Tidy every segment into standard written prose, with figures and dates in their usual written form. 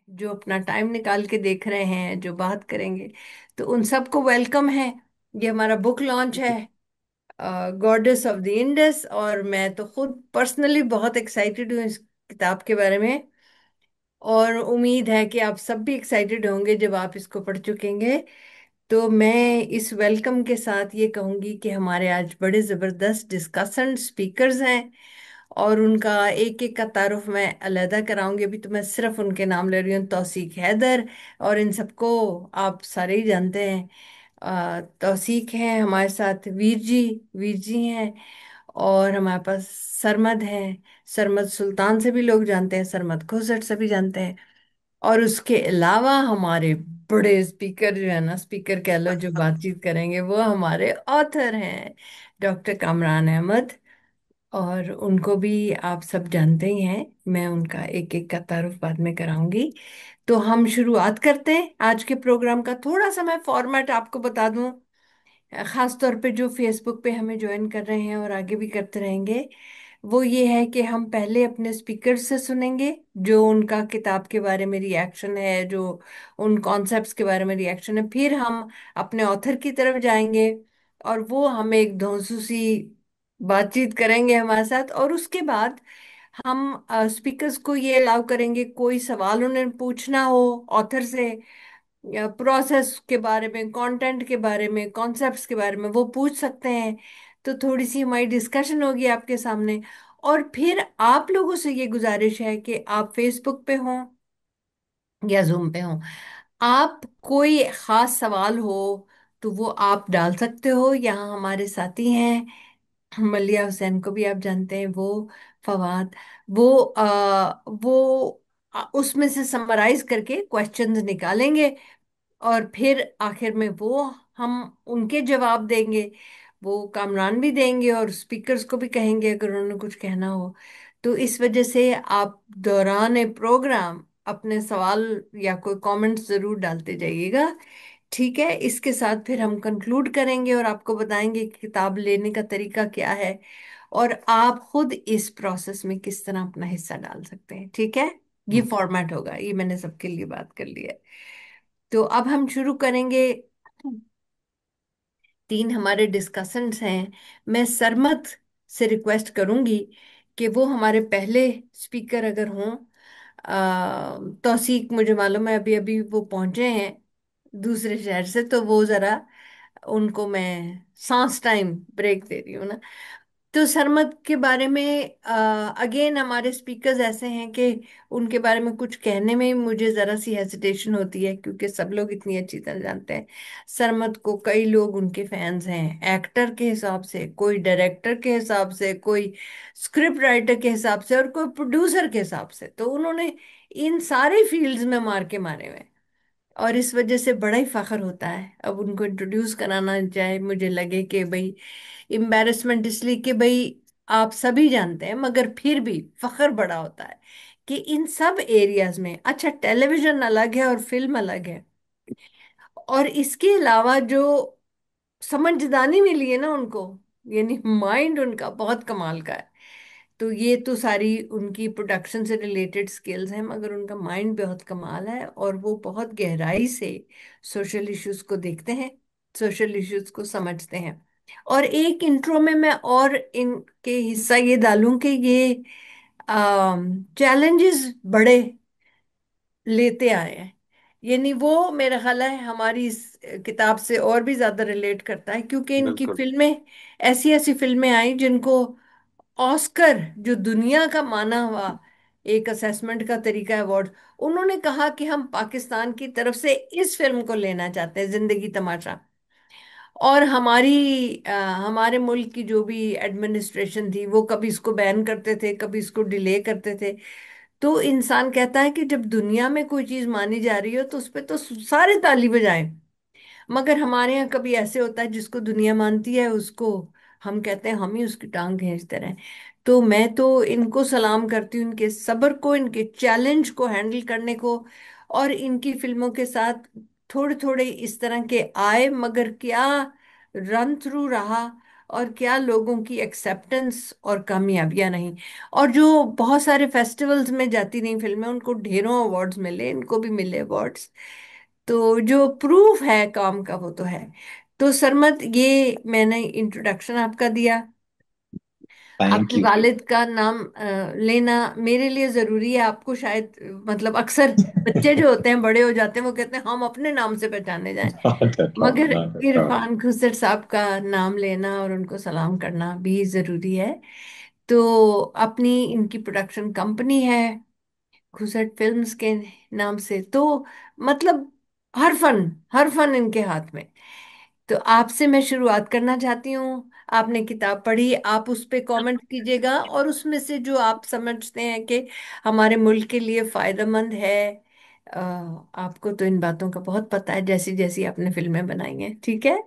जो अपना टाइम निकाल के देख रहे हैं, जो बात करेंगे, तो उन सबको वेलकम है। ये हमारा बुक लॉन्च है, गॉडेस ऑफ द इंडस, और मैं तो खुद पर्सनली बहुत एक्साइटेड हूँ इस किताब के बारे में। और उम्मीद है कि आप सब भी एक्साइटेड होंगे जब आप इसको पढ़ चुकेंगे। तो मैं इस वेलकम के साथ ये कहूंगी कि हमारे आज बड़े ज़बरदस्त डिस्कशन स्पीकर्स हैं, और उनका एक एक का तारुफ मैं अलहदा कराऊंगी। अभी तो मैं सिर्फ उनके नाम ले रही हूँ, तौसीक हैदर, और इन सबको आप सारे ही जानते हैं। तौसीक हैं हमारे साथ, वीर जी हैं, और हमारे पास सरमद है। सरमद सुल्तान से भी लोग जानते हैं, सरमद खोसट से भी जानते हैं। और उसके अलावा हमारे बड़े स्पीकर जो है ना, स्पीकर कह लो, जो बातचीत करेंगे, वो हमारे ऑथर हैं, डॉक्टर कामरान अहमद। और उनको भी आप सब जानते ही हैं, मैं उनका एक एक का तारुफ बाद में कराऊंगी। तो हम शुरुआत करते हैं आज के प्रोग्राम का। थोड़ा सा मैं फॉर्मेट आपको बता दूं, खास तौर पे जो फेसबुक पे हमें ज्वाइन कर रहे हैं और आगे भी करते रहेंगे। वो ये है कि हम पहले अपने स्पीकर से सुनेंगे, जो उनका किताब के बारे में रिएक्शन है, जो उन कॉन्सेप्ट्स के बारे में रिएक्शन है। फिर हम अपने ऑथर की तरफ जाएंगे, और वो हमें एक धौंसू सी बातचीत करेंगे हमारे साथ। और उसके बाद हम स्पीकर्स को ये अलाउ करेंगे, कोई सवाल उन्हें पूछना हो ऑथर से, प्रोसेस के बारे में, कंटेंट के बारे में, कॉन्सेप्ट्स के बारे में, वो पूछ सकते हैं। तो थोड़ी सी हमारी डिस्कशन होगी आपके सामने। और फिर आप लोगों से ये गुजारिश है कि आप फेसबुक पे हों या जूम पे हों, आप कोई खास सवाल हो तो वो आप डाल सकते हो। यहाँ हमारे साथी हैं, मलिया हुसैन को भी आप जानते हैं, वो फवाद, वो उसमें से समराइज करके क्वेश्चंस निकालेंगे, और फिर आखिर में वो हम उनके जवाब देंगे। वो कामरान भी देंगे और स्पीकर्स को भी कहेंगे अगर उन्होंने कुछ कहना हो। तो इस वजह से आप दौरान प्रोग्राम अपने सवाल या कोई कमेंट्स जरूर डालते जाइएगा। ठीक है, इसके साथ फिर हम कंक्लूड करेंगे और आपको बताएंगे कि किताब लेने का तरीका क्या है, और आप खुद इस प्रोसेस में किस तरह अपना हिस्सा डाल सकते हैं। ठीक है, ये फॉर्मेट होगा, ये मैंने सबके लिए बात कर ली है। तो अब हम शुरू करेंगे। तीन हमारे डिस्कशंस हैं। मैं सरमत से रिक्वेस्ट करूंगी कि वो हमारे पहले स्पीकर अगर हों। तौसीक, मुझे मालूम है अभी अभी वो पहुंचे हैं दूसरे शहर से, तो वो जरा उनको मैं सांस टाइम ब्रेक दे रही हूँ ना। तो सरमद के बारे में अगेन हमारे स्पीकर्स ऐसे हैं कि उनके बारे में कुछ कहने में मुझे जरा सी हेजिटेशन होती है, क्योंकि सब लोग इतनी अच्छी तरह जानते हैं सरमद को। कई लोग उनके फैंस हैं, एक्टर के हिसाब से, कोई डायरेक्टर के हिसाब से, कोई स्क्रिप्ट राइटर के हिसाब से, और कोई प्रोड्यूसर के हिसाब से। तो उन्होंने इन सारे फील्ड्स में मार के मारे हुए हैं, और इस वजह से बड़ा ही फख्र होता है अब उनको इंट्रोड्यूस कराना। चाहे मुझे लगे कि भाई एम्बैरेसमेंट, इसलिए कि भाई आप सभी जानते हैं, मगर फिर भी फख्र बड़ा होता है कि इन सब एरियाज में, अच्छा टेलीविजन अलग है और फिल्म अलग है, और इसके अलावा जो समझदारी मिली है ना उनको, यानी माइंड उनका बहुत कमाल का है। तो ये तो सारी उनकी प्रोडक्शन से रिलेटेड स्किल्स हैं, मगर उनका माइंड बहुत कमाल है, और वो बहुत गहराई से सोशल इश्यूज को देखते हैं, सोशल इश्यूज को समझते हैं। और एक इंट्रो में मैं और इनके हिस्सा ये डालूं कि ये चैलेंजेस बड़े लेते आए हैं। यानी वो मेरा ख्याल है हमारी इस किताब से और भी ज्यादा रिलेट करता है, क्योंकि इनकी बिल्कुल। फिल्में, ऐसी ऐसी फिल्में आई जिनको ऑस्कर, जो दुनिया का माना हुआ एक असेसमेंट का तरीका अवार्ड, उन्होंने कहा कि हम पाकिस्तान की तरफ से इस फिल्म को लेना चाहते हैं, जिंदगी तमाशा। और हमारे मुल्क की जो भी एडमिनिस्ट्रेशन थी, वो कभी इसको बैन करते थे, कभी इसको डिले करते थे। तो इंसान कहता है कि जब दुनिया में कोई चीज मानी जा रही हो तो उस पे तो सारे ताली बजाएं। मगर हमारे यहाँ कभी ऐसे होता है, जिसको दुनिया मानती है उसको हम कहते हैं हम ही उसकी टांग खींचते रहे। तो मैं तो इनको सलाम करती हूँ, इनके सब्र को, इनके चैलेंज को हैंडल करने को। और इनकी फिल्मों के साथ थोड़े थोड़े इस तरह के आए, मगर क्या रन थ्रू रहा, और क्या लोगों की एक्सेप्टेंस और कामयाबियां नहीं। और जो बहुत सारे फेस्टिवल्स में जाती रही फिल्में, उनको ढेरों अवार्ड्स मिले, इनको भी मिले अवार्ड्स। तो जो प्रूफ है काम का वो तो है। तो सरमत, ये मैंने इंट्रोडक्शन आपका दिया। थैंक आपके यू। वालिद का नाम लेना मेरे लिए जरूरी है। आपको शायद मतलब अक्सर बच्चे जो होते हैं बड़े हो जाते हैं, वो कहते हैं हम अपने नाम से पहचाने जाएं। नॉट एट ऑल, मगर नॉट एट ऑल। इरफान खुसर साहब का नाम लेना और उनको सलाम करना भी जरूरी है। तो अपनी इनकी प्रोडक्शन कंपनी है खुसट फिल्म्स के नाम से। तो मतलब हर फन इनके हाथ में। तो आपसे मैं शुरुआत करना चाहती हूँ। आपने किताब पढ़ी, आप उस पे कमेंट कीजिएगा, और उसमें से जो आप समझते हैं कि हमारे मुल्क के लिए फायदेमंद है। आपको तो इन बातों का बहुत पता है, जैसी जैसी आपने फिल्में बनाई हैं, ठीक है?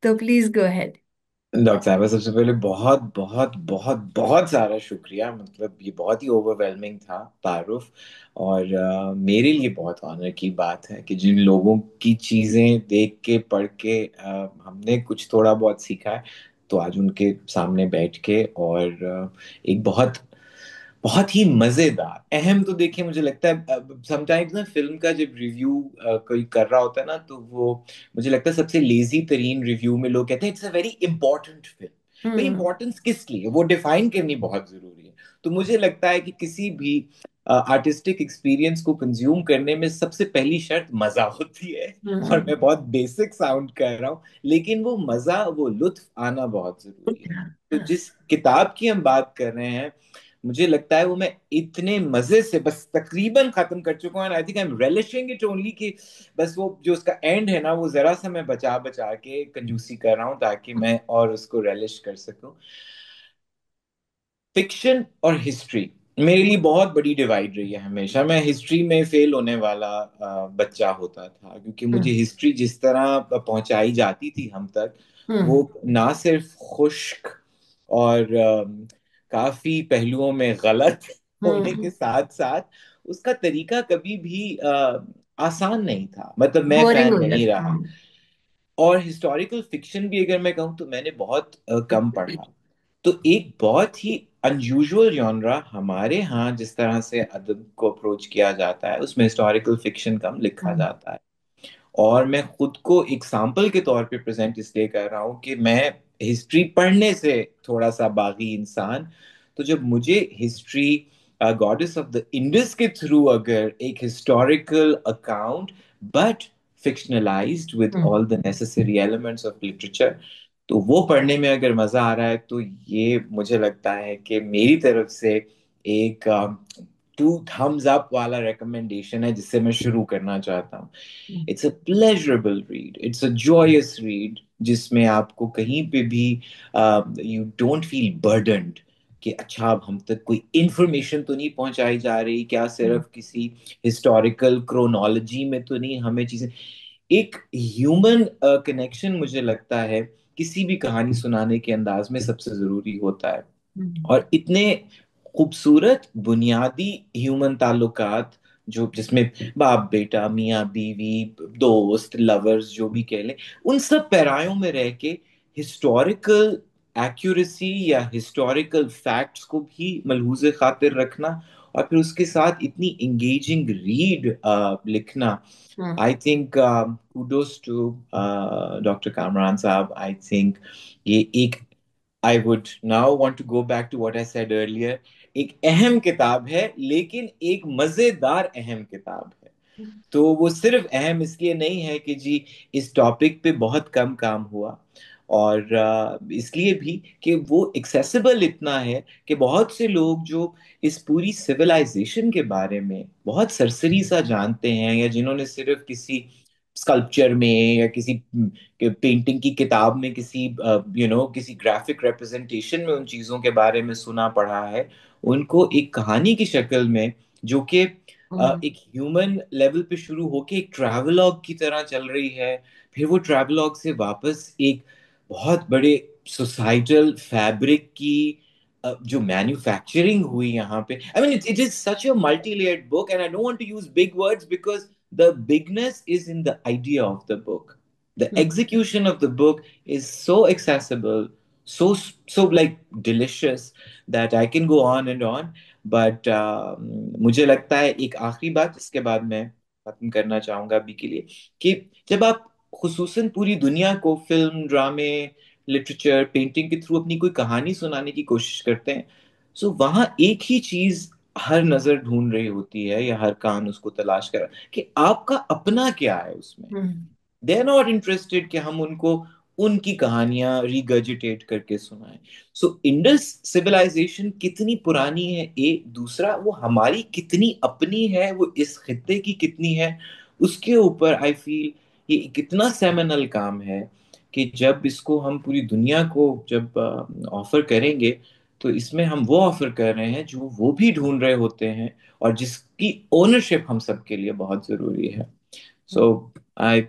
तो प्लीज गो अहेड। डॉक्टर साहब, सबसे पहले बहुत बहुत बहुत बहुत सारा शुक्रिया। मतलब ये बहुत ही ओवरवेलमिंग था तारुफ। और मेरे लिए बहुत ऑनर की बात है कि जिन लोगों की चीज़ें देख के पढ़ के हमने कुछ थोड़ा बहुत सीखा है, तो आज उनके सामने बैठ के और एक बहुत बहुत ही मजेदार अहम, तो देखिए मुझे लगता है समटाइम्स ना फिल्म का जब रिव्यू कोई कर रहा होता है ना, तो वो मुझे लगता है सबसे लेजी तरीन रिव्यू में लोग कहते हैं it's a very important film. भाई हम्म। इंपॉर्टेंस किस लिए, वो डिफाइन करनी बहुत जरूरी है। तो मुझे लगता है कि किसी भी आर्टिस्टिक एक्सपीरियंस को कंज्यूम करने में सबसे पहली शर्त मजा होती है। और हम्म। मैं बहुत बेसिक साउंड कर रहा हूँ, लेकिन वो मजा, वो लुत्फ आना बहुत जरूरी है। तो जिस किताब की हम बात कर रहे हैं, मुझे लगता है वो मैं इतने मजे से बस तकरीबन खत्म कर चुका हूँ। I think I am relishing it only कि बस वो जो उसका एंड है ना, वो जरा सा मैं बचा बचा के कंजूसी कर रहा हूँ ताकि मैं और उसको रेलिश कर सकूं। फिक्शन और हिस्ट्री मेरे लिए बहुत बड़ी डिवाइड रही है हमेशा। मैं हिस्ट्री में फेल होने वाला बच्चा होता था, क्योंकि मुझे हम्म। हिस्ट्री जिस तरह पहुंचाई जाती थी हम तक, वो हम्म। ना सिर्फ खुश्क और काफी पहलुओं में गलत होने के हम्म। साथ साथ उसका तरीका कभी भी आसान नहीं था। मतलब मैं बोरिंग फैन हो नहीं जाता रहा। और हिस्टोरिकल फिक्शन भी अगर मैं कहूँ तो मैंने बहुत कम पढ़ा। तो एक बहुत ही अनयूजुअल जॉनरा हमारे यहाँ जिस तरह से अदब को अप्रोच किया जाता है, उसमें हिस्टोरिकल फिक्शन कम लिखा है। जाता है। और मैं खुद को एग्जाम्पल के तौर पे प्रेजेंट इसलिए कर रहा हूँ कि मैं हिस्ट्री पढ़ने से थोड़ा सा बागी इंसान। तो जब मुझे history goddess of the Indus के थ्रू अगर एक historical account but fictionalized with hmm. all the necessary elements of literature, तो वो पढ़ने में अगर मजा आ रहा है, तो ये मुझे लगता है कि मेरी तरफ से एक टू थम्स अप वाला रिकमेंडेशन है जिससे मैं शुरू करना चाहता हूँ। Hmm. It's a pleasurable read, it's a joyous read, जिसमें आपको कहीं पे भी यू डोंट फील बर्डन्ड कि अच्छा अब हम तक कोई इंफॉर्मेशन तो नहीं पहुंचाई जा रही, क्या सिर्फ किसी हिस्टोरिकल क्रोनोलॉजी में तो नहीं हमें चीजें। एक ह्यूमन कनेक्शन मुझे लगता है किसी भी कहानी सुनाने के अंदाज में सबसे जरूरी होता है। हम्म। और इतने खूबसूरत बुनियादी ह्यूमन ताल्लुकात, जो जिसमें बाप बेटा, मियाँ बीवी, दोस्त, लवर्स, जो भी कह लें, उन सब पैरायों में रह के हिस्टोरिकल एक्यूरेसी या हिस्टोरिकल फैक्ट्स को भी मलहूज खातिर रखना, और फिर उसके साथ इतनी एंगेजिंग रीड लिखना। Hmm. I think kudos to doctor Kamran साहब। आई थिंक ये एक, I would now want to go back to what I said earlier, एक अहम किताब है, लेकिन एक मजेदार अहम किताब है। तो वो सिर्फ अहम इसलिए नहीं है कि जी इस टॉपिक पे बहुत कम काम हुआ, और इसलिए भी कि वो एक्सेसिबल इतना है कि बहुत से लोग जो इस पूरी सिविलाइजेशन के बारे में बहुत सरसरी सा जानते हैं, या जिन्होंने सिर्फ किसी स्कल्पचर में या किसी पेंटिंग की किताब में किसी किसी ग्राफिक रिप्रेजेंटेशन में उन चीजों के बारे में सुना पढ़ा है, उनको एक कहानी की शक्ल में, जो कि हम्म। एक ह्यूमन लेवल पे शुरू होके एक ट्रैवलॉग की तरह चल रही है, फिर वो ट्रैवलॉग से वापस एक बहुत बड़े सोसाइटल फैब्रिक की जो मैन्युफैक्चरिंग हुई यहाँ पे। I mean it is such a multi layered book, and I don't want to use big words because the bigness is in the idea of the book. The hmm. execution of the book is so accessible, so so like delicious that I can go on and on. But मुझे लगता है एक आखिरी बात, इसके बाद मैं खत्म करना चाहूंगा अभी के लिए, कि जब आप खुसूसन पूरी दुनिया को फिल्म, ड्रामे, लिटरेचर, पेंटिंग के थ्रू अपनी कोई कहानी सुनाने की कोशिश करते हैं, सो वहां एक ही चीज हर नजर ढूंढ रही होती है, या हर कान उसको तलाश कर रहा है, कि आपका अपना क्या है उसमें। हम्म। दे आर नॉट इंटरेस्टेड कि हम उनको उनकी कहानियां रिगर्जिटेट करके सुनाएं। सो इंडस सिविलाइजेशन कितनी पुरानी है, एक दूसरा वो हमारी कितनी अपनी है, वो इस खित्ते की कितनी है, उसके ऊपर आई फील ये कितना सेमिनल काम है, कि जब इसको हम पूरी दुनिया को जब ऑफर करेंगे, तो इसमें हम वो ऑफर कर रहे हैं जो वो भी ढूंढ रहे होते हैं, और जिसकी ओनरशिप हम सबके लिए बहुत जरूरी है। So I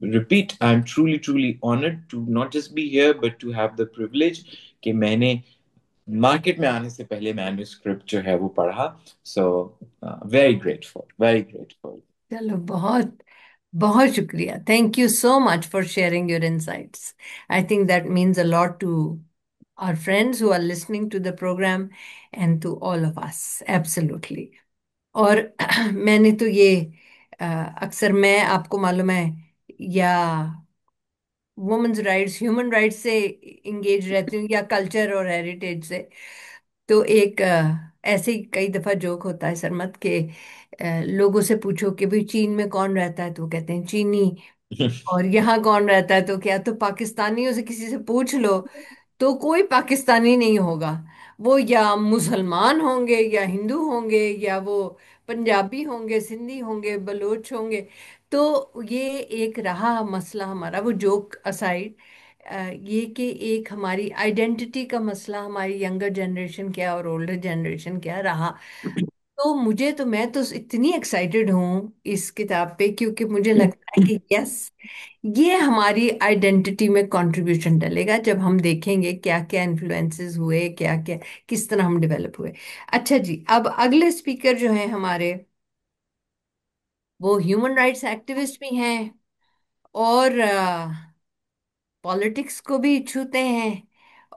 repeat, I'm truly, truly honored to not just be here, but to have the privilege कि मैंने मार्केट में आने से पहले मैन्युस्क्रिप्ट जो है वो पढ़ा। So very grateful, very grateful. चलो, बहुत बहुत शुक्रिया। Thank you so much for sharing your insights. I think that means a lot to our friends who are listening to the program and to all of us, absolutely। और मैंने तो ये अक्सर, मैं आपको मालूम है, या वुमेन्स राइट्स, ह्यूमन राइट्स से इंगेज रहती हूँ, या कल्चर और हेरिटेज से। तो एक ऐसे ही कई दफा जोक होता है सरमत के, लोगों से पूछो कि भाई चीन में कौन रहता है, तो वो कहते हैं चीनी। और यहाँ कौन रहता है, तो क्या, तो पाकिस्तानियों से किसी से पूछ लो तो कोई पाकिस्तानी नहीं होगा। वो या मुसलमान होंगे, या हिंदू होंगे, या वो पंजाबी होंगे, सिंधी होंगे, बलोच होंगे। तो ये एक रहा मसला हमारा, वो जोक असाइड, ये कि एक हमारी आइडेंटिटी का मसला, हमारी यंगर जनरेशन क्या और ओल्डर जनरेशन क्या रहा। तो मुझे तो, मैं तो इतनी एक्साइटेड हूँ इस किताब पे, क्योंकि मुझे लगता है कि यस, ये हमारी आइडेंटिटी में कंट्रीब्यूशन डालेगा, जब हम देखेंगे क्या क्या इन्फ्लुएंसेस हुए, क्या क्या, किस तरह हम डेवलप हुए। अच्छा जी, अब अगले स्पीकर जो हैं हमारे, वो ह्यूमन राइट्स एक्टिविस्ट भी हैं, और पॉलिटिक्स को भी छूते हैं,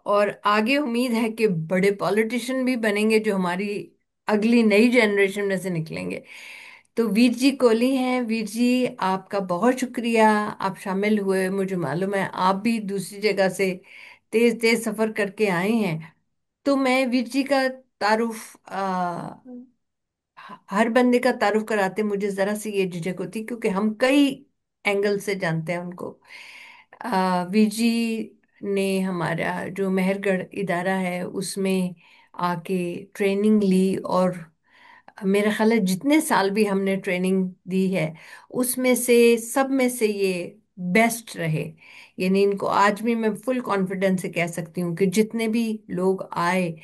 और आगे उम्मीद है कि बड़े पॉलिटिशियन भी बनेंगे, जो हमारी अगली नई जनरेशन में से निकलेंगे। तो वीर जी कोहली हैं। वीर जी, आपका बहुत शुक्रिया, आप शामिल हुए। मुझे मालूम है आप भी दूसरी जगह से तेज तेज सफर करके आए हैं। तो मैं वीर जी का तारुफ, हर बंदे का तारुफ कराते मुझे जरा सी ये झिझक होती, क्योंकि हम कई एंगल से जानते हैं उनको। वीर जी ने हमारा जो मेहरगढ़ इदारा है उसमें आके ट्रेनिंग ली, और मेरा ख्याल है जितने साल भी हमने ट्रेनिंग दी है, उसमें से सब में से ये बेस्ट रहे। यानी इनको आज भी मैं फुल कॉन्फिडेंस से कह सकती हूँ कि जितने भी लोग आए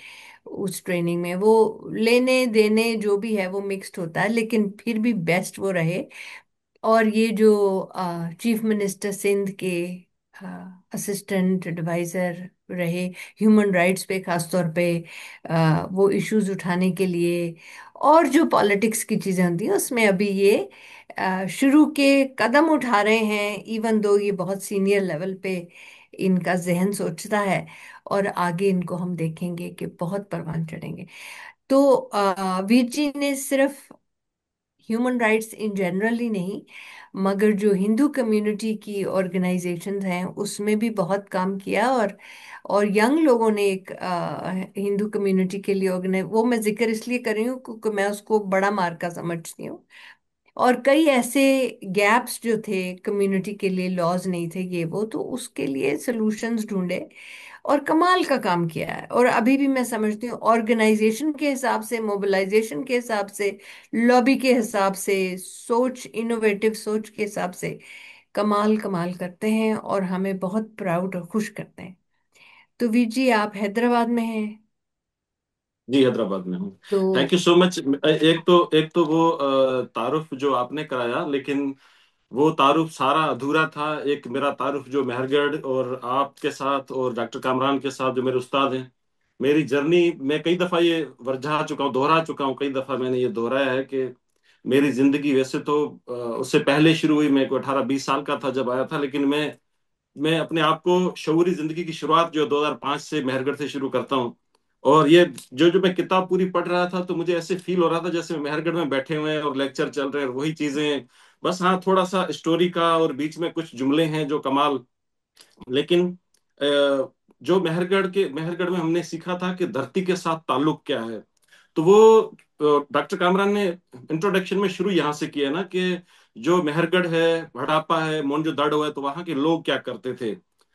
उस ट्रेनिंग में, वो लेने देने जो भी है वो मिक्स्ड होता है, लेकिन फिर भी बेस्ट वो रहे। और ये जो चीफ मिनिस्टर सिंध के असिस्टेंट एडवाइजर रहे ह्यूमन राइट्स पे, खास तौर पे वो इश्यूज उठाने के लिए, और जो पॉलिटिक्स की चीज़ें होती हैं उसमें अभी ये शुरू के कदम उठा रहे हैं, इवन दो ये बहुत सीनियर लेवल पे इनका जहन सोचता है। और आगे इनको हम देखेंगे कि बहुत परवान चढ़ेंगे। तो वीर जी ने सिर्फ ह्यूमन राइट्स इन जनरल ही नहीं, मगर जो हिंदू कम्युनिटी की ऑर्गेनाइजेशंस हैं उसमें भी बहुत काम किया। और यंग लोगों ने एक हिंदू कम्युनिटी के लिए ऑर्गेनाइज, वो मैं जिक्र इसलिए कर रही हूँ क्योंकि मैं उसको बड़ा मार्का समझती हूँ। और कई ऐसे गैप्स जो थे, कम्युनिटी के लिए लॉज नहीं थे, ये वो, तो उसके लिए सॉल्यूशंस ढूंढे और कमाल का काम किया है। और अभी भी मैं समझती हूँ ऑर्गेनाइजेशन के हिसाब से, मोबिलाइजेशन के हिसाब से, लॉबी के हिसाब से, सोच, इनोवेटिव सोच के हिसाब से कमाल कमाल करते हैं, और हमें बहुत प्राउड और खुश करते हैं। तो वीर जी, आप हैदराबाद में हैं। जी, हैदराबाद में हूँ। तो थैंक यू सो मच। एक तो वो तारुफ जो आपने कराया, लेकिन वो तारुफ सारा अधूरा था। एक मेरा तारुफ जो मेहरगढ़ और आपके साथ और डॉक्टर कामरान के साथ जो मेरे उस्ताद हैं, मेरी जर्नी मैं कई दफा ये वर्जा चुका हूँ, दोहरा चुका हूँ। कई दफा मैंने ये दोहराया है कि मेरी जिंदगी वैसे तो उससे पहले शुरू हुई। मैं को 18-20 साल का था जब आया था, लेकिन मैं मैं अपने आप को शऊरी जिंदगी की शुरुआत जो 2005 से मेहरगढ़ से शुरू करता हूँ। और ये जो जो मैं किताब पूरी पढ़ रहा था तो मुझे ऐसे फील हो रहा था जैसे मेहरगढ़ में बैठे हुए हैं और लेक्चर चल रहे हैं और वही चीजें। बस हाँ, थोड़ा सा स्टोरी का और बीच में कुछ जुमले हैं जो कमाल। लेकिन जो मेहरगढ़ में हमने सीखा था कि धरती के साथ ताल्लुक क्या है। तो वो डॉक्टर कामरान ने इंट्रोडक्शन में शुरू यहाँ से किया ना कि जो मेहरगढ़ है, हड़प्पा है, मोहनजोदड़ो है, तो वहां के लोग क्या करते थे।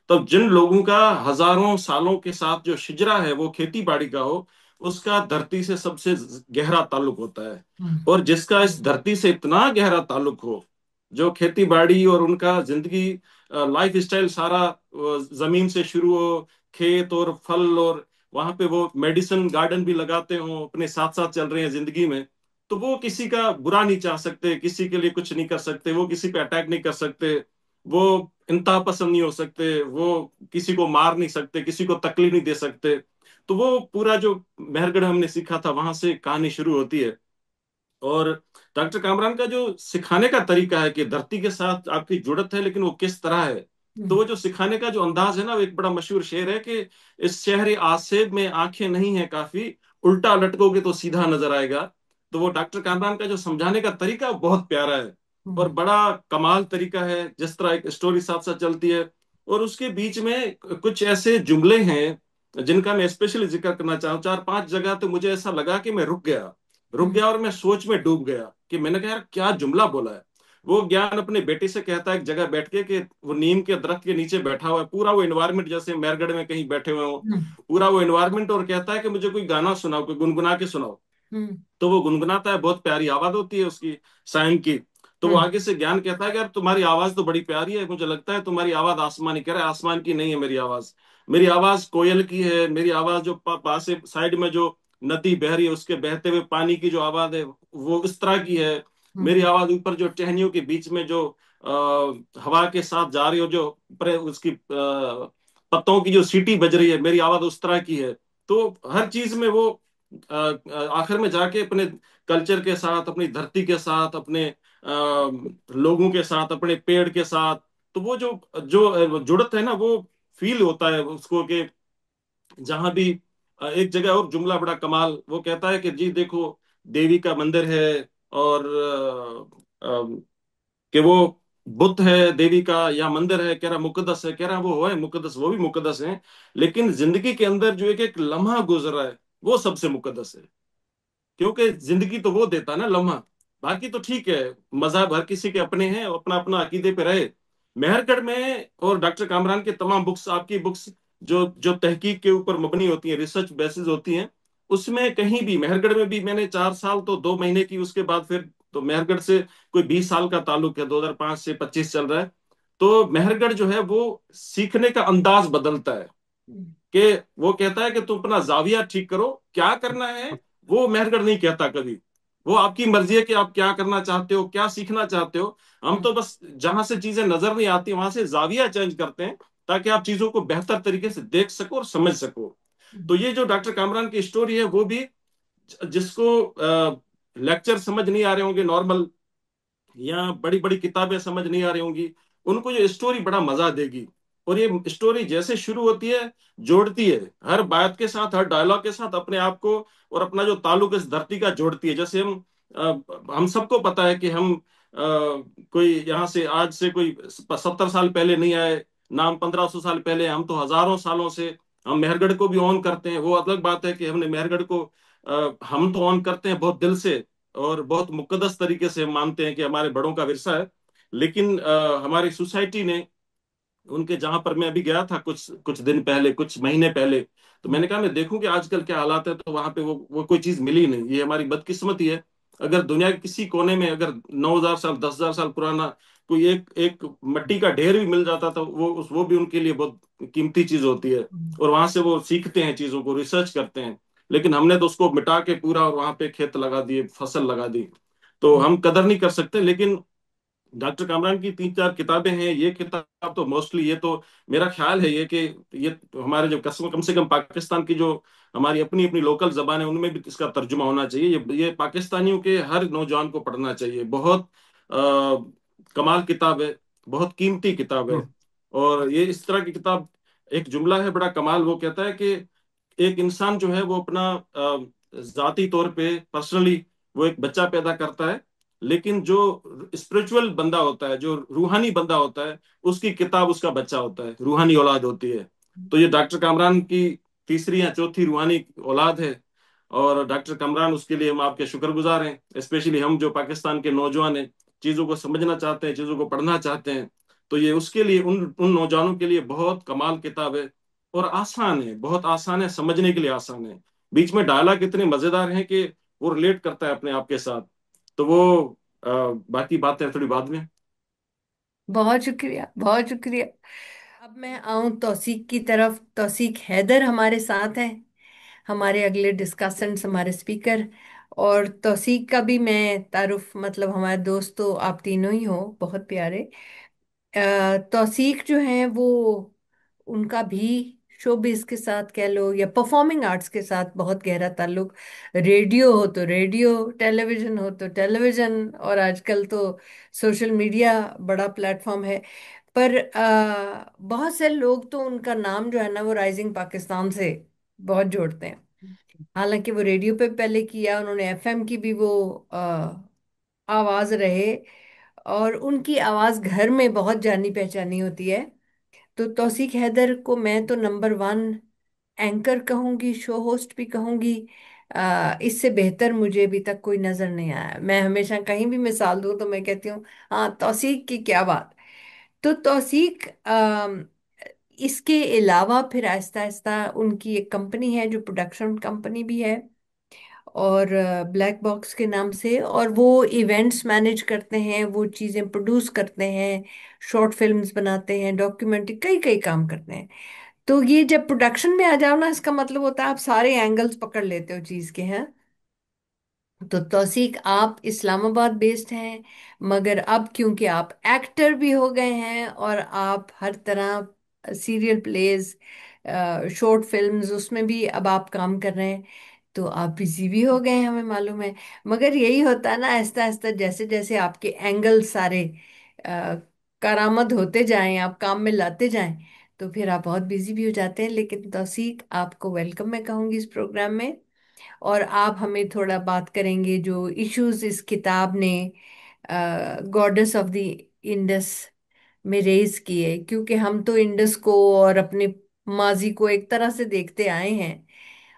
तब जिन लोगों का हजारों सालों के साथ जो शिजरा है वो खेती बाड़ी का हो, उसका धरती से सबसे गहरा ताल्लुक होता है। हम्म। और जिसका इस धरती से इतना गहरा ताल्लुक हो, जो खेती बाड़ी और उनका जिंदगी लाइफ स्टाइल सारा जमीन से शुरू हो, खेत और फल, और वहां पे वो मेडिसिन गार्डन भी लगाते हो, अपने साथ साथ चल रहे हैं जिंदगी में। तो वो किसी का बुरा नहीं चाह सकते, किसी के लिए कुछ नहीं कर सकते, वो किसी पे अटैक नहीं कर सकते, वो इंतहा पसंद नहीं हो सकते, वो किसी को मार नहीं सकते, किसी को तकलीफ नहीं दे सकते। तो वो पूरा जो मेहरगढ़ हमने सीखा था वहां से कहानी शुरू होती है। और डॉक्टर कामरान का जो सिखाने का तरीका है कि धरती के साथ आपकी जुड़त है, लेकिन वो किस तरह है। तो हम्म। वो जो सिखाने का जो अंदाज है ना, वो एक बड़ा मशहूर शेर है कि इस शहर आसेब में आंखें नहीं है काफी, उल्टा लटकोगे तो सीधा नजर आएगा। तो वो डॉक्टर कामरान का जो समझाने का तरीका बहुत प्यारा है और हम्म। बड़ा कमाल तरीका है, जिस तरह एक स्टोरी साथ साथ चलती है। और उसके बीच में कुछ ऐसे जुमले हैं जिनका मैं स्पेशली जिक्र करना चाहूँ। चार पांच जगह तो मुझे ऐसा लगा कि मैं रुक हम्म। गया और मैं सोच में डूब गया कि मैंने कहा यार क्या जुमला बोला है। वो ज्ञान अपने बेटे से कहता है एक जगह बैठ के कि वो नीम के दरख्त के नीचे बैठा हुआ है, पूरा वो एनवायरमेंट जैसे मेहरगढ़ में कहीं बैठे हुए हो, हम्म। पूरा वो एनवायरमेंट, और कहता है कि मुझे कोई गाना सुनाओ, कोई गुनगुना के सुनाओ। हम्म। तो वो गुनगुनाता है, बहुत प्यारी आवाज होती है उसकी, सायन की। तो वो हम्म। आगे से ज्ञान कहता है कि यार तुम्हारी आवाज तो बड़ी प्यारी है, मुझे लगता है तुम्हारी आवाज आसमानी। कह रहा है आसमान की नहीं है मेरी आवाज, मेरी आवाज कोयल की है। मेरी आवाज जो पास से साइड में जो नदी बह रही है उसके बहते हुए पानी की जो आवाज है वो इस तरह की है। मेरी हम्म। आवाज ऊपर जो टहनियों के बीच में जो हवा के साथ जा रही हो, जो उसकी पत्तों की जो सीटी बज रही है, मेरी आवाज उस तरह की है। तो हर चीज में वो आखिर में जाके अपने कल्चर के साथ, अपनी धरती के साथ, अपने लोगों के साथ, अपने पेड़ के साथ, तो वो जो जो जुड़त है ना, वो फील होता है उसको कि जहां भी एक जगह और जुमला बड़ा कमाल, वो कहता है कि जी देखो देवी का मंदिर है, और कि वो बुत है देवी का या मंदिर है। कह रहा मुकद्दस है, कह रहा वो है मुकद्दस, वो भी मुकद्दस है, लेकिन जिंदगी के अंदर जो एक एक लम्हा गुजरा है वो सबसे मुकद्दस है। क्योंकि जिंदगी तो वो देता है ना लम्हा, बाकी तो ठीक है, मजहब हर किसी के अपने हैं, अपना अपना अकीदे पे रहे। मेहरगढ़ में और डॉक्टर कामरान के तमाम बुक्स, आपकी बुक्स जो जो तहकीक के ऊपर मबनी होती हैं, रिसर्च बेसिस होती हैं, उसमें कहीं भी, मेहरगढ़ में भी मैंने 4 साल तो 2 महीने की, उसके बाद फिर तो मेहरगढ़ से कोई 20 साल का ताल्लुक है, 2005 से 25 चल रहा है। तो मेहरगढ़ जो है वो सीखने का अंदाज बदलता है हम्म। कि वो कहता है कि तुम अपना जाविया ठीक करो, क्या करना है वो मेहरगढ़ नहीं कहता कभी। वो आपकी मर्जी है कि आप क्या करना चाहते हो, क्या सीखना चाहते हो। हम तो बस जहां से चीजें नजर नहीं आती वहां से जाविया चेंज करते हैं, ताकि आप चीजों को बेहतर तरीके से देख सको और समझ सको। तो ये जो डॉक्टर कामरान की स्टोरी है वो भी, जिसको लेक्चर समझ नहीं आ रहे होंगे नॉर्मल, या बड़ी बड़ी किताबें समझ नहीं आ रही होंगी, उनको ये स्टोरी बड़ा मजा देगी। और ये स्टोरी जैसे शुरू होती है, जोड़ती है हर बात के साथ, हर डायलॉग के साथ अपने आप को और अपना जो ताल्लुक इस धरती का जोड़ती है। जैसे हम सबको पता है कि हम कोई यहाँ से आज से कोई 70 साल पहले नहीं आए, ना हम 1500 साल पहले, हम तो हजारों सालों से हम मेहरगढ़ को भी ऑन करते हैं। वो अलग बात है कि हमने मेहरगढ़ को हम तो ऑन करते हैं बहुत दिल से और बहुत मुकद्दस तरीके से, हम मानते हैं कि हमारे बड़ों का विरसा है। लेकिन हमारी सोसाइटी ने, उनके जहां पर मैं अभी गया था कुछ कुछ दिन पहले, कुछ महीने पहले, तो मैंने कहा मैं देखूं कि आजकल क्या हालात है, तो वहां पे वो कोई चीज मिली नहीं। ये हमारी बदकिस्मती है। अगर दुनिया के किसी कोने में अगर 9,000 साल 10,000 साल पुराना कोई एक एक मिट्टी का ढेर भी मिल जाता था, वो भी उनके लिए बहुत कीमती चीज होती है। और वहां से वो सीखते हैं, चीजों को रिसर्च करते हैं। लेकिन हमने तो उसको मिटा के पूरा, और वहां पे खेत लगा दिए, फसल लगा दी। तो हम कदर नहीं कर सकते। लेकिन डॉक्टर कामरान की 3 4 किताबें हैं, ये किताब तो मोस्टली, ये तो मेरा ख्याल है ये कि ये तो हमारे जो कम से कम पाकिस्तान की जो हमारी अपनी अपनी लोकल जबान है उनमें भी इसका तर्जुमा होना चाहिए। ये पाकिस्तानियों के हर नौजवान को पढ़ना चाहिए। बहुत कमाल किताब है, बहुत कीमती किताब है। और ये इस तरह की किताब, एक जुमला है बड़ा कमाल, वो कहता है कि एक इंसान जो है वो अपना जाती तौर पे पर्सनली वो एक बच्चा पैदा करता है, लेकिन जो स्पिरिचुअल बंदा होता है, जो रूहानी बंदा होता है, उसकी किताब उसका बच्चा होता है, रूहानी औलाद होती है। तो ये डॉक्टर कामरान की तीसरी या चौथी रूहानी औलाद है, और डॉक्टर कामरान, उसके लिए हम आपके शुक्रगुजार हैं, स्पेशली हम जो पाकिस्तान के नौजवान हैं, चीज़ों को समझना चाहते हैं, चीज़ों को पढ़ना चाहते हैं। तो ये उसके लिए, उन उन नौजवानों के लिए बहुत कमाल किताब है, और आसान है, बहुत आसान है, समझने के लिए आसान है। बीच में डायलॉग इतने मजेदार हैं कि वो रिलेट करता है अपने आप के साथ। तो वो बाकी बातें थोड़ी बाद में। बहुत शुक्रिया, बहुत शुक्रिया। अब मैं आऊं तौसीक की तरफ। तौसीक हैदर हमारे साथ हैं, हमारे अगले डिस्कशंस, हमारे स्पीकर। और तौसीक का भी मैं तारुफ, मतलब हमारे दोस्त तो आप तीनों ही हो, बहुत प्यारे। तौसीक जो हैं वो, उनका भी शोबिज के साथ कह लो या परफॉर्मिंग आर्ट्स के साथ बहुत गहरा ताल्लुक। रेडियो हो तो रेडियो, टेलीविजन हो तो टेलीविजन, और आजकल तो सोशल मीडिया बड़ा प्लेटफॉर्म है। पर बहुत से लोग तो उनका नाम जो है ना वो राइजिंग पाकिस्तान से बहुत जोड़ते हैं। हालांकि वो रेडियो पे पहले किया उन्होंने, एफएम की भी वो आवाज रहे, और उनकी आवाज घर में बहुत जानी पहचानी होती है। तो तौसीक हैदर को मैं तो नंबर वन एंकर कहूंगी, शो होस्ट भी कहूंगी। इससे बेहतर मुझे अभी तक कोई नजर नहीं आया। मैं हमेशा कहीं भी मिसाल दूं तो मैं कहती हूँ हाँ तौसीक की क्या बात। तो तौसीक इसके अलावा फिर आहिस्ता आहिस्ता उनकी एक कंपनी है जो प्रोडक्शन कंपनी भी है, और ब्लैक बॉक्स के नाम से, और वो इवेंट्स मैनेज करते हैं, वो चीज़ें प्रोड्यूस करते हैं, शॉर्ट फिल्म्स बनाते हैं, डॉक्यूमेंट्री, कई कई काम करते हैं। तो ये जब प्रोडक्शन में आ जाओ ना, इसका मतलब होता है आप सारे एंगल्स पकड़ लेते हो चीज़ के हैं। तो तौसीक आप इस्लामाबाद बेस्ड हैं, मगर अब क्योंकि आप एक्टर भी हो गए हैं और आप हर तरह सीरियल प्लेज, शॉर्ट फिल्म्स, उसमें भी अब आप काम कर रहे हैं, तो आप बिजी भी हो गए हैं, हमें मालूम है। मगर यही होता है ना, आहिस्ता आहिस्ता जैसे जैसे आपके एंगल सारे अ, कारामद होते जाएं, आप काम में लाते जाएं, तो फिर आप बहुत बिजी भी हो जाते हैं। लेकिन तौसीक, आपको वेलकम मैं कहूँगी इस प्रोग्राम में। और आप हमें थोड़ा बात करेंगे जो इश्यूज इस किताब ने गॉडेस ऑफ द इंडस में रेज किए, क्योंकि हम तो इंडस को और अपने माजी को एक तरह से देखते आए हैं,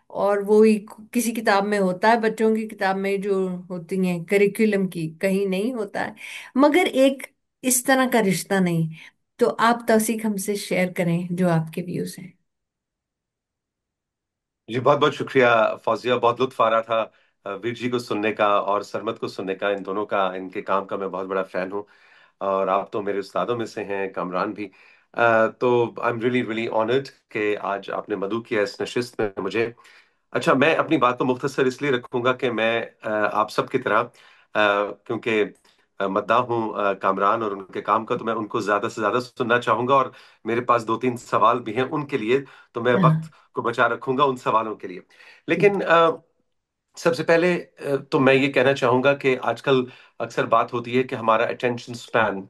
और वो ही किसी किताब में होता है, बच्चों की किताब में जो होती हैं करिकुलम की, कहीं नहीं होता है, मगर एक इस तरह का रिश्ता नहीं। तो आप तौसीक हमसे शेयर करें जो आपके व्यूज हैं। जी बहुत बहुत शुक्रिया फौजिया, बहुत लुत्फ आ रहा था वीर जी को सुनने का और सरमद को सुनने का। इन दोनों का, इनके काम का मैं बहुत बड़ा फैन हूँ, और आप तो मेरे उस्तादों में से हैं, कामरान भी। तो I am really really honoured कि आज आपने मदऊ किया इस नशिस्त में मुझे। अच्छा, मैं अपनी बात को मुख्तसर इसलिए रखूंगा कि मैं आप सब की तरह, क्योंकि मद्दाह हूँ कामरान और उनके काम का, तो मैं उनको ज्यादा से ज्यादा सुनना चाहूंगा, और मेरे पास दो तीन सवाल भी हैं उनके लिए, तो मैं हाँ, वक्त को बचा रखूंगा उन सवालों के लिए। ठीक। लेकिन सबसे पहले तो मैं ये कहना चाहूंगा कि आजकल अक्सर बात होती है कि हमारा अटेंशन स्पैन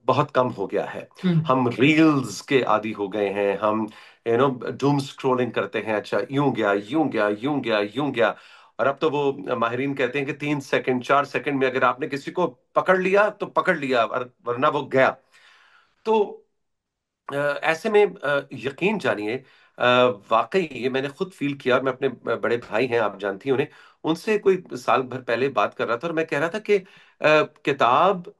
बहुत कम हो गया है। हम्म। हम रील्स के आदी हो गए हैं, हम डूम स्क्रॉलिंग करते हैं, अच्छा यूं गया यूं गया यूं गया यूं गया। और अब तो वो माहिरीन कहते हैं कि 3 सेकंड 4 सेकंड में अगर आपने किसी को पकड़ लिया तो पकड़ लिया, वरना वो गया। तो ऐसे में यकीन जानिए, वाकई ये मैंने खुद फील किया, और मैं अपने बड़े भाई हैं, आप जानती हैं उन्हें, उनसे कोई साल भर पहले बात कर रहा था, और मैं कह रहा था कि किताब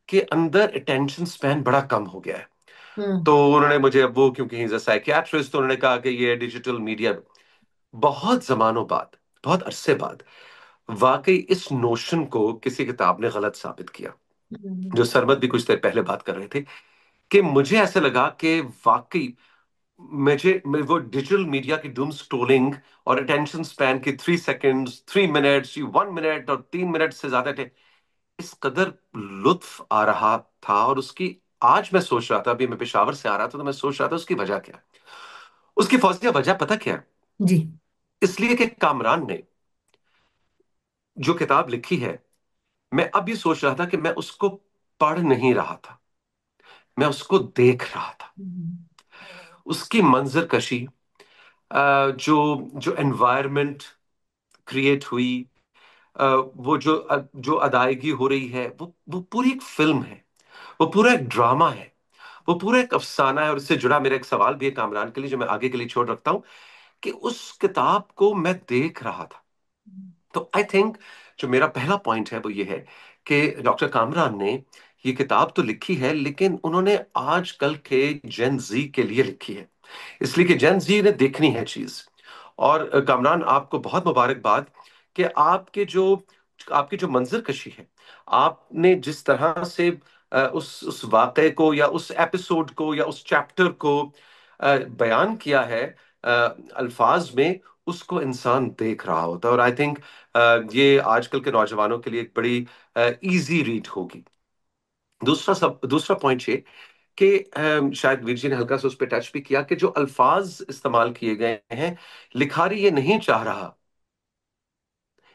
के अंदर अटेंशन स्पैन बड़ा कम हो गया है। हम्म। तो उन्होंने मुझे, अब वो क्योंकि ही इज अ साइकियाट्रिस्ट, तो उन्होंने कहा कि ये डिजिटल मीडिया बहुत जमानों बाद, बहुत अरसे बाद वाकई इस नोशन को किसी किताब ने गलत साबित किया। हम्म। जो सरमत भी कुछ देर पहले बात कर रहे थे, कि मुझे ऐसा लगा कि वाकई वो डिजिटल मीडिया की डूम स्क्रोलिंग और अटेंशन स्पैन की 3 सेकेंड्स, 3 मिनट्स, 1 मिनट और 3 मिनट से ज्यादा थे, इस कदर लुत्फ आ रहा था। और उसकी, आज मैं सोच रहा था, अभी मैं पेशावर से आ रहा था, तो मैं सोच रहा था उसकी वजह क्या है। उसकी फौजिया वजह पता क्या है? जी। इसलिए कि कामरान ने जो किताब लिखी है, मैं अब ये सोच रहा था कि मैं उसको पढ़ नहीं रहा था, मैं उसको देख रहा था। हम्म। उसकी मंजर कशी, जो जो एनवायरनमेंट क्रिएट हुई, वो जो अदायगी हो रही है, वो पूरी एक फिल्म है, वो पूरा एक ड्रामा है, वो पूरा एक अफसाना है। और इससे जुड़ा मेरा एक सवाल भी है कामरान के लिए, जो मैं आगे के लिए छोड़ रखता हूं, कि उस किताब को मैं देख रहा था। तो आई थिंक जो मेरा पहला पॉइंट है वो ये है कि डॉक्टर कामरान ने ये किताब तो लिखी है, लेकिन उन्होंने आजकल के जेन जी के लिए लिखी है, इसलिए कि जेन जी ने देखनी है चीज। और कामरान, आपको बहुत मुबारकबाद कि आपकी जो मंजर कशी है, आपने जिस तरह से उस वाक़े को या उस एपिसोड को या उस चैप्टर को बयान किया है अल्फाज में, उसको इंसान देख रहा होता है। और आई थिंक ये आजकल के नौजवानों के लिए एक बड़ी इजी रीड होगी। दूसरा पॉइंट ये कि शायद वीर जी ने हल्का सा उस पर टच भी किया कि जो अल्फाज इस्तेमाल किए गए हैं, लिखारी ये नहीं चाह रहा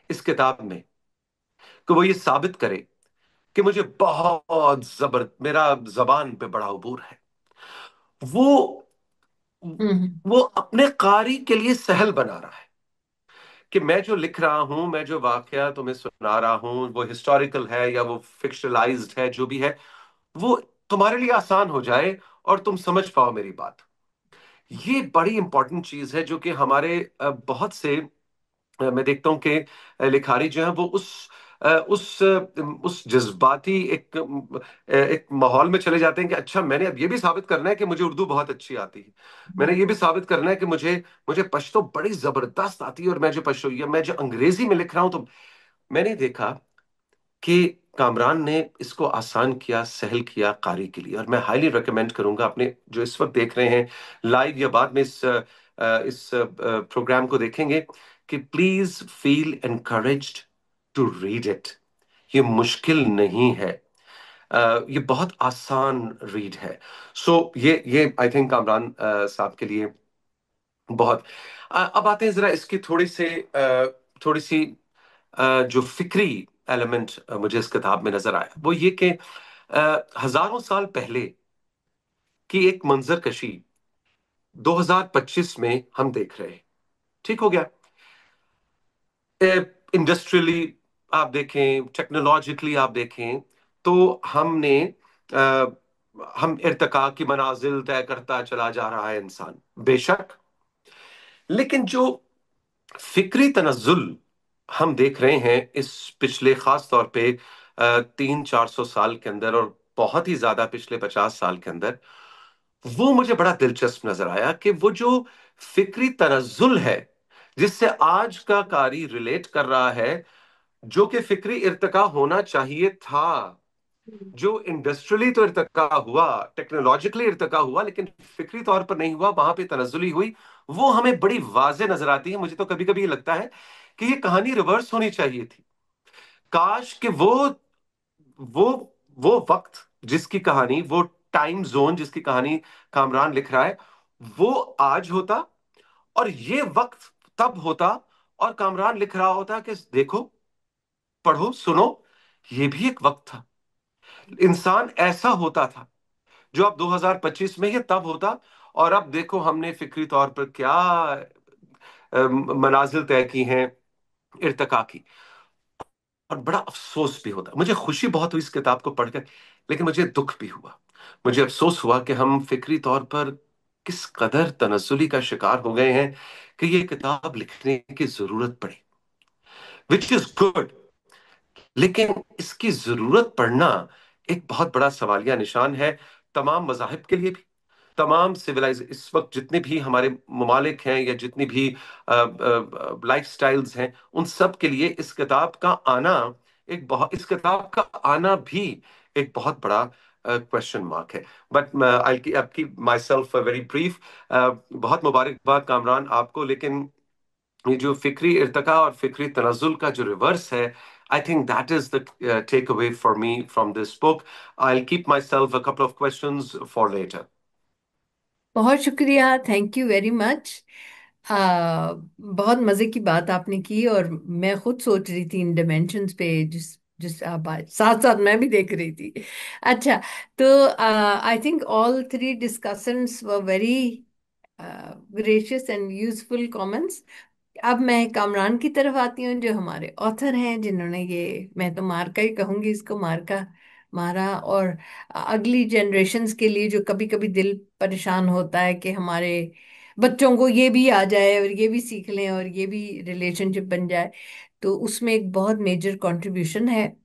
इस किताब में कि वो ये साबित करे कि मुझे बहुत जबर मेरा जबान पे बड़ा उबूर है। वो हम्म। वो अपने कारी के लिए सहल बना रहा है कि मैं जो लिख रहा हूं, मैं जो वाकया तुम्हें सुना रहा हूं, वो हिस्टोरिकल है या वो फिक्शनलाइज्ड है, जो भी है, वो तुम्हारे लिए आसान हो जाए और तुम समझ पाओ मेरी बात। ये बड़ी इंपॉर्टेंट चीज है, जो कि हमारे बहुत से मैं देखता हूं कि लिखारी जो है वो उस जज्बाती एक माहौल में चले जाते हैं कि अच्छा, मैंने अब ये भी साबित करना है कि मुझे उर्दू बहुत अच्छी आती है, मैंने ये भी साबित करना है कि मुझे मुझे पश्तो बड़ी जबरदस्त आती है, और मैं जो पश्तो या मैं जो अंग्रेजी में लिख रहा हूं, तो मैंने देखा कि कामरान ने इसको आसान किया, सहल किया कारी के लिए। और मैं हाईली रिकमेंड करूंगा अपने जो इस वक्त देख रहे हैं लाइव या बाद में इस प्रोग्राम को देखेंगे, कि please feel encouraged to read it. ये मुश्किल नहीं है, ये बहुत आसान रीड है। सो ये आई थिंक कामरान साहब के लिए बहुत। अब आते हैं जरा इसकी थोड़ी सी जो फिक्री एलिमेंट मुझे इस किताब में नजर आया, वो ये कि हजारों साल पहले की एक मंजर कशी 2025 में हम देख रहे हैं। ठीक हो गया, इंडस्ट्रियली आप देखें, टेक्नोलॉजिकली आप देखें, तो अ, हम इर्तिका की मनाजिल तय करता चला जा रहा है इंसान, बेशक। लेकिन जो फिक्री तनजुल हम देख रहे हैं इस पिछले, खास तौर पे 300-400 साल के अंदर, और बहुत ही ज्यादा पिछले 50 साल के अंदर, वो मुझे बड़ा दिलचस्प नजर आया कि वो जो फिक्री तनजुल है जिससे आज का कारी रिलेट कर रहा है, जो कि फिक्री इर्तिका होना चाहिए था, जो इंडस्ट्रियली तो इर्तिका हुआ, टेक्नोलॉजिकली इर्तिका हुआ, लेकिन फिक्री तौर पर नहीं हुआ, वहां पे तनजुली हुई, वो हमें बड़ी वाज़े नजर आती है। मुझे तो कभी कभी ये लगता है कि ये कहानी रिवर्स होनी चाहिए थी। काश कि वो वो वक्त जिसकी कहानी, वो टाइम जोन जिसकी कहानी कामरान लिख रहा है, वो आज होता, और ये वक्त तब होता, और कामरान लिख रहा होता कि देखो, पढ़ो, सुनो, ये भी एक वक्त था, इंसान ऐसा होता था। जो अब 2025 में, ये तब होता। और अब देखो हमने फिक्री तौर पर क्या मनाजिल तय की हैं इर्तिका की। और बड़ा अफसोस भी होता, मुझे खुशी बहुत हुई इस किताब को पढ़कर, लेकिन मुझे दुख भी हुआ, मुझे अफसोस हुआ कि हम फिक्री तौर पर किस कदर तनज़्ज़ुली का शिकार हो गए हैं कि ये किताब लिखने की जरूरत पड़ी, विच इज गुड। लेकिन इसकी जरूरत पड़ना एक बहुत बड़ा सवालिया निशान है, तमाम मजाहिब के लिए भी, तमाम सिविलाइज इस वक्त जितने भी हमारे ममालिक हैं, या जितनी भी लाइफ स्टाइल्स हैं, उन सब के लिए इस किताब का आना भी एक बहुत बड़ा क्वेश्चन मार्क है। But I keep my self very brief. बहुत मुबारकबाद कामरान आपको, लेकिन ये जो फिक्री इर्तिका और फिक्री तनजुल का जो रिवर्स है, I think that is the take away for me from this book. I keep myself a couple of questions for later. बहुत शुक्रिया, थैंक यू वेरी मच। बहुत मज़े की बात आपने की, और मैं खुद सोच रही थी इन डिमेंशंस पे, जिस जिस आप साथ साथ मैं भी देख रही थी। अच्छा, तो I think all three discussions were very gracious and useful comments. अब मैं कामरान की तरफ आती हूँ, जो हमारे ऑथर हैं, जिन्होंने ये, मैं तो मार्का ही कहूंगी इसको, मार्का मारा। और अगली जनरेशन्स के लिए जो कभी कभी दिल परेशान होता है कि हमारे बच्चों को ये भी आ जाए और ये भी सीख लें और ये भी रिलेशनशिप बन जाए, तो उसमें एक बहुत मेजर कंट्रीब्यूशन है।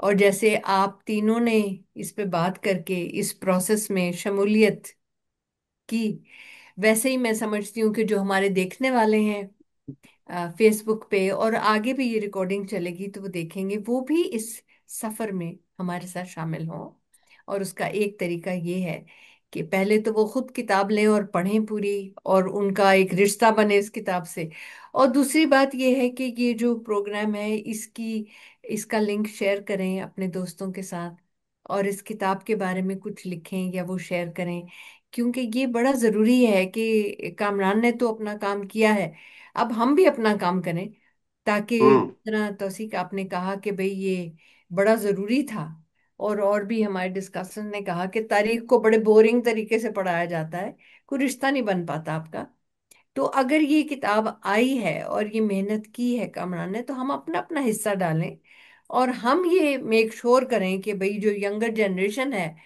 और जैसे आप तीनों ने इस पे बात करके इस प्रोसेस में शमूलियत की, वैसे ही मैं समझती हूँ कि जो हमारे देखने वाले हैं फेसबुक पे, और आगे भी ये रिकॉर्डिंग चलेगी तो वो देखेंगे, वो भी इस सफर में हमारे साथ शामिल हों। और उसका एक तरीका ये है कि पहले तो वो खुद किताब लें और पढ़ें पूरी, और उनका एक रिश्ता बने इस किताब से। और दूसरी बात ये है कि ये जो प्रोग्राम है, इसका लिंक शेयर करें अपने दोस्तों के साथ, और इस किताब के बारे में कुछ लिखें या वो शेयर करें, क्योंकि ये बड़ा जरूरी है कि कामरान ने तो अपना काम किया है, अब हम भी अपना काम करें, ताकि हम्म। जिस तरह तौसीक आपने कहा कि भाई ये बड़ा जरूरी था। और भी हमारे डिस्कशन ने कहा कि तारीख को बड़े बोरिंग तरीके से पढ़ाया जाता है, कोई रिश्ता नहीं बन पाता आपका। तो अगर ये किताब आई है और ये मेहनत की है कामरान ने, तो हम अपना अपना हिस्सा डालें, और हम ये मेक श्योर करें कि भाई जो यंगर जनरेशन है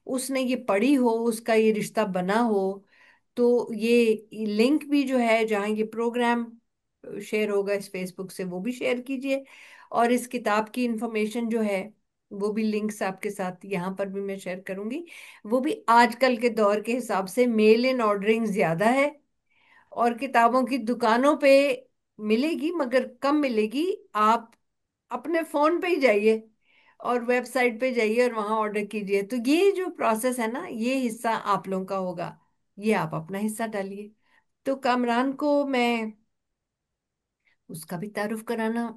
उसने ये पढ़ी हो, उसका ये रिश्ता बना हो। तो ये लिंक भी जो है, जहाँ ये प्रोग्राम शेयर होगा इस फेसबुक से, वो भी शेयर कीजिए। और इस किताब की इंफॉर्मेशन जो है, वो भी लिंक्स आपके साथ यहाँ पर भी मैं शेयर करूंगी। वो भी आजकल के दौर के हिसाब से मेल इन ऑर्डरिंग ज्यादा है, और किताबों की दुकानों पे मिलेगी मगर कम मिलेगी। आप अपने फोन पे ही जाइए और वेबसाइट पे जाइए और वहां ऑर्डर कीजिए। तो ये जो प्रोसेस है ना, ये हिस्सा आप लोगों का होगा, ये आप अपना हिस्सा डालिए। तो कामरान को मैं उसका भी तारुफ कराना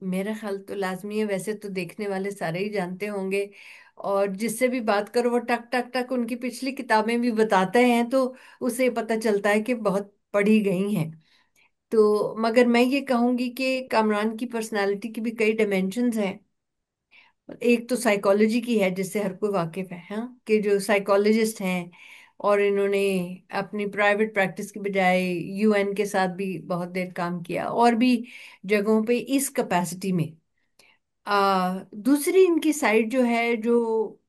मेरा ख्याल तो लाजमी है, वैसे तो देखने वाले सारे ही जानते होंगे, और जिससे भी बात करो वो टक टक टक उनकी पिछली किताबें भी बताते हैं, तो उसे पता चलता है कि बहुत पढ़ी गई हैं। तो मगर मैं ये कहूंगी कि कामरान की पर्सनालिटी की भी कई डायमेंशंस हैं। एक तो साइकोलॉजी की है, जिससे हर कोई वाकिफ है, हाँ, कि जो साइकोलॉजिस्ट हैं, और इन्होंने अपनी प्राइवेट प्रैक्टिस के बजाय यूएन के साथ भी बहुत देर काम किया, और भी जगहों पे इस कैपेसिटी में। दूसरी इनकी साइड जो है, जो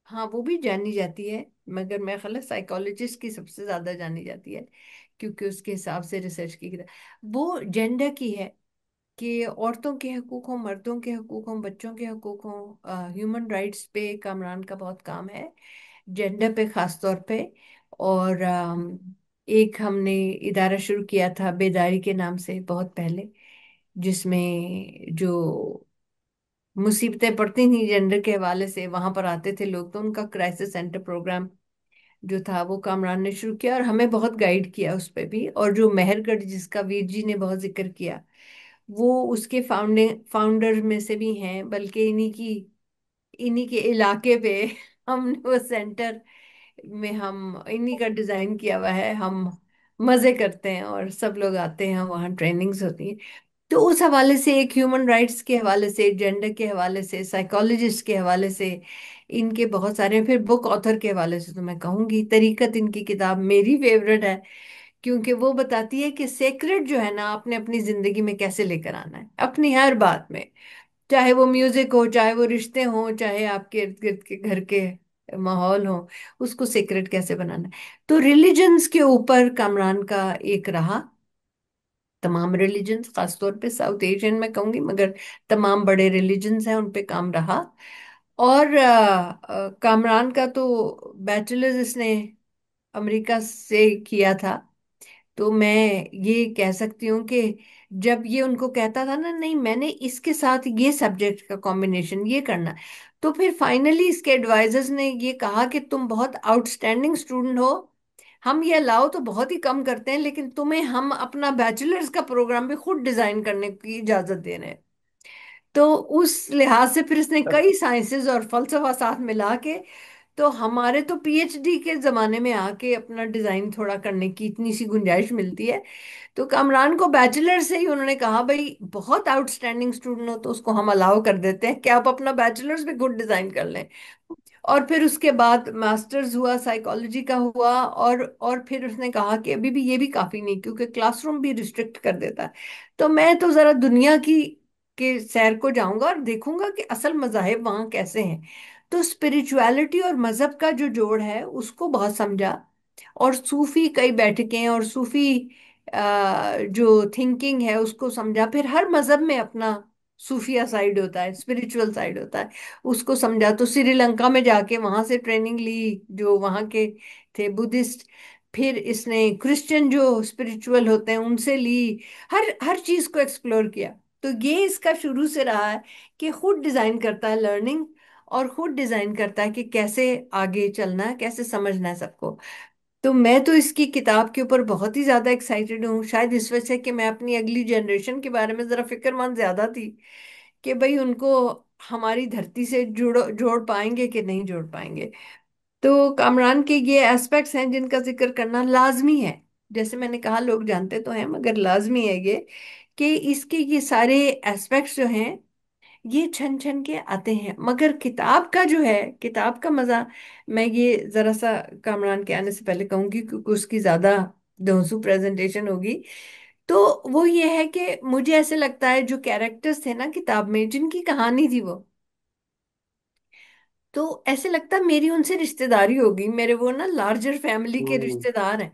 हाँ वो भी जानी जाती है, मगर मैं ख्याल साइकोलॉजिस्ट की सबसे ज्यादा जानी जाती है, क्योंकि उसके हिसाब से रिसर्च की किताब वो जेंडर की है, कि औरतों के हकूक हों, मर्दों के हकूक हों, बच्चों के हकूक हों, ह्यूमन राइट्स पे कामरान का बहुत काम है, जेंडर पे खास तौर पे। और एक हमने इदारा शुरू किया था बेदारी के नाम से बहुत पहले, जिसमें जो मुसीबतें पड़ती थी जेंडर के हवाले से, वहां पर आते थे लोग, तो उनका क्राइसिस सेंटर प्रोग्राम जो था वो कामरान ने शुरू किया, और हमें बहुत गाइड किया उस पे भी। और जो मेहरगढ़ जिसका वीर जी ने बहुत जिक्र किया, वो उसके फाउंडर में से भी हैं, बल्कि इन्हीं के इलाके पे हमने वो सेंटर में हम इन्हीं का डिजाइन किया हुआ है। हम मजे करते हैं और सब लोग आते हैं, वहाँ ट्रेनिंग्स होती हैं। तो उस हवाले से, एक ह्यूमन राइट्स के हवाले से, जेंडर के हवाले से, साइकोलॉजिस्ट के हवाले से, इनके बहुत सारे हैं। फिर बुक ऑथर के हवाले से तो मैं कहूंगी तरीकत इनकी किताब मेरी फेवरेट है, क्योंकि वो बताती है कि सेक्रेट जो है ना, आपने अपनी जिंदगी में कैसे लेकर आना है, अपनी हर बात में, चाहे वो म्यूजिक हो, चाहे वो रिश्ते हो, चाहे आपके इर्द गिर्द के घर के माहौल हो, उसको सीक्रेट कैसे बनाना है। तो रिलीजन्स के ऊपर कामरान का एक रहा, तमाम रिलीजन्स, खासतौर पे साउथ एशियन में कहूंगी, मगर तमाम बड़े रिलीजन्स हैं उन पे काम रहा। और कामरान का तो बैचलर्स इसने अमेरिका से किया था। तो मैं ये कह सकती हूँ कि जब ये उनको कहता था ना, नहीं मैंने इसके साथ ये सब्जेक्ट का कॉम्बिनेशन ये करना, तो फिर फाइनली इसके एडवाइजर्स ने ये कहा कि तुम बहुत आउटस्टैंडिंग स्टूडेंट हो, हम ये अलाउ तो बहुत ही कम करते हैं, लेकिन तुम्हें हम अपना बैचलर्स का प्रोग्राम भी खुद डिजाइन करने की इजाजत दे रहे हैं। तो उस लिहाज से फिर इसने कई साइंसेज और फलसफा साथ मिला के, तो हमारे तो पीएचडी के जमाने में आके अपना डिजाइन थोड़ा करने की इतनी सी गुंजाइश मिलती है। तो कामरान को बैचलर से ही उन्होंने कहा भाई बहुत आउटस्टैंडिंग स्टूडेंट हो तो उसको हम अलाउ कर देते हैं कि आप अपना बैचलर्स में गुड डिजाइन कर लें। और फिर उसके बाद मास्टर्स हुआ, साइकोलॉजी का हुआ। और फिर उसने कहा कि अभी भी ये भी काफी नहीं, क्योंकि क्लासरूम भी रिस्ट्रिक्ट कर देता है। तो मैं तो जरा दुनिया की के सैर को जाऊंगा और देखूंगा कि असल मजाहिब वहाँ कैसे हैं। तो स्पिरिचुअलिटी और मजहब का जो जोड़ है उसको बहुत समझा। और सूफी कई बैठकें और सूफी जो थिंकिंग है उसको समझा। फिर हर मजहब में अपना सूफिया साइड होता है, स्पिरिचुअल साइड होता है, उसको समझा। तो श्रीलंका में जाके वहां से ट्रेनिंग ली, जो वहां के थे बुद्धिस्ट। फिर इसने क्रिश्चियन जो स्पिरिचुअल होते हैं उनसे ली। हर हर चीज को एक्सप्लोर किया। तो ये इसका शुरू से रहा है कि खुद डिजाइन करता है लर्निंग, और खुद डिजाइन करता है कि कैसे आगे चलना है, कैसे समझना है सबको। तो मैं तो इसकी किताब के ऊपर बहुत ही ज्यादा एक्साइटेड हूँ, शायद इस वजह से कि मैं अपनी अगली जनरेशन के बारे में जरा फिक्रमंद ज्यादा थी कि भाई उनको हमारी धरती से जोड़ जोड़ पाएंगे कि नहीं जोड़ पाएंगे। तो कामरान के ये एस्पेक्ट्स हैं जिनका जिक्र करना लाजमी है। जैसे मैंने कहा, लोग जानते तो हैं मगर लाजमी है ये कि इसके ये सारे एस्पेक्ट्स जो हैं ये छन छन के आते हैं। मगर किताब का जो है, किताब का मजा, मैं ये जरा सा कामरान के आने से पहले कहूंगी क्योंकि उसकी ज्यादा दोसू प्रेजेंटेशन होगी। तो वो ये है कि मुझे ऐसे लगता है जो कैरेक्टर्स थे ना किताब में, जिनकी कहानी थी वो, तो ऐसे लगता है मेरी उनसे रिश्तेदारी होगी। मेरे वो ना लार्जर फैमिली के हम्म। रिश्तेदार हैं।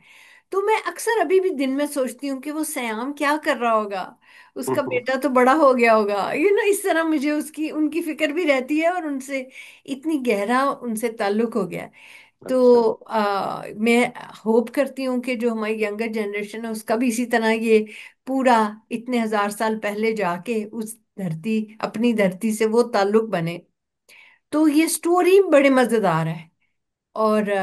तो मैं अक्सर अभी भी दिन में सोचती हूँ कि वो सयाम क्या कर रहा होगा, उसका बेटा तो बड़ा हो गया होगा, इस तरह मुझे उसकी उनकी फिक्र भी रहती है और उनसे इतनी गहरा उनसे ताल्लुक हो गया है। अच्छा। तो मैं होप करती हूँ कि जो हमारी यंगर जनरेशन है उसका भी इसी तरह ये पूरा इतने हजार साल पहले जाके उस धरती, अपनी धरती से वो ताल्लुक बने। तो ये स्टोरी बड़े मजेदार है। और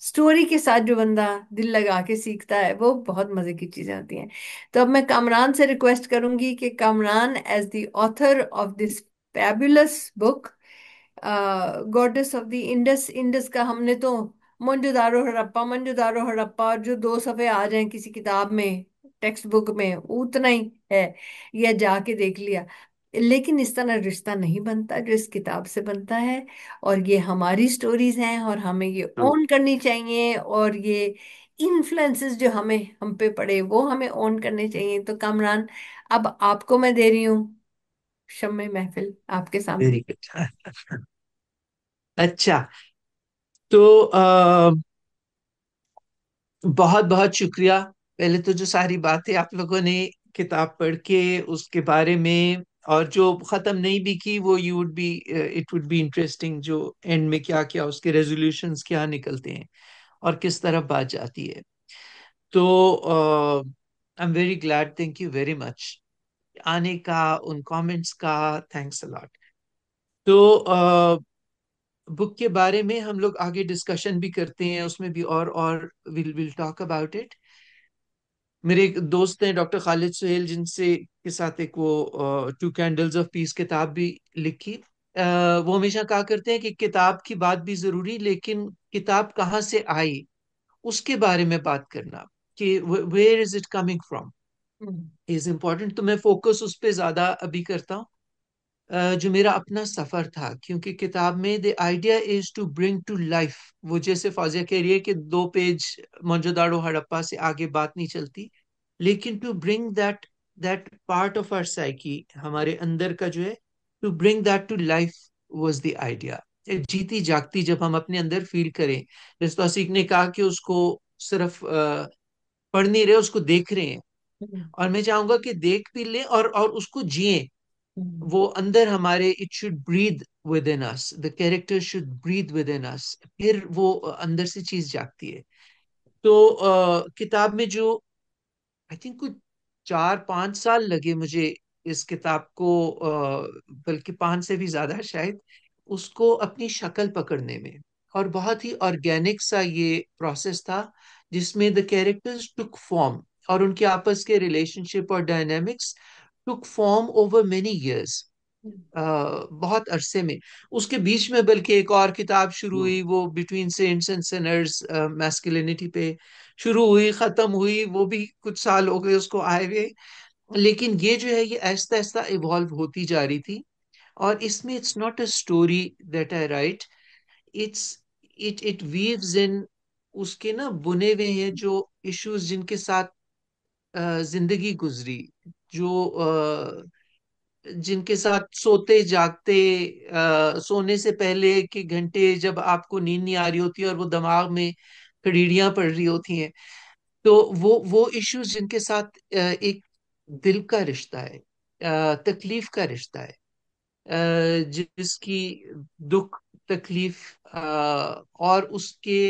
स्टोरी के साथ जो बंदा दिल लगा के सीखता है वो बहुत मजे की चीजें होती हैं। तो अब मैं कामरान से रिक्वेस्ट करूंगी कि Kamran as the author of this fabulous book, goddess of the Indus, Indus का हमने तो मोंजोदारो हड़प्पा, मोंजोदारो हड़प्पा और जो दो सफे आ जाएं किसी किताब में, टेक्स्ट बुक में, उतना ही है, यह जाके देख लिया। लेकिन इस तरह रिश्ता नहीं बनता जो इस किताब से बनता है। और ये हमारी स्टोरीज हैं और हमें ये हम्म। ओन करनी चाहिए। और ये इन्फ्लुएंसेस जो हमें हम पे पड़े वो हमें ओन करने चाहिए। तो कामरान, अब आपको मैं दे रही हूँ शम्मे महफिल, आपके सामने। Very good. अच्छा, तो बहुत बहुत शुक्रिया। पहले तो जो सारी बातें आप लोगों ने किताब पढ़ के उसके बारे में, और जो खत्म नहीं भी की, वो you would be it would be interesting जो एंड में क्या क्या उसके रेजोल्यूशंस क्या निकलते हैं और किस तरफ बात जाती है। तो I am very glad, thank you very much आने का, उन कमेंट्स का, थैंक्स अ लॉट। तो बुक के बारे में हम लोग आगे डिस्कशन भी करते हैं, उसमें भी और will will talk about it. मेरे एक दोस्त हैं डॉक्टर खालिद सुहेल, जिनसे के साथ एक वो टू कैंडल्स ऑफ पीस किताब भी लिखी। वो हमेशा कहा करते हैं कि किताब की बात भी जरूरी, लेकिन किताब कहाँ से आई उसके बारे में बात करना, कि where is it coming from hmm. Is important. तो मैं फोकस उस पर ज्यादा अभी करता हूँ, जो मेरा अपना सफर था। क्योंकि किताब में the idea is to bring to life, वो जैसे फौजिया कह रही है कि 2 पेज मोंजोदाड़ो हड़प्पा से आगे बात नहीं चलती, लेकिन to bring that that part of our psyche, हमारे अंदर का जो है, to bring that to life was the idea. जीती जागती जब हम अपने अंदर फील करें, जैसे तो सीख ने कहा कि उसको सिर्फ पढ़ नहीं रहे, उसको देख रहे हैं। हम्म। और मैं चाहूंगा कि देख भी लें और उसको जिए। हम्म। वो अंदर हमारे, it should breathe within us, the character should breathe within us, फिर वो अंदर से चीज जागती है। तो किताब में जो, आई थिंक कुछ 4-5 साल लगे मुझे इस किताब को, बल्कि 5 से भी ज्यादा शायद, उसको अपनी शक्ल पकड़ने में। और बहुत ही ऑर्गेनिक सा ये प्रोसेस था, जिसमें द कैरेक्टर्स टुक फॉर्म, और उनके आपस के रिलेशनशिप और डायनामिक्स टुक फॉर्म ओवर मेनी इयर्स। बहुत अरसे में। उसके बीच में बल्कि एक और किताब शुरू हुई, वो between saints and sinners, masculinity पे शुरू हुई, खत्म हुई, वो भी कुछ साल हो गए उसको आए हुए। लेकिन ये जो है ये आहिस्ता आहिस्ता इवॉल्व होती जा रही थी। और इसमें it's not a story that I write, it's it weaves in उसके ना बुने हुए हैं जो इश्यूज जिनके साथ जिंदगी गुजरी, जो जिनके साथ सोते जागते, सोने से पहले के घंटे जब आपको नींद नहीं आ रही होती और वो दिमाग में कड़ीड़ियां पड़ रही होती हैं, तो वो इश्यूज जिनके साथ एक दिल का रिश्ता है, तकलीफ का रिश्ता है, जिसकी दुख तकलीफ और उसके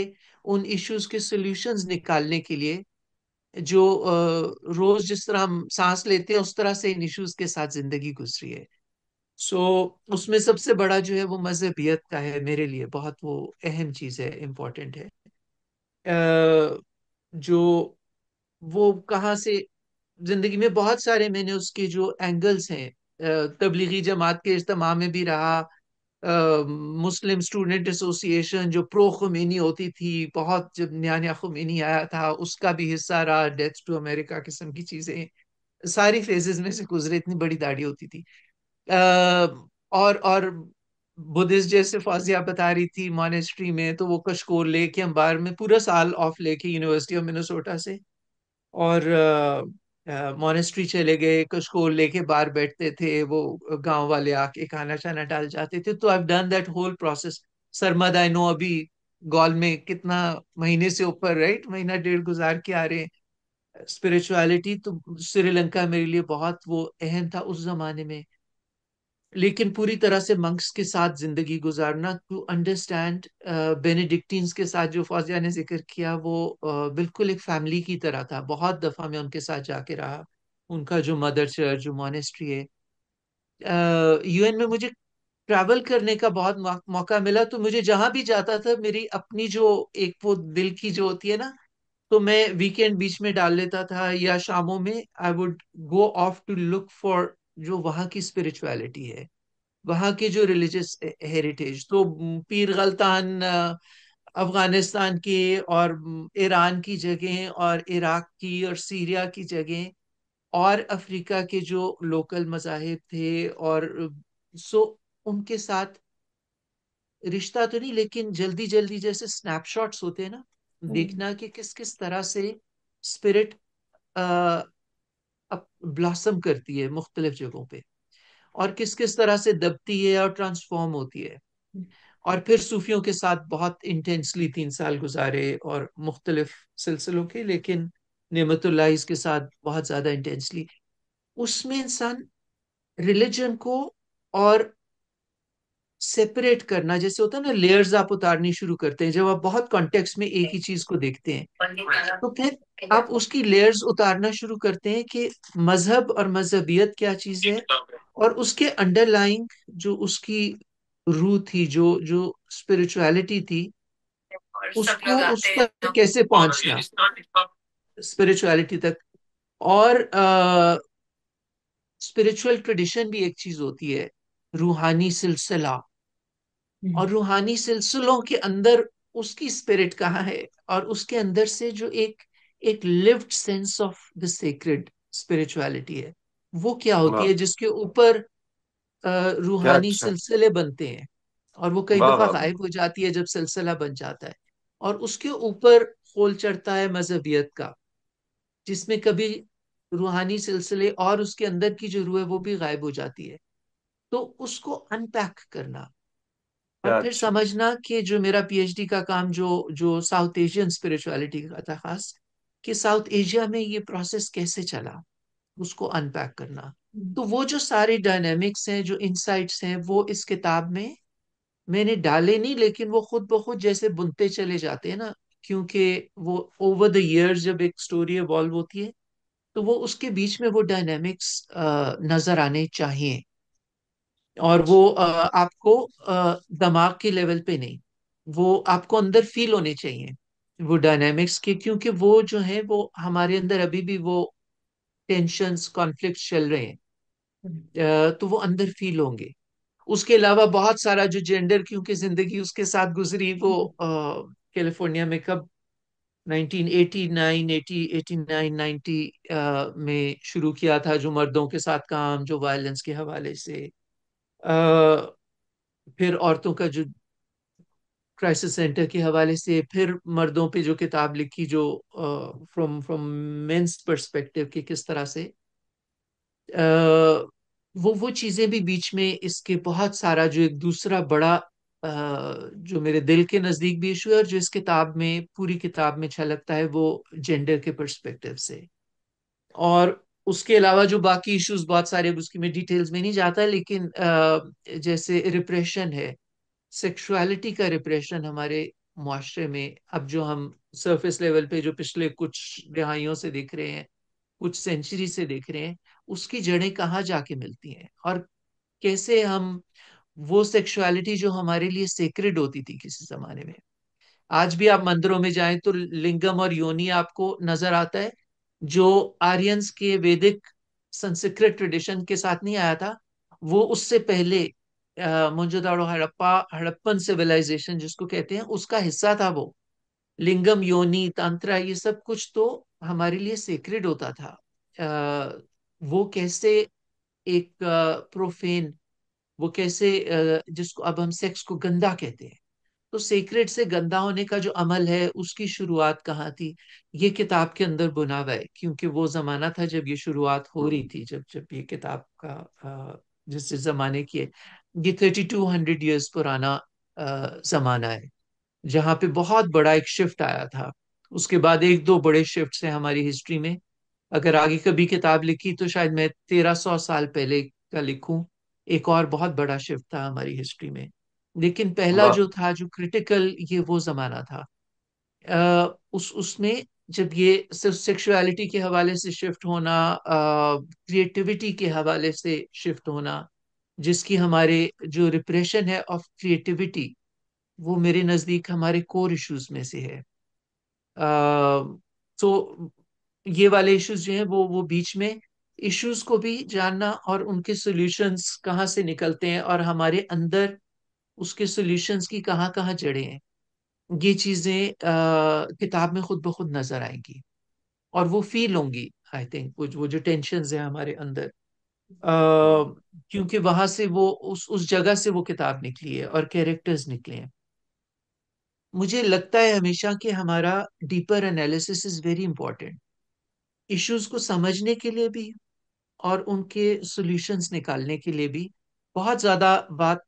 उन इश्यूज के सॉल्यूशंस निकालने के लिए जो रोज जिस तरह हम सांस लेते हैं उस तरह से इन इश्यूज के साथ जिंदगी गुजरी है। सो उसमें सबसे बड़ा जो है वो मजहबियत का है, मेरे लिए बहुत वो अहम चीज है, इम्पोर्टेंट है। जो वो कहाँ से जिंदगी में बहुत सारे मैंने उसके जो एंगल्स हैं, तबलीगी जमात के इज्तिमा में भी रहा, मुस्लिम स्टूडेंट एसोसिएशन जो प्रो खुमैनी होती थी, बहुत जब नया नया खुमैनी आया था उसका भी हिस्सा रहा, डेथ टू अमेरिका किस्म की चीजें, सारी फेजेस में से गुजरे, इतनी बड़ी दाढ़ी होती थी। और बुद्धिस्ट जैसे फौजिया बता रही थी मॉनेस्ट्री में, तो वो कशकोल लेके हम बाहर में पूरा साल ऑफ लेके यूनिवर्सिटी ऑफ मिनेसोटा से, और मॉनेस्ट्री चले गए, कशकोल लेके बाहर बैठते थे, वो गांव वाले आके खाना शाना डाल जाते थे। तो I done that whole process. Sarmad I know अभी गॉल में कितना महीने से ऊपर, राइट, महीना डेढ़ गुजार के आ रहे हैं। स्पिरिचुअलिटी तो श्रीलंका मेरे लिए बहुत वो अहम था उस जमाने में। लेकिन पूरी तरह से मंक्स के साथ जिंदगी गुजारना टू अंडरस्टैंड, बेनेडिक्टिन्स के साथ जो फौजिया ने जिक्र किया वो बिल्कुल एक फैमिली की तरह था। बहुत दफा मैं उनके साथ जाके रहा, उनका जो मदर चर्च जो मॉनेस्ट्री है। यूएन में मुझे ट्रैवल करने का बहुत मौका मिला, तो मुझे जहां भी जाता था मेरी अपनी जो एक वो दिल की जो होती है ना, तो मैं वीकेंड बीच में डाल लेता था या शामों में I would go off to look for जो वहाँ की स्पिरिचुअलिटी है, वहाँ के जो रिलीजियस हेरिटेज। तो पीर गलतान अफगानिस्तान के और ईरान की जगह और इराक की और सीरिया की जगह और अफ्रीका के जो लोकल मजाहिब थे, और सो उनके साथ रिश्ता तो नहीं लेकिन जल्दी जल्दी जैसे स्नैपशॉट्स होते हैं ना, देखना कि किस किस तरह से स्पिरिट ब्लॉसम करती है मुख्तलिफ जगहों पे, और किस किस तरह से दबती है और ट्रांसफॉर्म होती है। और फिर सूफियों के साथ बहुत इंटेंसली 3 साल गुजारे और मुख्तलिफ सिलसिलों के, लेकिन नेमतुल्लाह के साथ बहुत ज्यादा इंटेंसली। उसमें इंसान रिलीजन को और सेपरेट करना, जैसे होता है ना, लेयर्स आप उतारनी शुरू करते हैं जब आप बहुत कॉन्टेक्स्ट में एक ही चीज को देखते हैं, तो फिर आप उसकी लेयर्स उतारना शुरू करते हैं कि मजहब और मजहबियत क्या चीज है, और उसके अंडरलाइंग जो उसकी रूह थी, जो जो स्पिरिचुअलिटी थी, उसको उस तक कैसे पहुंचना, स्पिरिचुअलिटी तक। और स्पिरिचुअल ट्रेडिशन भी एक चीज होती है, रूहानी सिलसिला, और रूहानी सिलसिलों के अंदर उसकी स्पिरिट कहाँ है, और उसके अंदर से जो एक एक lived sense of the sacred spirituality है, वो क्या होती वाह, है, जिसके ऊपर क्या रूहानी अच्छा। सिलसिले बनते हैं, और वो कई वाह दफा वाह वाह। गायब हो जाती है जब सिलसिला बन जाता है। और उसके ऊपर खोल चढ़ता है मजहबियत का, जिसमें कभी रूहानी सिलसिले और उसके अंदर की जो रूह है वो भी गायब हो जाती है। तो उसको अनपैक करना और क्या फिर अच्छा। समझना कि जो मेरा पीएचडी का काम जो जो साउथ एशियन स्पिरिचुअलिटी का था खास, कि साउथ एशिया में ये प्रोसेस कैसे चला, उसको अनपैक करना। तो वो जो सारे डायनेमिक्स हैं, जो इंसाइट्स हैं, वो इस किताब में मैंने डाले नहीं, लेकिन वो खुद ब खुद जैसे बुनते चले जाते हैं ना, क्योंकि वो ओवर द इयर्स जब एक स्टोरी इवॉल्व होती है, तो वो उसके बीच में वो डायनेमिक्स नजर आने चाहिए। और वो आपको दिमाग के लेवल पे नहीं, वो आपको अंदर फील होने चाहिए वो डायनेमिक्स के, क्योंकि वो जो है वो हमारे अंदर अभी भी वो टेंशन्स कॉन्फ्लिक्ट चल रहे हैं। तो वो अंदर फील होंगे। उसके अलावा बहुत सारा जो जेंडर, क्योंकि जिंदगी उसके साथ गुजरी, वो कैलिफोर्निया में कब 1989 80 89 90 में शुरू किया था, जो मर्दों के साथ काम, जो वायलेंस के हवाले से। फिर औरतों का जो क्राइसिस सेंटर के हवाले से, फिर मर्दों पे जो किताब लिखी, जो फ्रॉम फ्रॉम मेंस पर्सपेक्टिव, कि किस तरह से वो चीजें भी बीच में, इसके बहुत सारा जो एक दूसरा बड़ा जो मेरे दिल के नजदीक भी इशू है, और जो इस किताब में, पूरी किताब में छलकता है, वो जेंडर के पर्सपेक्टिव से। और उसके अलावा जो बाकी इश्यूज बहुत सारे, अब उसकी मैं डिटेल्स में नहीं जाता, लेकिन जैसे रिप्रेशन है, सेक्सुअलिटी का रिप्रेशन हमारे मुआशरे में, अब जो हम सरफेस लेवल पे जो पिछले कुछ दहाइयों से देख रहे हैं, कुछ सेंचुरी से देख रहे हैं, उसकी जड़ें कहाँ जाके मिलती हैं, और कैसे हम वो सेक्सुअलिटी जो हमारे लिए सेक्रेड होती थी किसी जमाने में, आज भी आप मंदिरों में जाएं तो लिंगम और योनि आपको नजर आता है, जो आर्यंस के वैदिक संस्कृत ट्रेडिशन के साथ नहीं आया था। वो उससे पहले मोहनजोदाड़ो, हड़प्पा, हड़प्पन सिविलाइजेशन जिसको कहते हैं, उसका हिस्सा था वो। लिंगम, योनि, तंत्रा, ये सब कुछ तो हमारे लिए सेक्रेड होता था। वो कैसे एक प्रोफेन, वो कैसे जिसको अब हम सेक्स को गंदा कहते हैं, तो सीक्रेट से गंदा होने का जो अमल है, उसकी शुरुआत कहाँ थी, ये किताब के अंदर बुना हुआ है। क्योंकि वो जमाना था जब ये शुरुआत हो रही थी, जब जब ये किताब का जिस जमाने की है, ये 3200 ईयर्स पुराना जमाना है, जहाँ पे बहुत बड़ा एक शिफ्ट आया था। उसके बाद एक दो बड़े शिफ्ट हैं हमारी हिस्ट्री में। अगर आगे कभी किताब लिखी तो शायद मैं 1300 साल पहले का लिखूं। एक और बहुत बड़ा शिफ्ट था हमारी हिस्ट्री में, लेकिन पहला वाह। जो था, जो क्रिटिकल, ये वो जमाना था। उस उसमें जब ये सिर्फ सेक्सुअलिटी के हवाले से शिफ्ट होना, क्रिएटिविटी के हवाले से शिफ्ट होना, जिसकी हमारे जो रिप्रेशन है ऑफ क्रिएटिविटी, वो मेरे नजदीक हमारे कोर इश्यूज में से है। तो ये वाले इश्यूज जो हैं, वो बीच में इश्यूज को भी जानना, और उनके सॉल्यूशंस कहाँ से निकलते हैं, और हमारे अंदर उसके सॉल्यूशंस की कहाँ कहाँ जड़ें हैं, ये चीजें किताब में खुद ब खुद नजर आएंगी, और वो फील होंगी। आई थिंक वो जो टेंशन्स है हमारे अंदर, क्योंकि वहां से वो, उस जगह से वो किताब निकली है और कैरेक्टर्स निकले हैं। मुझे लगता है हमेशा कि हमारा deeper analysis is very important, issues को समझने के लिए भी, और उनके सॉल्यूशंस निकालने के लिए भी। बहुत ज्यादा बात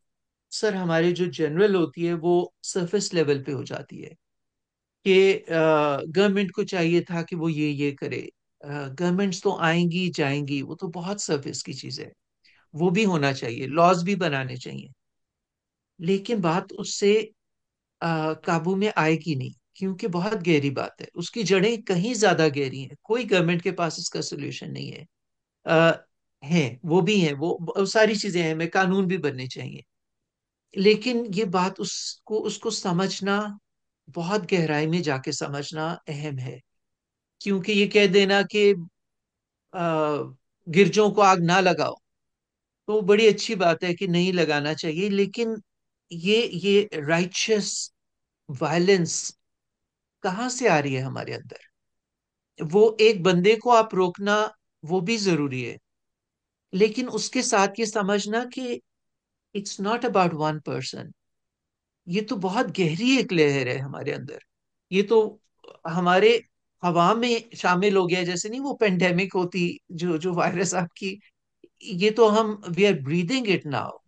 सर हमारी जो जनरल होती है, वो सरफेस लेवल पे हो जाती है, कि गवर्नमेंट को चाहिए था कि वो ये करे। गवर्नमेंट्स तो आएंगी जाएंगी, वो तो बहुत सरफेस की चीज है। वो भी होना चाहिए, लॉज भी बनाने चाहिए, लेकिन बात उससे काबू में आएगी नहीं, क्योंकि बहुत गहरी बात है, उसकी जड़ें कहीं ज्यादा गहरी हैं। कोई गवर्नमेंट के पास इसका सोल्यूशन नहीं है। आ, है, वो भी है, वो सारी चीजें हैं, में कानून भी बनने चाहिए, लेकिन ये बात उसको उसको समझना, बहुत गहराई में जाके समझना अहम है। क्योंकि ये कह देना कि गिरजों को आग ना लगाओ, तो बड़ी अच्छी बात है कि नहीं लगाना चाहिए, लेकिन ये राइचियस वायलेंस कहाँ से आ रही है हमारे अंदर, वो एक बंदे को आप रोकना, वो भी जरूरी है, लेकिन उसके साथ ये समझना कि it's not about one person. ये तो बहुत गहरी एक लहर है हमारे अंदर, ये तो हमारे हवा में शामिल हो गया है। जैसे नहीं वो पेंडेमिक होती, जो जो वायरस आपकी, ये तो हम, we are breathing it now.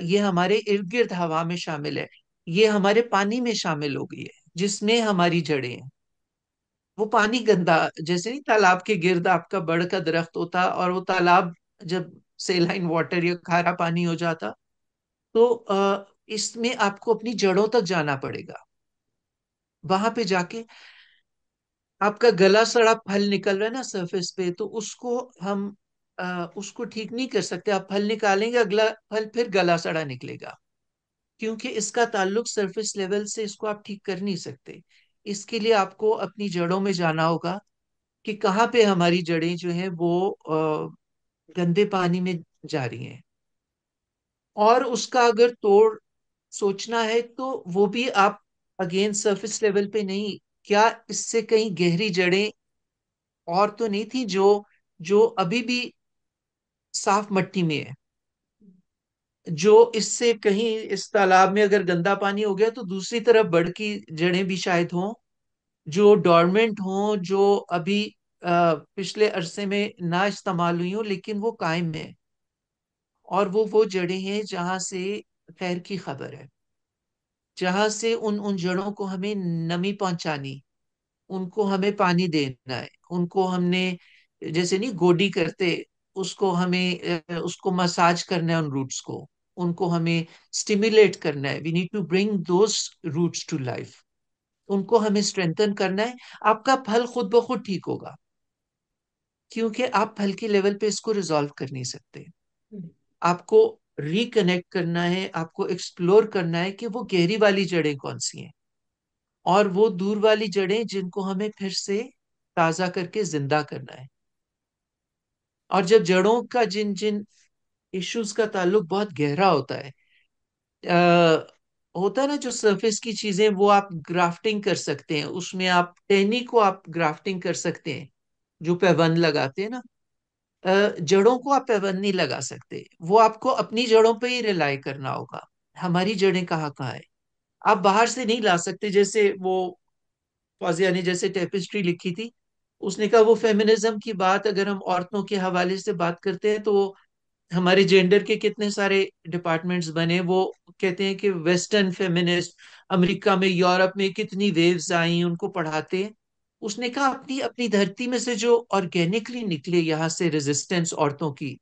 ये हमारे इर्द गिर्द हवा में शामिल है, ये हमारे पानी में शामिल हो गई है, जिसमें हमारी जड़ें हैं। वो पानी गंदा, जैसे नहीं तालाब के गिर्द आपका बड़ का दरख्त होता, और वो तालाब जब सेलाइन वाटर या खारा पानी हो जाता, तो इसमें आपको अपनी जड़ों तक जाना पड़ेगा। वहां पे जाके आपका गला सड़ा फल निकल रहा है ना सरफेस पे, तो उसको हम उसको ठीक नहीं कर सकते। आप फल निकालेंगे, अगला फल फिर गला सड़ा निकलेगा, क्योंकि इसका ताल्लुक सरफेस लेवल से, इसको आप ठीक कर नहीं सकते। इसके लिए आपको अपनी जड़ों में जाना होगा, कि कहाँ पे हमारी जड़ें जो हैं वो गंदे पानी में जा रही हैं। और उसका अगर तोड़ सोचना है तो वो भी आप अगेन सरफेस लेवल पे नहीं, क्या इससे कहीं गहरी जड़ें और तो नहीं थी जो जो अभी भी साफ मिट्टी में है, जो इससे कहीं इस तालाब में अगर गंदा पानी हो गया तो दूसरी तरफ बढ़ की जड़ें भी शायद हों, जो डॉर्मेंट हों, जो अभी पिछले अरसे में ना इस्तेमाल हुई हो लेकिन वो कायम है। और वो जड़ें हैं जहां से खैर की खबर है, जहां से उन जड़ों को हमें नमी पहुंचानी, उनको हमें पानी देना है, उनको हमने जैसे नहीं गोडी करते, उसको हमें उसको मसाज करना है उन रूट्स को, उनको हमें स्टिमुलेट करना है। We need to bring those roots to life, उनको हमें स्ट्रेंथन करना है। आपका फल खुद ब खुद ठीक होगा, क्योंकि आप फल के लेवल पे इसको रिजॉल्व कर नहीं सकते। आपको रिकनेक्ट करना है, आपको एक्सप्लोर करना है कि वो गहरी वाली जड़ें कौन सी हैं, और वो दूर वाली जड़ें जिनको हमें फिर से ताजा करके जिंदा करना है। और जब जड़ों का जिन जिन इश्यूज का ताल्लुक बहुत गहरा होता है, आ, होता है ना, जो सरफेस की चीजें वो आप ग्राफ्टिंग कर सकते हैं, उसमें आप टहनी को आप ग्राफ्टिंग कर सकते हैं, जो पैबंद लगाते हैं ना। जड़ों को आप पैबंद नहीं लगा सकते, वो आपको अपनी जड़ों पे ही रिलाई करना होगा। हमारी जड़ें कहाँ कहाँ है, आप बाहर से नहीं ला सकते। जैसे वो फौजिया ने जैसे टेपिस्ट्री लिखी थी, उसने कहा वो फेमिनिज्म की बात अगर हम औरतों के हवाले से बात करते हैं तो हमारे जेंडर के कितने सारे डिपार्टमेंट्स बने। वो कहते हैं कि वेस्टर्न फेमिनिस्ट अमेरिका में, यूरोप में कितनी वेव्स आई, उनको पढ़ाते हैं। उसने कहा अपनी अपनी धरती में से जो ऑर्गेनिकली निकले यहाँ से रेजिस्टेंस औरतों की,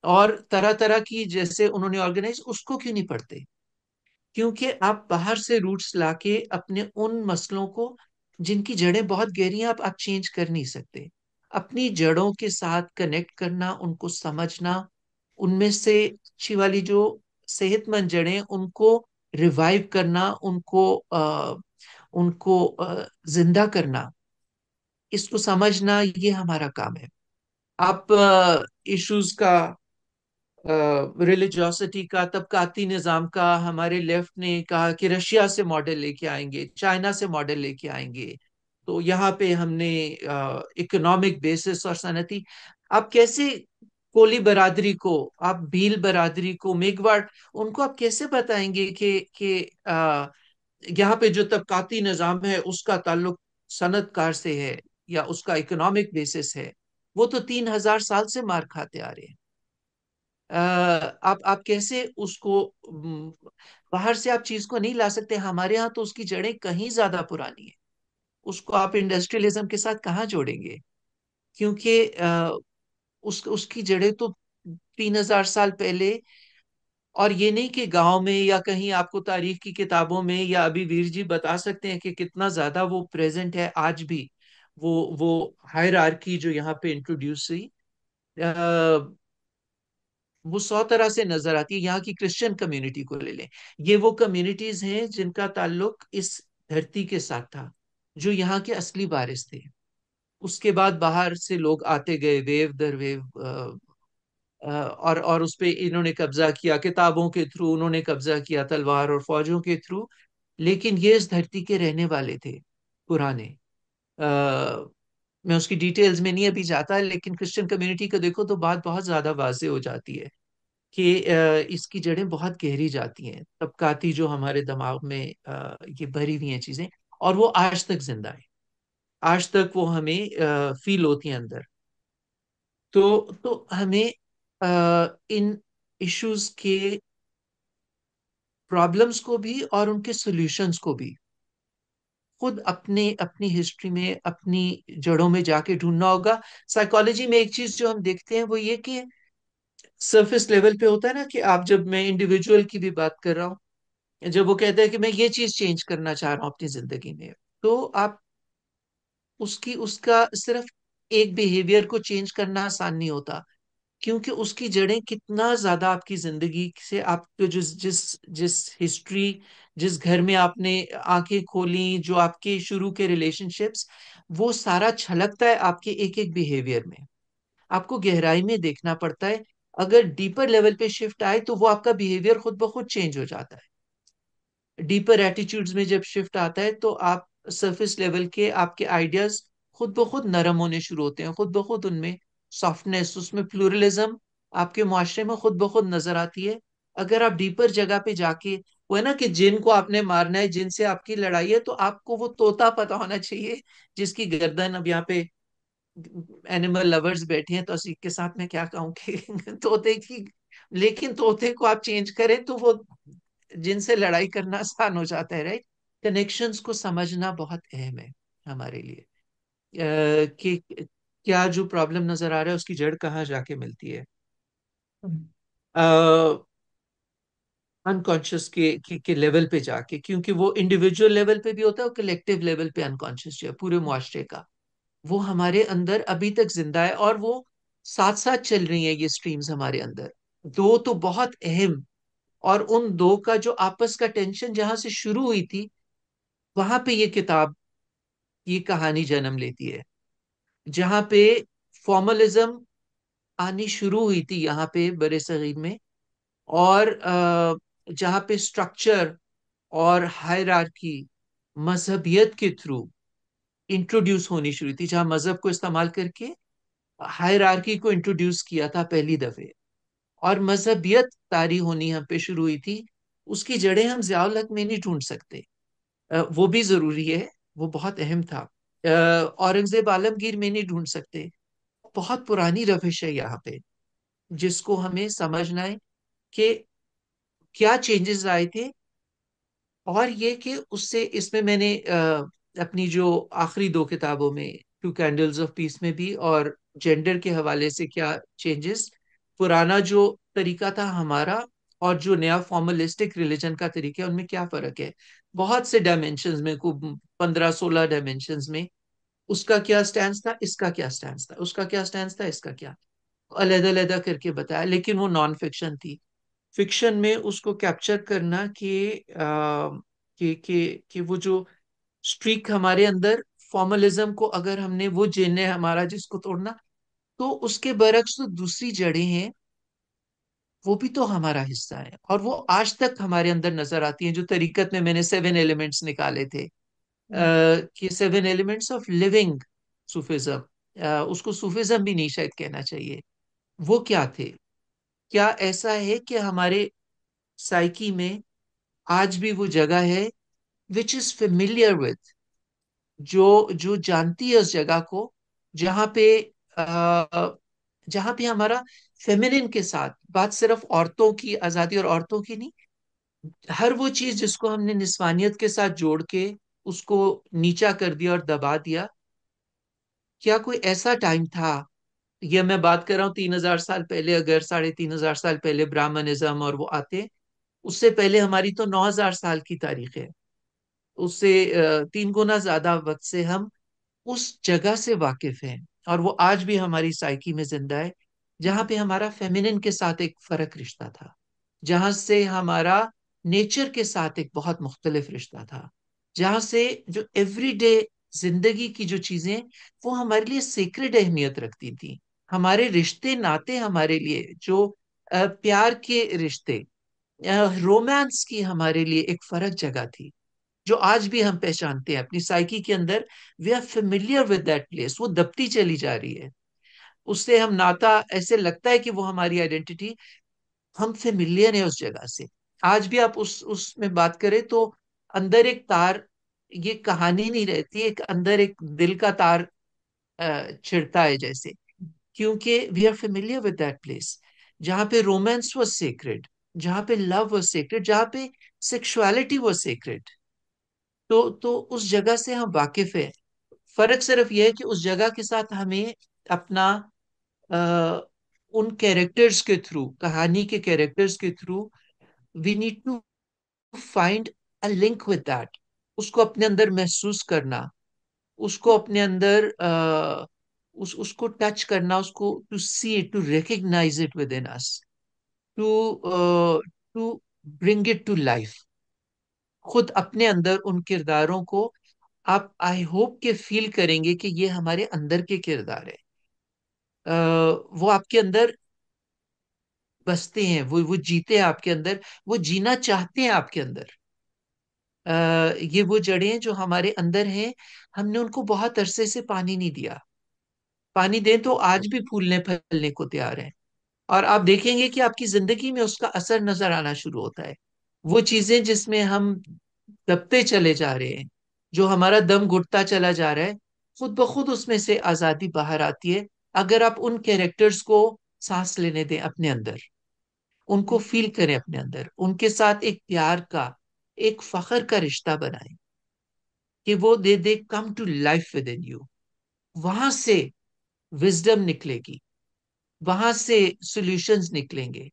और तरह तरह की जैसे उन्होंने ऑर्गेनाइज, उसको क्यों नहीं पढ़ते? क्योंकि आप बाहर से रूट्स लाके अपने उन मसलों को, जिनकी जड़ें बहुत गहरी हैं, आप चेंज कर नहीं सकते। अपनी जड़ों के साथ कनेक्ट करना, उनको समझना, उनमें से अच्छी वाली जो सेहतमंद जड़ें, उनको रिवाइव करना, उनको जिंदा करना, इसको समझना, ये हमारा काम है। आप इश्यूज का, रिलीजियोसिटी का, तबकाती निजाम का, हमारे लेफ्ट ने कहा कि रशिया से मॉडल लेके आएंगे, चाइना से मॉडल लेके आएंगे, तो यहाँ पे हमने इकोनॉमिक बेसिस और सनती, आप कैसे कोली बरादरी को, आप भील बरादरी को, मेघवाड़, उनको आप कैसे बताएंगे कि यहाँ पे जो तबकाती निजाम है उसका ताल्लुक सनतकार से है या उसका इकोनॉमिक बेसिस है? वो तो 3,000 साल से मार खाते आ रहे हैं। आप कैसे उसको बाहर से आप चीज को नहीं ला सकते। हमारे यहाँ तो उसकी जड़ें कहीं ज्यादा पुरानी है, उसको आप इंडस्ट्रियलिज्म के साथ कहाँ जोड़ेंगे? क्योंकि उसकी जड़ें तो 3,000 साल पहले। और ये नहीं कि गांव में या कहीं आपको तारीख की किताबों में, या अभी वीर जी बता सकते हैं कि कितना ज्यादा वो प्रेजेंट है आज भी। वो हायरार्की जो यहाँ पे इंट्रोड्यूस हुई, वो 100 तरह से नजर आती है। यहाँ की क्रिश्चियन कम्युनिटी को ले लें, ये वो कम्युनिटीज हैं जिनका ताल्लुक इस धरती के साथ था, जो यहाँ के असली वारिस थे। उसके बाद बाहर से लोग आते गए, वेव दर वेव, और उस पे इन्होंने कब्जा किया, किताबों के थ्रू उन्होंने कब्जा किया, तलवार और फौजों के थ्रू। लेकिन ये इस धरती के रहने वाले थे, पुराने। मैं उसकी डिटेल्स में नहीं अभी जाता, लेकिन क्रिश्चियन कम्युनिटी को देखो तो बात बहुत ज्यादा वाजे हो जाती है कि इसकी जड़ें बहुत गहरी जाती हैं, तबकाती जो हमारे दिमाग में ये भरी हुई हैं चीजें, और वो आज तक जिंदा है, आज तक वो हमें फील होती हैं अंदर। तो हमें इन इश्यूज के प्रॉब्लम्स को भी और उनके सॉल्यूशंस को भी खुद अपने अपनी हिस्ट्री में, अपनी जड़ों में जाके ढूंढना होगा। साइकोलॉजी में एक चीज जो हम देखते हैं वो ये कि सरफेस लेवल पे होता है ना, कि आप, जब मैं इंडिविजुअल की भी बात कर रहा हूँ, जब वो कहता है कि मैं ये चीज चेंज करना चाह रहा हूँ अपनी जिंदगी में, तो आप उसकी उसका सिर्फ एक बिहेवियर को चेंज करना आसान नहीं होता, क्योंकि उसकी जड़ें कितना ज्यादा आपकी जिंदगी से, आपके जिस जिस जिस हिस्ट्री, जिस घर में आपने आंखें खोली, जो आपके शुरू के रिलेशनशिप्स, वो सारा छलकता है आपके एक एक बिहेवियर में। आपको गहराई में देखना पड़ता है। अगर डीपर लेवल पे शिफ्ट आए तो वो आपका बिहेवियर खुद ब खुद चेंज हो जाता है। डीपर एटीट्यूड्स में जब शिफ्ट आता है तो आप सरफेस लेवल के आपके आइडियाज खुद ब खुद नरम होने शुरू होते हैं, खुद ब खुद उनमें सॉफ्टनेस, उसमें प्लूरलिज्म आपके मुआशरे में खुद ब खुद नजर आती है। अगर आप डीपर जगह पे जाके, वो है ना कि जिन को आपने मारना है, जिनसे आपकी लड़ाई है, तो आपको वो तोता पता होना चाहिए जिसकी गर्दन, अब यहाँ पे एनिमल लवर्स बैठे हैं तो असीक के साथ मैं क्या कहूँ कि तोते की, लेकिन तोते को आप चेंज करें तो वो जिनसे लड़ाई करना आसान हो जाता है, राइट। कनेक्शंस को समझना बहुत अहम है हमारे लिए, कि क्या जो प्रॉब्लम नजर आ रहा है उसकी जड़ कहाँ जाके मिलती है। अनकॉन्शियस के लेवल पे जाके, क्योंकि वो इंडिविजुअल लेवल पे भी होता है और कलेक्टिव लेवल पे अनकॉन्शियस जो है पूरे मुआशरे का, वो हमारे अंदर अभी तक जिंदा है और वो साथ साथ चल रही है ये स्ट्रीम्स हमारे अंदर। दो तो बहुत अहम, और उन दो का जो आपस का टेंशन जहां से शुरू हुई थी, वहां पे ये किताब, ये कहानी जन्म लेती है। जहां पे फॉर्मलिज्म आनी शुरू हुई थी यहाँ पे बड़े सगीर में, और जहाँ पे स्ट्रक्चर और हायरार्की मजहबियत के थ्रू इंट्रोड्यूस होनी शुरू थी, जहाँ मजहब को इस्तेमाल करके हायरार्की को इंट्रोड्यूस किया था पहली दफे, और मजहबियत तारी होनी हम पे शुरू हुई थी। उसकी जड़ें हम ज़ियाउल हक में नहीं ढूंढ सकते। वो भी जरूरी है, वो बहुत अहम था। औरंगजेब आलमगीर में नहीं ढूंढ सकते। बहुत पुरानी रविश है यहाँ पे, जिसको हमें समझना है कि क्या चेंजेस आए थे, और ये कि उससे, इसमें मैंने अपनी जो आखिरी दो किताबों में, टू कैंडल्स ऑफ पीस में भी, और जेंडर के हवाले से क्या चेंजेस, पुराना जो तरीका था हमारा और जो नया फॉर्मलिस्टिक रिलीजन का तरीका है, उनमें क्या फर्क है। बहुत से डायमेंशंस में, को 15-16 डायमेंशंस में उसका क्या स्टैंड था, इसका क्या स्टैंड था, उसका क्या स्टैंड था, इसका क्या, अलग-अलग करके बताया। लेकिन वो नॉन फिक्शन थी। फिक्शन में उसको कैप्चर करना कि वो जो स्ट्रीक हमारे अंदर, फॉर्मलिज्म को अगर हमने वो जेन है हमारा जिसको तोड़ना, तो उसके बरक्स जो दूसरी जड़ें हैं वो भी तो हमारा हिस्सा है, और वो आज तक हमारे अंदर नजर आती हैं। जो तरीकत में मैंने 7 एलिमेंट्स निकाले थे, कि 7 एलिमेंट्स ऑफ लिविंग सूफिज्म, उसको सूफिज्म भी नहीं शायद कहना चाहिए। वो क्या थे? क्या ऐसा है कि हमारे साइकी में आज भी वो जगह है विच इज फेमिलियर विद, जो जो जानती है उस जगह को, जहाँ पे जहाँ पे हमारा फेमिनिन के साथ बात, सिर्फ औरतों की आजादी और औरतों की नहीं, हर वो चीज जिसको हमने निस्वानियत के साथ जोड़ के उसको नीचा कर दिया और दबा दिया। क्या कोई ऐसा टाइम था, यह मैं बात कर रहा हूँ 3,000 साल पहले, अगर 3,500 साल पहले ब्राह्मणिज्म और वो आते, उससे पहले हमारी तो 9,000 साल की तारीख है। उससे 3 गुना ज्यादा वक्त से हम उस जगह से वाकिफ हैं, और वो आज भी हमारी साइकी में जिंदा है। जहाँ पे हमारा फेमिनिन के साथ एक फर्क रिश्ता था, जहाँ से हमारा नेचर के साथ एक बहुत मुख्तलिफ रिश्ता था, जहाँ से जो एवरीडे जिंदगी की जो चीजें, वो हमारे लिए सेक्रेड अहमियत रखती थी। हमारे रिश्ते नाते हमारे लिए जो प्यार के रिश्ते, रोमांस की हमारे लिए एक फर्क जगह थी, जो आज भी हम पहचानते हैं अपनी साइकी के अंदर। We are familiar with that place, वो दबती चली जा रही है। उससे हम नाता, ऐसे लगता है कि वो हमारी आइडेंटिटी, हम फेमिलियर है उस जगह से। आज भी आप उसमें बात करें तो अंदर एक तार, ये कहानी नहीं रहती, एक अंदर एक दिल का तार छिड़ता है जैसे, क्योंकि we are familiar with that place, जहाँ पे रोमांस वाज सेक्रेड, जहाँ पे लव वाज सेक्रेड, जहाँ पे सेक्सुअलिटी वाज सेक्रेड। तो उस जगह से हम वाकिफ है। फर्क सिर्फ यह है कि उस जगह के साथ हमें अपना, अ, उन कैरेक्टर्स के थ्रू, कहानी के कैरेक्टर्स के through, we need to find a link with that, उसको अपने अंदर महसूस करना, उसको अपने अंदर उसको टच करना, उसको to see it, to recognise it within us, to to bring it to life. खुद अपने अंदर उन किरदारों को आप, आई होप के फील करेंगे कि ये हमारे अंदर के किरदार है। वो आपके अंदर बसते हैं, वो जीते हैं आपके अंदर, वो जीना चाहते हैं आपके अंदर। ये वो जड़ें हैं जो हमारे अंदर हैं, हमने उनको बहुत अरसे से पानी नहीं दिया। पानी दें तो आज भी फूलने फलने को तैयार हैं। और आप देखेंगे कि आपकी जिंदगी में उसका असर नजर आना शुरू होता है। वो चीजें जिसमें हम दबते चले जा रहे हैं, जो हमारा दम घुटता चला जा रहा है, खुद ब खुद उसमें से आजादी बाहर आती है, अगर आप उन कैरेक्टर्स को सांस लेने दें अपने अंदर, उनको फील करें अपने अंदर, उनके साथ एक प्यार का, एक फख्र का रिश्ता बनाएं कि वो they come to life within you. वहां से विजडम निकलेगी, वहां से सॉल्यूशंस निकलेंगे,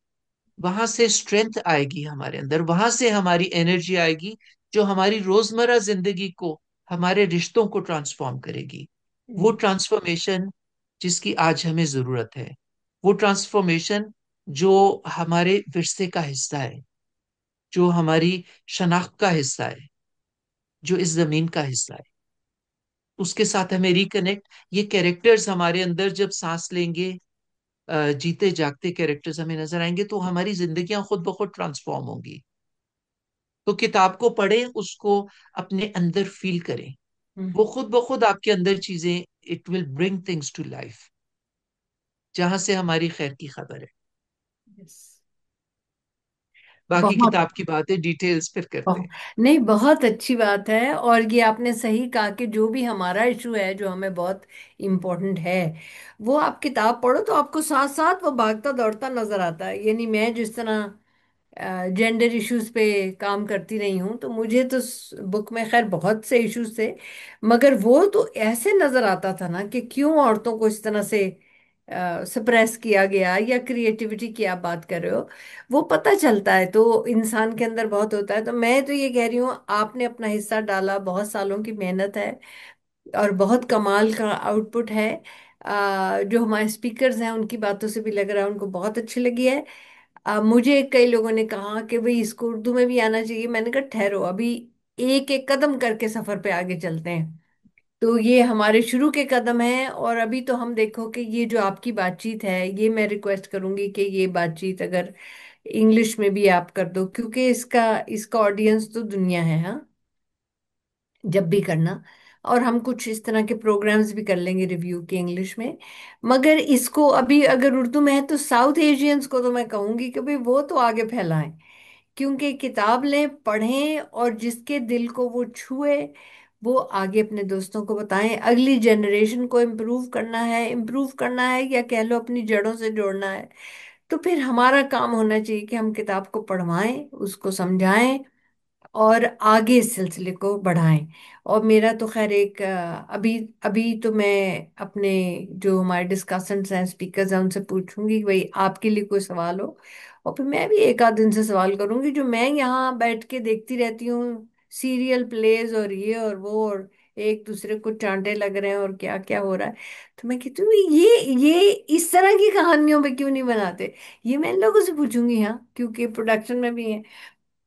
वहां से स्ट्रेंथ आएगी हमारे अंदर, वहां से हमारी एनर्जी आएगी, जो हमारी रोजमर्रा जिंदगी को, हमारे रिश्तों को ट्रांसफॉर्म करेगी। वो ट्रांसफॉर्मेशन जिसकी आज हमें जरूरत है, वो ट्रांसफॉर्मेशन जो हमारे विरसे का हिस्सा है, जो हमारी शनाख्त का हिस्सा है, जो इस जमीन का हिस्सा है, उसके साथ हमें रिकनेक्ट। ये कैरेक्टर्स हमारे अंदर जब सांस लेंगे, जीते जागते कैरेक्टर्स हमें नजर आएंगे, तो हमारी जिंदगियां खुद ब खुद ट्रांसफॉर्म होंगी। तो किताब को पढ़ें, उसको अपने अंदर फील करें, वो खुद ब खुद आपके अंदर चीजें, it will bring things to life, जहां से हमारी खैर की खबर है। यस। बाकी बहुत किताब की बातें डिटेल्स फिर करते बहुत हैं। नहीं, बहुत अच्छी बात है। और ये आपने सही कहा कि जो भी हमारा इशू है, जो हमें बहुत इम्पोर्टेंट है, वो आप किताब पढ़ो तो आपको साथ साथ वो भागता दौड़ता नजर आता है। यानी मैं जिस तरह जेंडर इश्यूज पे काम करती रही हूँ, तो मुझे तो बुक में खैर बहुत से इश्यूज थे, मगर वो तो ऐसे नजर आता था ना कि क्यों औरतों को इस तरह से सप्रेस किया गया, या क्रिएटिविटी की आप बात कर रहे हो, वो पता चलता है। तो इंसान के अंदर बहुत होता है। तो मैं तो ये कह रही हूँ, आपने अपना हिस्सा डाला, बहुत सालों की मेहनत है और बहुत कमाल का आउटपुट है। जो हमारे स्पीकर्स हैं उनकी बातों से भी लग रहा है उनको बहुत अच्छी लगी है। मुझे कई लोगों ने कहा कि भाई इसको उर्दू में भी आना चाहिए। मैंने कहा ठहरो, अभी एक एक कदम करके सफर पे आगे चलते हैं। तो ये हमारे शुरू के कदम हैं। और अभी तो हम देखो कि ये जो आपकी बातचीत है, ये मैं रिक्वेस्ट करूंगी कि ये बातचीत अगर इंग्लिश में भी आप कर दो, क्योंकि इसका इसका ऑडियंस तो दुनिया है। हाँ, जब भी करना। और हम कुछ इस तरह के प्रोग्राम्स भी कर लेंगे रिव्यू के इंग्लिश में। मगर इसको अभी अगर उर्दू में है तो साउथ एशियंस को तो मैं कहूंगी कि भाई वो तो आगे फैलाएं, क्योंकि किताब लें, पढ़ें, और जिसके दिल को वो छुए वो आगे अपने दोस्तों को बताएं। अगली जनरेशन को इम्प्रूव करना है, इम्प्रूव करना है, या कह लो अपनी जड़ों से जोड़ना है, तो फिर हमारा काम होना चाहिए कि हम किताब को पढ़वाएं, उसको समझाएं और आगे इस सिलसिले को बढ़ाएं। और मेरा तो खैर एक अभी अभी तो मैं अपने जो हमारे डिस्कशंस हैं, स्पीकर्स हैं, उनसे पूछूंगी कि भाई आपके लिए कोई सवाल हो। और फिर मैं भी एक आध दिन से सवाल करूंगी, जो मैं यहाँ बैठ के देखती रहती हूँ, सीरियल प्लेज और ये और वो, और एक दूसरे को चांटे लग रहे हैं और क्या क्या हो रहा है। तो मैं कहती हूँ ये इस तरह की कहानियों पे क्यों नहीं बनाते। ये मैं इन लोगों से पूछूंगी, हाँ, क्योंकि प्रोडक्शन में भी है।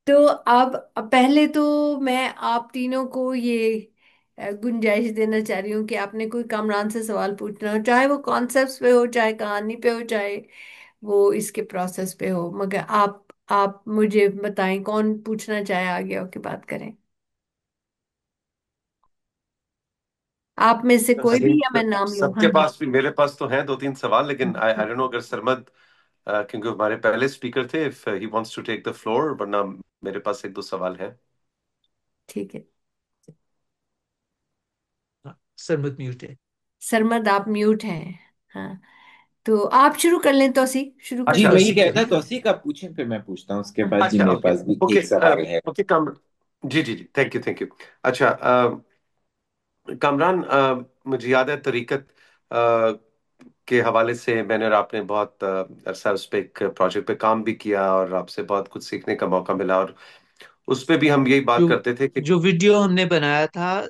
तो अब पहले तो मैं आप तीनों को ये गुंजाइश देना चाह रही हूँ कि आपने कोई कामरान से सवाल पूछना हो, चाहे वो कॉन्सेप्ट्स पे हो, चाहे कहानी पे हो, चाहे वो इसके प्रोसेस पे हो, मगर आप मुझे बताएं कौन पूछना चाहे, आगे होके बात करें। आप में से कोई भी, अभी या मैं नाम लूं? हाँ सबके जी। पास भी, मेरे पास तो हैं दो तीन सवाल, लेकिन आई आई डोंट नो अगर सरमद, क्योंकि हमारे पहले स्पीकर थे, if he wants to take the floor, वरना मेरे पास एक दो सवाल हैं। ठीक है। हाँ, सरमत म्यूट है। सरमद आप म्यूट हैं। हाँ, तो आप शुरू कर लें, तौसी शुरू कर जी, अच्छा लें। मैं ये ठीक कह है। रहा था, तौसीक आप पूछें फिर मैं पूछता हूँ, उसके हाँ। बाद जी अच्छा, मेरे ओके। पास भी ओके। एक सवाल है। ओके काम जी जी जी, थैंक यू थैंक यू। अच्छा, कामरान, मुझे याद है तरीकत के हवाले से मैंने और आपने बहुत अरसा उस पे एक प्रोजेक्ट पे काम भी किया, और आपसे बहुत कुछ सीखने का मौका मिला, और उस पे भी हम यही बात जो करते थे कि जो वीडियो हमने बनाया था,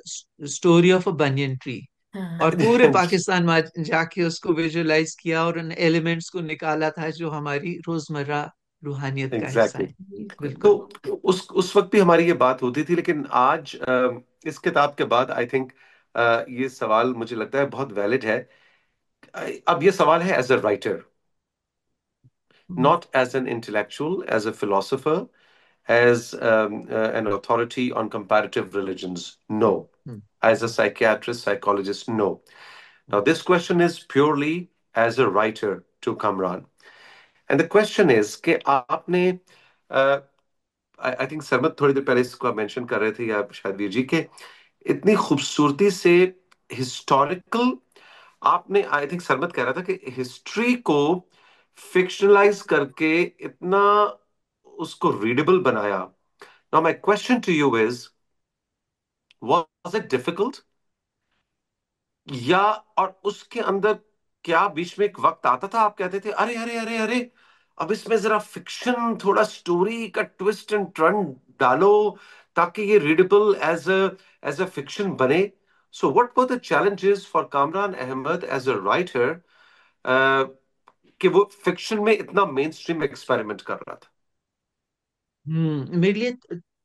story of a banyan tree, हाँ। और पूरे पाकिस्तान में जाके उसको विजुलाइज किया और उन एलिमेंट्स को निकाला था जो हमारी रोजमर्रा रूहानियत का हिस्सा एग्जैक्टली। है। बिल्कुल। तो बिल्कुल। उस वक्त भी हमारी ये बात होती थी, लेकिन आज इस किताब के बाद आई थिंक ये सवाल मुझे लगता है बहुत वैलिड है अब ये सवाल है as a writer, hmm, not as an intellectual, as a philosopher, as an authority on comparative religions. No. Hmm, As a psychiatrist, psychologist, no. Now, this question is purely as a writer to Kamran. And the question is कि आपने I think सरमत थोड़ी देर पहले इसको mention कर रहे थे, या शायद वीर जी के, इतनी खूबसूरती से हिस्टोरिकल, आपने आई थिंक सरमत कह रहा था कि हिस्ट्री को फिक्शनलाइज करके इतना उसको रीडेबल बनाया. Now my question to you is, was it difficult, या और उसके अंदर क्या बीच में एक वक्त आता था आप कहते थे अरे अरे अरे अरे, अब इसमें जरा फिक्शन, थोड़ा स्टोरी का ट्विस्ट एंड टर्न डालो ताकि ये रीडेबल एज अ फिक्शन बने. So what were the challenges for Kamran Ahmed as a writer कि वो फिक्शन में इतना मेन स्ट्रीम एक्सपेरिमेंट कर रहा था? मेरे लिए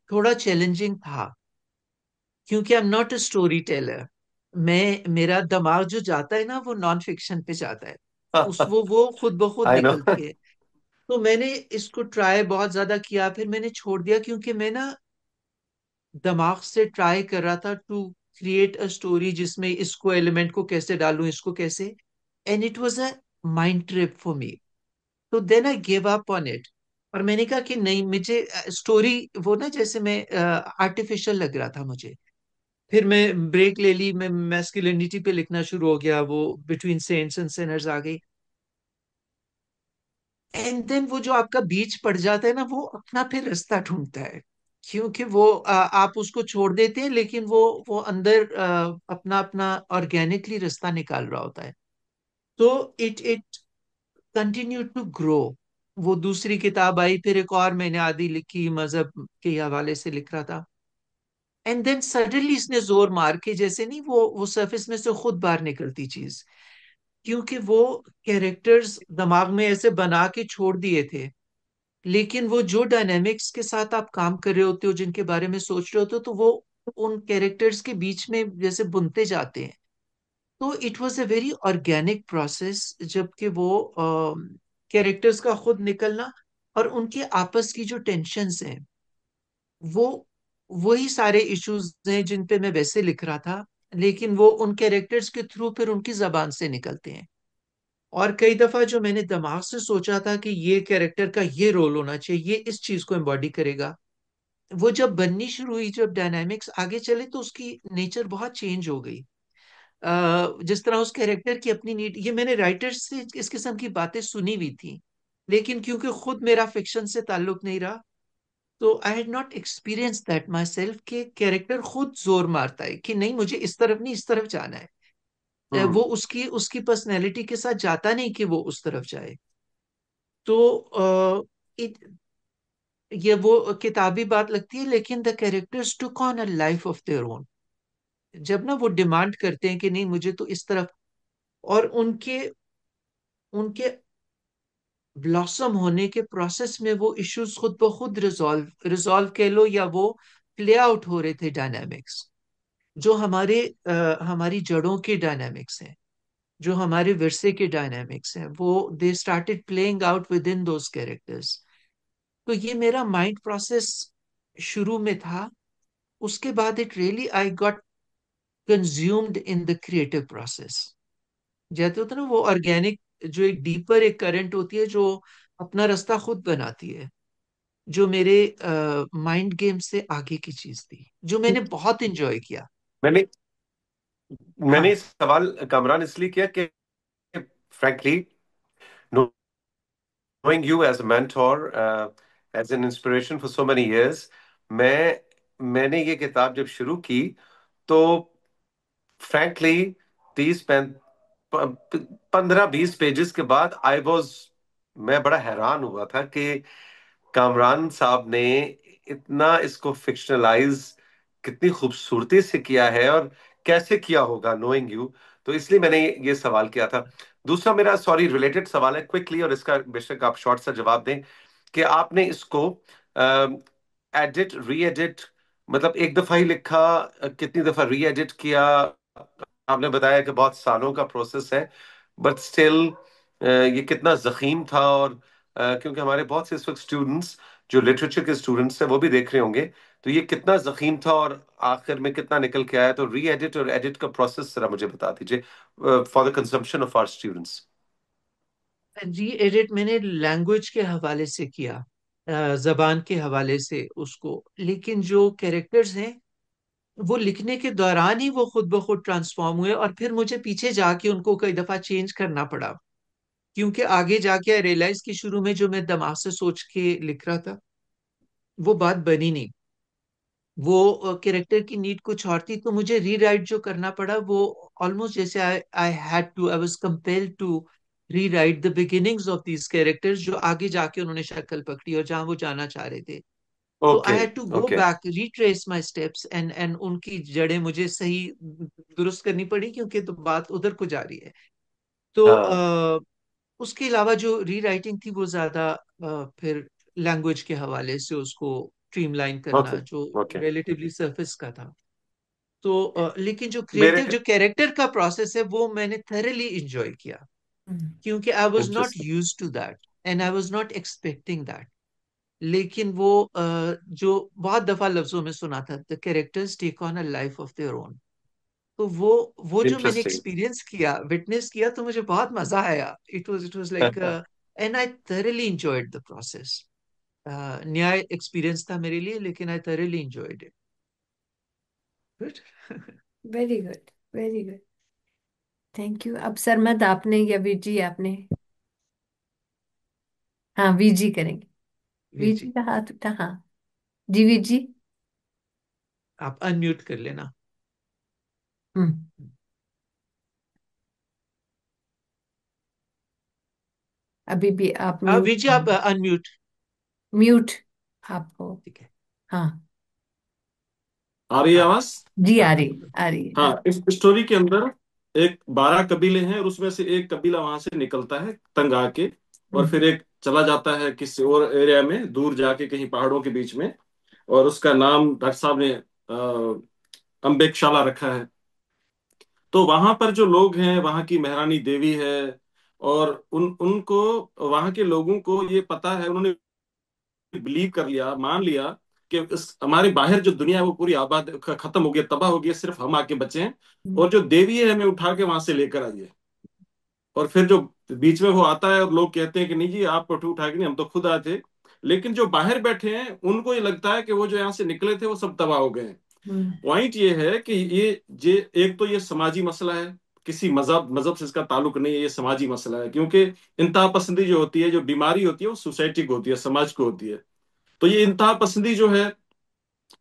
थोड़ा चैलेंजिंग था, क्योंकि I am not a story teller. मेरा दिमाग जो जाता है ना, वो नॉन फिक्शन पे जाता है। वो खुद ब खुद आई नो. निकलती है। तो मैंने इसको ट्राई बहुत ज्यादा किया, फिर मैंने छोड़ दिया, क्योंकि मैं ना दिमाग से ट्राई कर रहा था टू क्रिएट अ स्टोरी जिसमें इसको एलिमेंट को कैसे डालूं, इसको कैसे, and it was a mind trip for me. तो then I give up on it. और मैंने कहा कि नहीं, मुझे स्टोरी वो ना, जैसे मैं आर्टिफिशियल लग रहा था मुझे। फिर मैं ब्रेक ले ली, मैं मैस्कुलिनिटी पे लिखना शुरू हो गया, वो बिटवीन सेंट्स एंड सिनर्स आ गई। एंड देन वो जो आपका बीच पड़ जाता है ना, वो अपना फिर रास्ता ढूंढता है, क्योंकि वो आप उसको छोड़ देते हैं, लेकिन वो अंदर अपना अपना ऑर्गेनिकली रास्ता निकाल रहा होता है। तो it it continue to grow. वो दूसरी किताब आई, फिर एक और मैंने आधी लिखी, मजहब के हवाले से लिख रहा था। एंड देन सडनली इसने जोर मार के, जैसे नहीं, वो सरफेस में से खुद बाहर निकलती चीज, क्योंकि वो कैरेक्टर्स दिमाग में ऐसे बना के छोड़ दिए थे, लेकिन वो जो डायनेमिक्स के साथ आप काम कर रहे होते हो, जिनके बारे में सोच रहे होते हो, तो वो उन कैरेक्टर्स के बीच में जैसे बुनते जाते हैं। तो it was a very organic process, जबकि वो कैरेक्टर्स का खुद निकलना और उनके आपस की जो टेंशन्स हैं, वो वही सारे इश्यूज हैं जिन पे मैं वैसे लिख रहा था, लेकिन वो उन कैरेक्टर्स के थ्रू फिर उनकी जबान से निकलते हैं। और कई दफा जो मैंने दिमाग से सोचा था कि ये कैरेक्टर का ये रोल होना चाहिए, ये इस चीज को एम्बॉडी करेगा, वो जब बननी शुरू हुई, जब डायनामिक्स आगे चले, तो उसकी नेचर बहुत चेंज हो गई। जिस तरह उस कैरेक्टर की अपनी नीड, ये मैंने राइटर्स से इस किस्म की बातें सुनी हुई थी, लेकिन क्योंकि खुद मेरा फिक्शन से ताल्लुक नहीं रहा, तो I had not experience that my self के कैरेक्टर खुद जोर मारता है कि नहीं, मुझे इस तरफ नहीं, इस तरफ जाना है। वो हम्म. उसकी उसकी पर्सनैलिटी के साथ जाता नहीं कि वो उस तरफ जाए। तो ये वो किताबी बात लगती है, लेकिन the characters took on a life of their own, जब ना वो डिमांड करते हैं कि नहीं, मुझे तो इस तरफ। और उनके उनके ब्लॉसम होने के प्रोसेस में वो इश्यूज खुद ब खुद रिजॉल्व रिजॉल्व कह लो, या वो प्ले आउट हो रहे थे डायनामिक्स, जो हमारी जड़ों के डायनामिक्स हैं, जो हमारे विरसे के डायनामिक्स हैं, वो they started playing out with in those characters. तो ये मेरा माइंड प्रोसेस शुरू में था। उसके बाद it really I got consumed in the creative process. जैसे होता है ना, वो ऑर्गेनिक, जो एक डीपर एक करंट होती है, जो अपना रास्ता खुद बनाती है, जो मेरे माइंड गेम से आगे की चीज थी, जो मैंने बहुत इंजॉय किया। मैंने मैंने हाँ। इस सवाल कमरान इसलिए किया कि frankly, knowing you as a mentor, as an inspiration for so many years, मैंने ये किताब जब शुरू की तो फ्रैंकली 15-20 पेजेस के बाद मैं बड़ा हैरान हुआ था कि कामरान साहब ने इतना इसको फिक्शनलाइज कितनी खूबसूरती से किया है, और कैसे किया होगा, नोइंग यू. तो इसलिए मैंने ये सवाल किया था. दूसरा मेरा, सॉरी, रिलेटेड सवाल है क्विकली, और इसका बेशक आप शॉर्ट सा जवाब दें कि आपने इसको एडिट, री एडिट, मतलब एक दफा ही लिखा, कितनी दफा री एडिट किया? आपने बताया कि बहुत सालों का प्रोसेस है. बट स्टिल ये कितना जखीम था। और क्योंकि हमारे बहुत से इस वक्त स्टूडेंट्स जो लिटरेचर के स्टूडेंट्स हैं वो भी देख रहे होंगे, तो ये कितना जखीम था और आखिर में कितना निकल के आया। तो री एडिट और एडिट का प्रोसेस जरा मुझे बता दीजिए for the consumption of our students. Re edit मैंने लैंग्वेज के हवाले से किया, जबान के हवाले से उसको, लेकिन जो कैरेक्टर्स हैं वो लिखने के दौरान ही वो खुद ब खुद ट्रांसफॉर्म हुए, और फिर मुझे पीछे जाके उनको कई दफा चेंज करना पड़ा, क्योंकि आगे जाके रियलाइज की शुरू में जो मैं दिमाग से सोच के लिख रहा था वो बात बनी नहीं। वो कैरेक्टर की नीड कुछ और थी, तो मुझे रीराइट जो करना पड़ा वो ऑलमोस्ट जैसे I was compelled to rewrite the beginnings of these characters, जो आगे जाके उन्होंने शक्ल पकड़ी और जहां वो जाना चाह रहे थे। तो I okay. Had to go okay. Back, retrace my steps, and उनकी जड़ें मुझे सही दुरुस्त करनी पड़ी, क्योंकि तो बात उधर को जा रही है। तो हाँ। उसके अलावा जो रीराइटिंग थी वो ज्यादा फिर लैंग्वेज के हवाले से उसको स्ट्रीमलाइन करना, ओके। जो ओके। रिलेटिवली सरफेस का था। तो लेकिन जो क्रिएटिव मेरे जो कैरेक्टर का प्रोसेस है वो मैंने थरली इंजॉय किया, क्योंकि I was not interesting. Used to that and I was not expecting that. लेकिन वो जो बहुत दफा लफ्जों में सुना था, the characters take on a life of their own, तो वो जो मैंने इंटरेस्टिंग। एक्सपीरियंस किया, विटनेस किया, तो मुझे बहुत मजा आया। It was like, and I thoroughly enjoyed the process. नया एक्सपीरियंस था मेरे लिए, लेकिन आई thoroughly enjoyed it. Good. Very good, very good. Thank you. अब सरमद आपने या वीजी आपने? हाँ, वीजी करेंगे। जी वीजी जी, का हाथ उठा, हाँ। जी वीजी। आप अनम्यूट कर लेना। हम्म। अभी भी आप म्यूट। विजय आप अनम्यूट। म्यूट आपको। ठीक है। हाँ। आ रही है हाँ आवाज? जी, हाँ, आ अब रही बोलो। आ रही है। हाँ, इस स्टोरी के अंदर एक 12 कबीले हैं और उसमें से एक कबीला वहां से निकलता है तंग आके, और हम्म। फिर एक चला जाता है किसी और एरिया में दूर जाके कहीं पहाड़ों के बीच में, और उसका नाम डॉक्टर साहब ने अम्बेकशाला रखा है। तो वहां पर जो लोग हैं, वहां की महारानी देवी है, और उनको वहां के लोगों को ये पता है, उन्होंने बिलीव कर लिया, मान लिया कि इस हमारे बाहर जो दुनिया है वो पूरी आबाद खत्म हो गई, तबाह हो गई, सिर्फ हम आके बचे हैं, हम्म। और जो देवी है हमें उठा के वहां से लेकर आई है। और फिर जो बीच में वो आता है और लोग कहते हैं कि नहीं जी आप उठा के नहीं, हम तो खुद आए थे। लेकिन जो बाहर बैठे हैं उनको ये लगता है कि वो जो यहाँ से निकले थे वो सब तबाह हो गए हैं। हम्म। पॉइंट ये है कि ये एक तो ये समाजी मसला है, किसी मजहब मजहब से इसका ताल्लुक नहीं है, ये समाजी मसला है, क्योंकि इंतहा पसंदी जो होती है, जो बीमारी होती है, वो सोसाइटी को होती है, समाज को होती है। तो ये इंतहा पसंदी जो है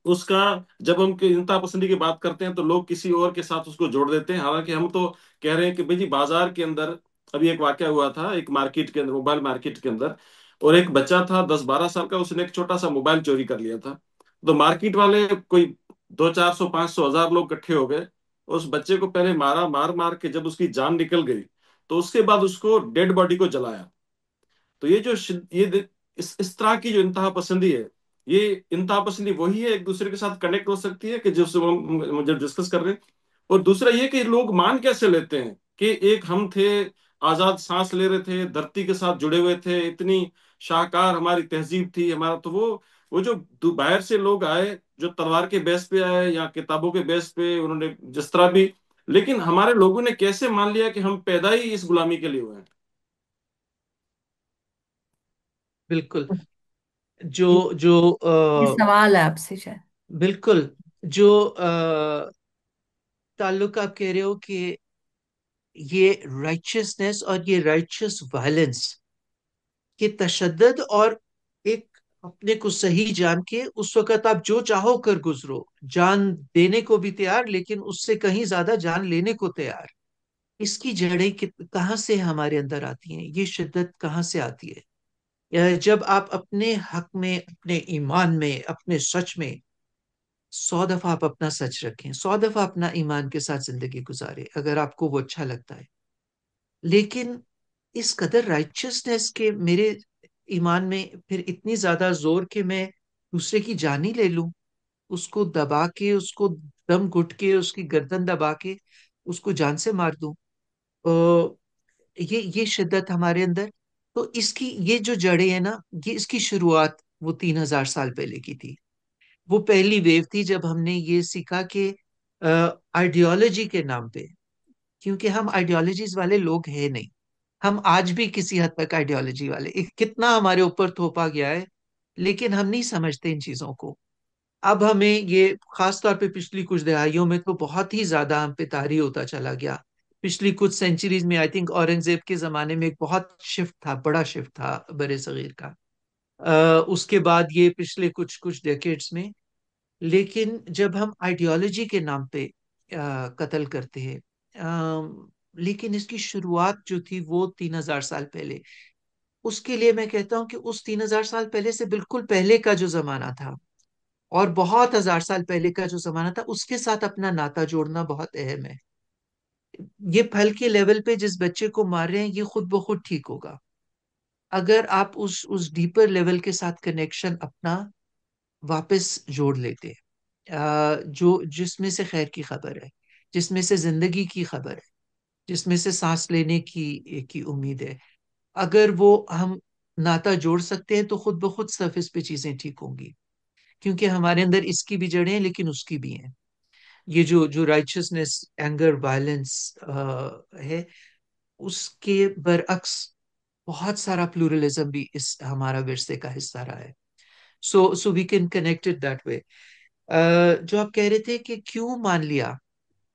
उसका, जब हम इंतहा पसंदी की बात करते हैं तो लोग किसी और के साथ उसको जोड़ देते हैं, हालांकि हम तो कह रहे हैं कि भाई जी बाजार के अंदर अभी एक वाकया हुआ था, एक मार्केट के अंदर, मोबाइल मार्केट के अंदर, और एक बच्चा था 10-12 साल का, उसने एक छोटा सा मोबाइल चोरी कर लिया था। तो मार्केट वाले कोई 200-400-500 हजार लोग इकट्ठे हो गए, उस बच्चे को पहले मारा, मार मार के जब उसकी जान निकल गई तो उसके बाद उसको डेड बॉडी को जलाया। तो ये जो इस तरह की जो इंतहा पसंदी है, ये इंतहा पसंदी वही है एक दूसरे के साथ कनेक्ट हो सकती है कि जिससे मुझे डिस्कस कर रहे हैं। और दूसरा ये कि लोग मान कैसे लेते हैं कि एक हम थे, आजाद सांस ले रहे थे, धरती के साथ जुड़े हुए थे, इतनी शाहकार हमारी तहजीब थी हमारा, तो वो जो बाहर से लोग आए, जो तलवार के बेस पे आए या किताबों के बेस पे, उन्होंने जिस तरह भी, लेकिन हमारे लोगों ने कैसे मान लिया कि हम पैदा ही इस गुलामी के लिए हुए हैं। बिल्कुल। जो ये जो ये सवाल है आपसे शायद। बिल्कुल, जो ताल्लुक आप कह रहे हो कि ये राइचियसनेस और ये राइचियस वायलेंस, ये तशद्दुद, और एक अपने को सही जान के उस वक्त आप जो चाहो कर गुजरो, जान देने को भी तैयार, लेकिन उससे कहीं ज्यादा जान लेने को तैयार। इसकी जड़ें कहाँ से हमारे अंदर आती हैं, ये शिद्दत कहाँ से आती है? जब आप अपने हक में, अपने ईमान में, अपने सच में 100 दफा आप अपना सच रखें, 100 दफा अपना ईमान के साथ जिंदगी गुजारे, अगर आपको वो अच्छा लगता है, लेकिन इस कदर राइचियसनेस के मेरे ईमान में फिर इतनी ज्यादा जोर कि मैं दूसरे की जान ही ले लूं, उसको दबा के, उसको दम घुट के, उसकी गर्दन दबा के उसको जान से मार दूं। ये शिद्दत हमारे अंदर। तो इसकी ये जो जड़ें हैं ना, ये इसकी शुरुआत वो 3,000 साल पहले की थी। वो पहली वेव थी जब हमने ये सीखा कि आइडियोलॉजी के नाम पे, क्योंकि हम आइडियोलॉजीज वाले लोग हैं नहीं, हम आज भी किसी हद तक आइडियोलॉजी वाले, कितना हमारे ऊपर थोपा गया है, लेकिन हम नहीं समझते इन चीजों को। अब हमें ये खास तौर पे पिछली कुछ दहाइयों में तो बहुत ही ज्यादा हम पे तारी होता चला गया। पिछली कुछ सेंचुरीज में आई थिंक औरंगजेब के जमाने में एक बहुत शिफ्ट था, बड़ा शिफ्ट था बड़े सगीर का। उसके बाद ये पिछले कुछ कुछ डेकेड्स में। लेकिन जब हम आइडियोलॉजी के नाम पे कत्ल करते हैं, लेकिन इसकी शुरुआत जो थी वो 3,000 साल पहले। उसके लिए मैं कहता हूँ कि उस 3,000 साल पहले से बिल्कुल पहले का जो जमाना था और बहुत हजार साल पहले का जो जमाना था, उसके साथ अपना नाता जोड़ना बहुत अहम है। ये फल के लेवल पे जिस बच्चे को मार रहे हैं, ये खुद ब खुद ठीक होगा अगर आप उस डीपर लेवल के साथ कनेक्शन अपना वापस जोड़ लेते हैं, जो जिसमें से खैर की खबर है, जिसमें से जिंदगी की खबर है, जिसमें से सांस लेने की उम्मीद है। अगर वो हम नाता जोड़ सकते हैं तो खुद ब खुद सरफेस पे चीजें ठीक होंगी, क्योंकि हमारे अंदर इसकी भी जड़ें हैं लेकिन उसकी भी हैं। ये जो जो राइचियसनेस, एंगर, वायलेंस है, उसके बरअक्स बहुत सारा प्लूरलिज्म भी इस हमारा विरसे का हिस्सा रहा है। So we can connect it that way. जो आप कह रहे थे कि क्यों मान लिया,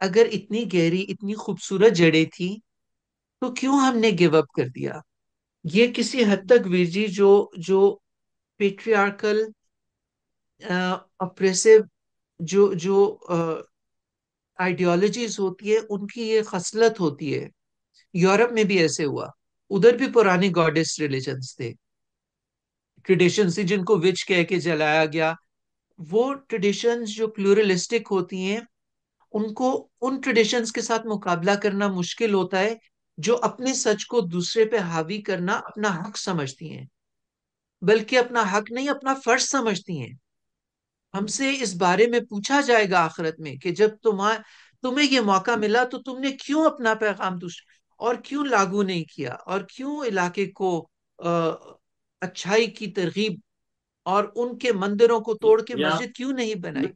अगर इतनी गहरी इतनी खूबसूरत जड़ें थी तो क्यों हमने गिव अप कर दिया। ये किसी हद तक वीर जी जो जो पेट्रियार्कल ऑप्रेसिव जो जो आइडियोलॉजीज होती है, उनकी ये खसलत होती है। यूरोप में भी ऐसे हुआ, उधर भी पुराने गॉडेस रिलीजन्स थे, ट्रेडिशंस थी जिनको विच कह के जलाया गया। वो ट्रेडिशंस जो प्लूरलिस्टिक होती हैं, उनको उन ट्रेडिशंस के साथ मुकाबला करना मुश्किल होता है, जो अपने सच को दूसरे पे हावी करना अपना हक समझती हैं, बल्कि अपना हक नहीं अपना फर्ज समझती हैं। हमसे इस बारे में पूछा जाएगा आखिरत में कि जब तुम्हें ये मौका मिला तो तुमने क्यों अपना पैगाम दूसरे और क्यों लागू नहीं किया, और क्यों इलाके को अच्छाई की तरगीब और उनके मंदिरों को तोड़ के या मस्जिद क्यों नहीं बनाई।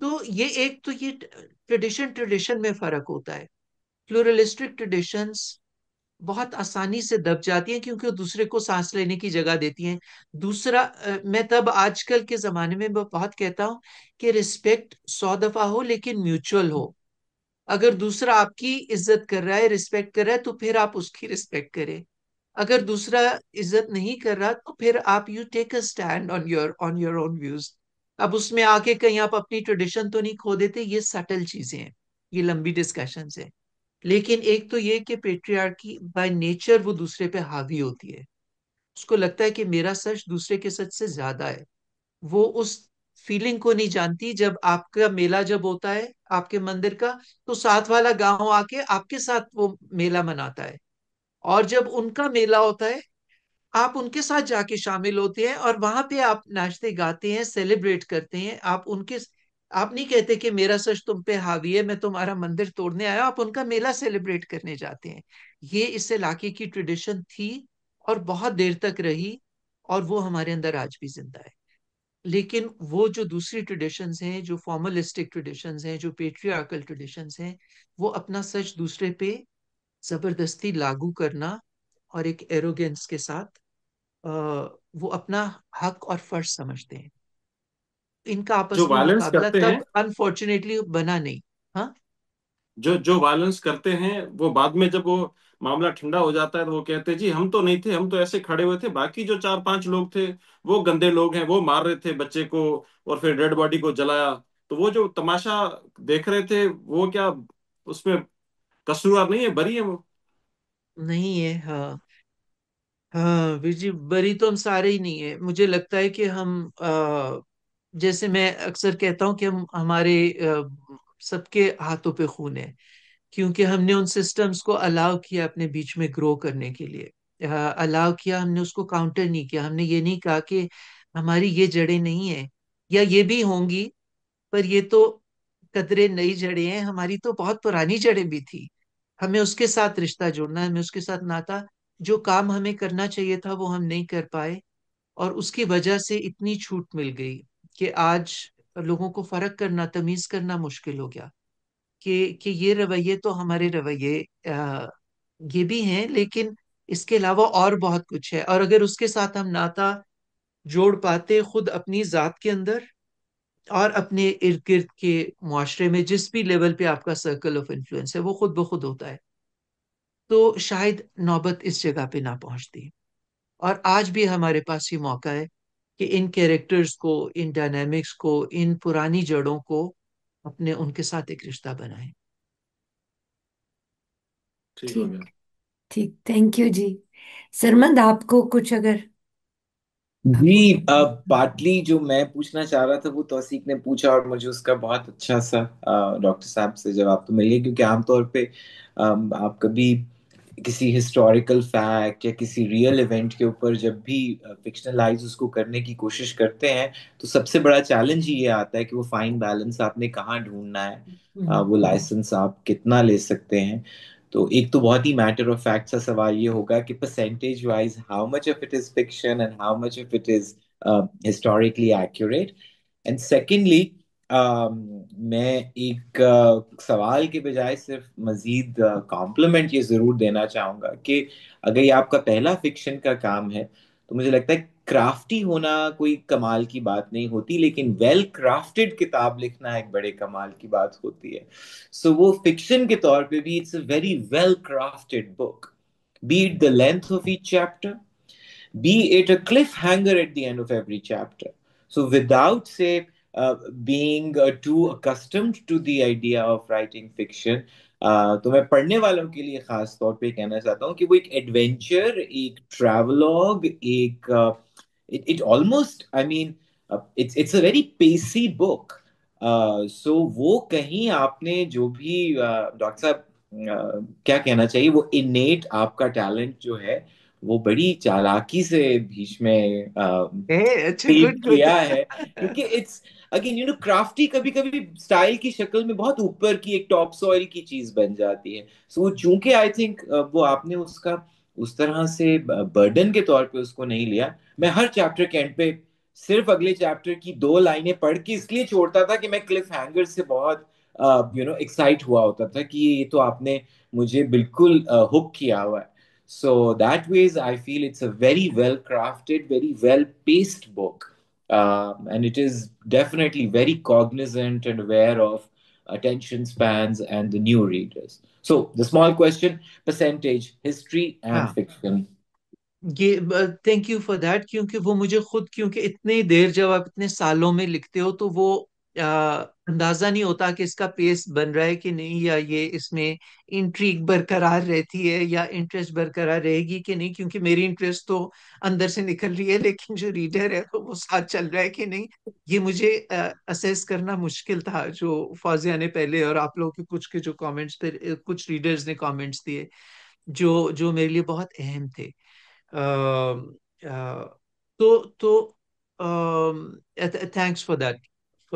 तो ये एक तो ये ट्रेडिशन ट्रेडिशन में फर्क होता है। प्लूरलिस्टिक ट्रेडिशंस बहुत आसानी से दब जाती हैं क्योंकि वो दूसरे को सांस लेने की जगह देती हैं। दूसरा, मैं तब आजकल के जमाने में बहुत कहता हूं कि रिस्पेक्ट 100 दफा हो लेकिन म्यूचुअल हो। अगर दूसरा आपकी इज्जत कर रहा है, रिस्पेक्ट कर रहा है, तो फिर आप उसकी रिस्पेक्ट करें। अगर दूसरा इज्जत नहीं कर रहा तो फिर आप you take a stand on your own views. अब उसमें आके कहीं आप अपनी ट्रेडिशन तो नहीं खो देते। ये सटल चीजें हैं, ये लंबी डिस्कशन है। लेकिन एक तो ये कि पेट्रियार्की बाय नेचर वो दूसरे पे हावी होती है। उसको लगता है कि मेरा सच दूसरे के सच से ज्यादा है। वो उस फीलिंग को नहीं जानती, जब आपका मेला जब होता है आपके मंदिर का, तो साथ वाला गांव आके आपके साथ वो मेला मनाता है। और जब उनका मेला होता है, आप उनके साथ जाके शामिल होते हैं और वहां पे आप नाचते गाते हैं, सेलिब्रेट करते हैं। आप नहीं कहते कि मेरा सच तुम पे हावी है, मैं तुम्हारा मंदिर तोड़ने आया। आप उनका मेला सेलिब्रेट करने जाते हैं। ये इस इलाके की ट्रेडिशन थी और बहुत देर तक रही, और वो हमारे अंदर आज भी जिंदा है। लेकिन वो जो दूसरी ट्रेडिशंस हैं, जो फॉर्मलिस्टिक ट्रेडिशंस हैं, जो पेट्रियार्कल ट्रेडिशंस हैं, वो अपना सच दूसरे पे जबरदस्ती लागू करना और एक एरोगेंस के साथ अ, वो अपना हक और फर्ज समझते हैं। इनका जो आपस में वायलेंस मुकाबला करते हैं, तब अनफॉर्चुनेटली बना नहीं। हाँ, जो जो वायलेंस करते हैं, वो बाद में जब वो मामला ठंडा हो जाता है तो वो कहते हैं जी हम तो नहीं थे, हम तो ऐसे खड़े हुए थे, बाकी जो चार पांच लोग थे वो गंदे लोग हैं, वो मार रहे थे बच्चे को और फिर डेड बॉडी को जलाया। तो वो जो तमाशा देख रहे थे वो क्या उसमें कसूरवार नहीं है, बरी है वो। नहीं है। हाँ, हाँ विजी, बरी तो हम सारे ही नहीं है। मुझे लगता है कि हम जैसे मैं अक्सर कहता हूँ कि हम हमारे सबके हाथों पे खून है, क्योंकि हमने उन सिस्टम्स को अलाउ किया अपने बीच में ग्रो करने के लिए। अलाउ किया, हमने उसको काउंटर नहीं किया। हमने ये नहीं कहा कि हमारी ये जड़ें नहीं है, या ये भी होंगी, पर ये तो कदरे नई जड़ें हैं, हमारी तो बहुत पुरानी जड़ें भी थी। हमें उसके साथ रिश्ता जोड़ना है, हमें उसके साथ नाता, जो काम हमें करना चाहिए था वो हम नहीं कर पाए, और उसकी वजह से इतनी छूट मिल गई कि आज लोगों को फर्क करना, तमीज करना मुश्किल हो गया कि ये रवैये तो हमारे रवैये ये भी हैं, लेकिन इसके अलावा और बहुत कुछ है। और अगर उसके साथ हम नाता जोड़ पाते खुद अपनी जात के अंदर और अपने इर्द गिर्द के मुआशरे में, जिस भी लेवल पे आपका सर्कल ऑफ इन्फ्लुएंस है वो खुद ब खुद होता है, तो शायद नौबत इस जगह पे ना पहुंचती। और आज भी हमारे पास ये मौका है कि इन कैरेक्टर्स को, इन डायनामिक्स को, इन पुरानी जड़ों को अपने उनके साथ एक रिश्ता बनाएं। ठीक हो गया। ठीक। ठीक, थैंक यू जी। सरमंद, आपको कुछ अगर जी, आपको। पार्टली जो मैं पूछना चाह रहा था वो तौसीक ने पूछा, और मुझे उसका बहुत अच्छा सा डॉक्टर साहब से जवाब तो मिल गया, क्योंकि आमतौर पे आप कभी किसी हिस्टोरिकल फैक्ट या किसी रियल इवेंट के ऊपर जब भी फिक्शनलाइज उसको करने की कोशिश करते हैं, तो सबसे बड़ा चैलेंज ही ये आता है कि वो फाइन बैलेंस आपने कहाँ ढूंढना है, वो लाइसेंस आप कितना ले सकते हैं। तो एक तो बहुत ही मैटर ऑफ फैक्ट सा सवाल ये होगा कि percentage wise how much of it is fiction and how much of it is historically accurate. And secondly, मैं एक सवाल के बजाय सिर्फ मजीद कॉम्प्लीमेंट ये जरूर देना चाहूंगा कि अगर ये आपका पहला फिक्शन का काम है, तो मुझे लगता है क्राफ्टी होना कोई कमाल की बात नहीं होती, लेकिन वेल क्राफ्टेड किताब लिखना एक बड़े कमाल की बात होती है। सो वो फिक्शन के तौर पे भी it's a very well crafted book, be it the length of each chapter, be it a cliffhanger at the end of every chapter. So, without, say, being too accustomed to the idea of writing fiction, तो मैं पढ़ने वालों के लिए खास तौर पे कहना चाहता हूँ कि वो एक एडवेंचर, एक ट्रैवलॉग, एक it almost, I mean, it's a very pacey book. So वो कहीं आपने जो भी डॉक्टर साहब क्या कहना चाहिए, वो इनेट आपका टैलेंट जो है वो बड़ी चालाकी से बीच में ए, अच्छा, फीड गुड गुड। किया है, क्योंकि इट्स अगेन क्राफ्टी कभी कभी स्टाइल की शक्ल में बहुत ऊपर की एक टॉप सॉइल की चीज बन जाती है। सो वो चूंकि आई थिंक वो आपने उसका उस तरह से बर्डन के तौर पे उसको नहीं लिया। मैं हर चैप्टर के एंड पे सिर्फ अगले चैप्टर की 2 लाइनें पढ़ के इसलिए छोड़ता था कि मैं क्लिफ हैंगर से बहुत एक्साइट हुआ होता था कि ये तो आपने मुझे बिल्कुल हुक किया हुआ है। So that ways, I feel it's a very well crafted, very well paced book, and it is definitely very cognizant and aware of attention spans and the new readers. So the small question: percentage, history and हाँ, fiction. ये thank you for that, क्योंकि वो मुझे खुद, क्योंकि इतनी देर जब आप इतने सालों में लिखते हो तो वो अंदाजा नहीं होता कि इसका पेस बन रहा है कि नहीं, या ये इसमें इंट्रीग बरकरार रहती है या इंटरेस्ट बरकरार रहेगी कि नहीं, क्योंकि मेरी इंटरेस्ट तो अंदर से निकल रही है, लेकिन जो रीडर है तो वो साथ चल रहा है कि नहीं, ये मुझे असेस करना मुश्किल था। जो फौजिया ने पहले और आप लोगों के कुछ के जो कमेंट्स पे कुछ रीडर्स ने कमेंट्स दिए जो जो मेरे लिए बहुत अहम थे। तो थैंक्स फॉर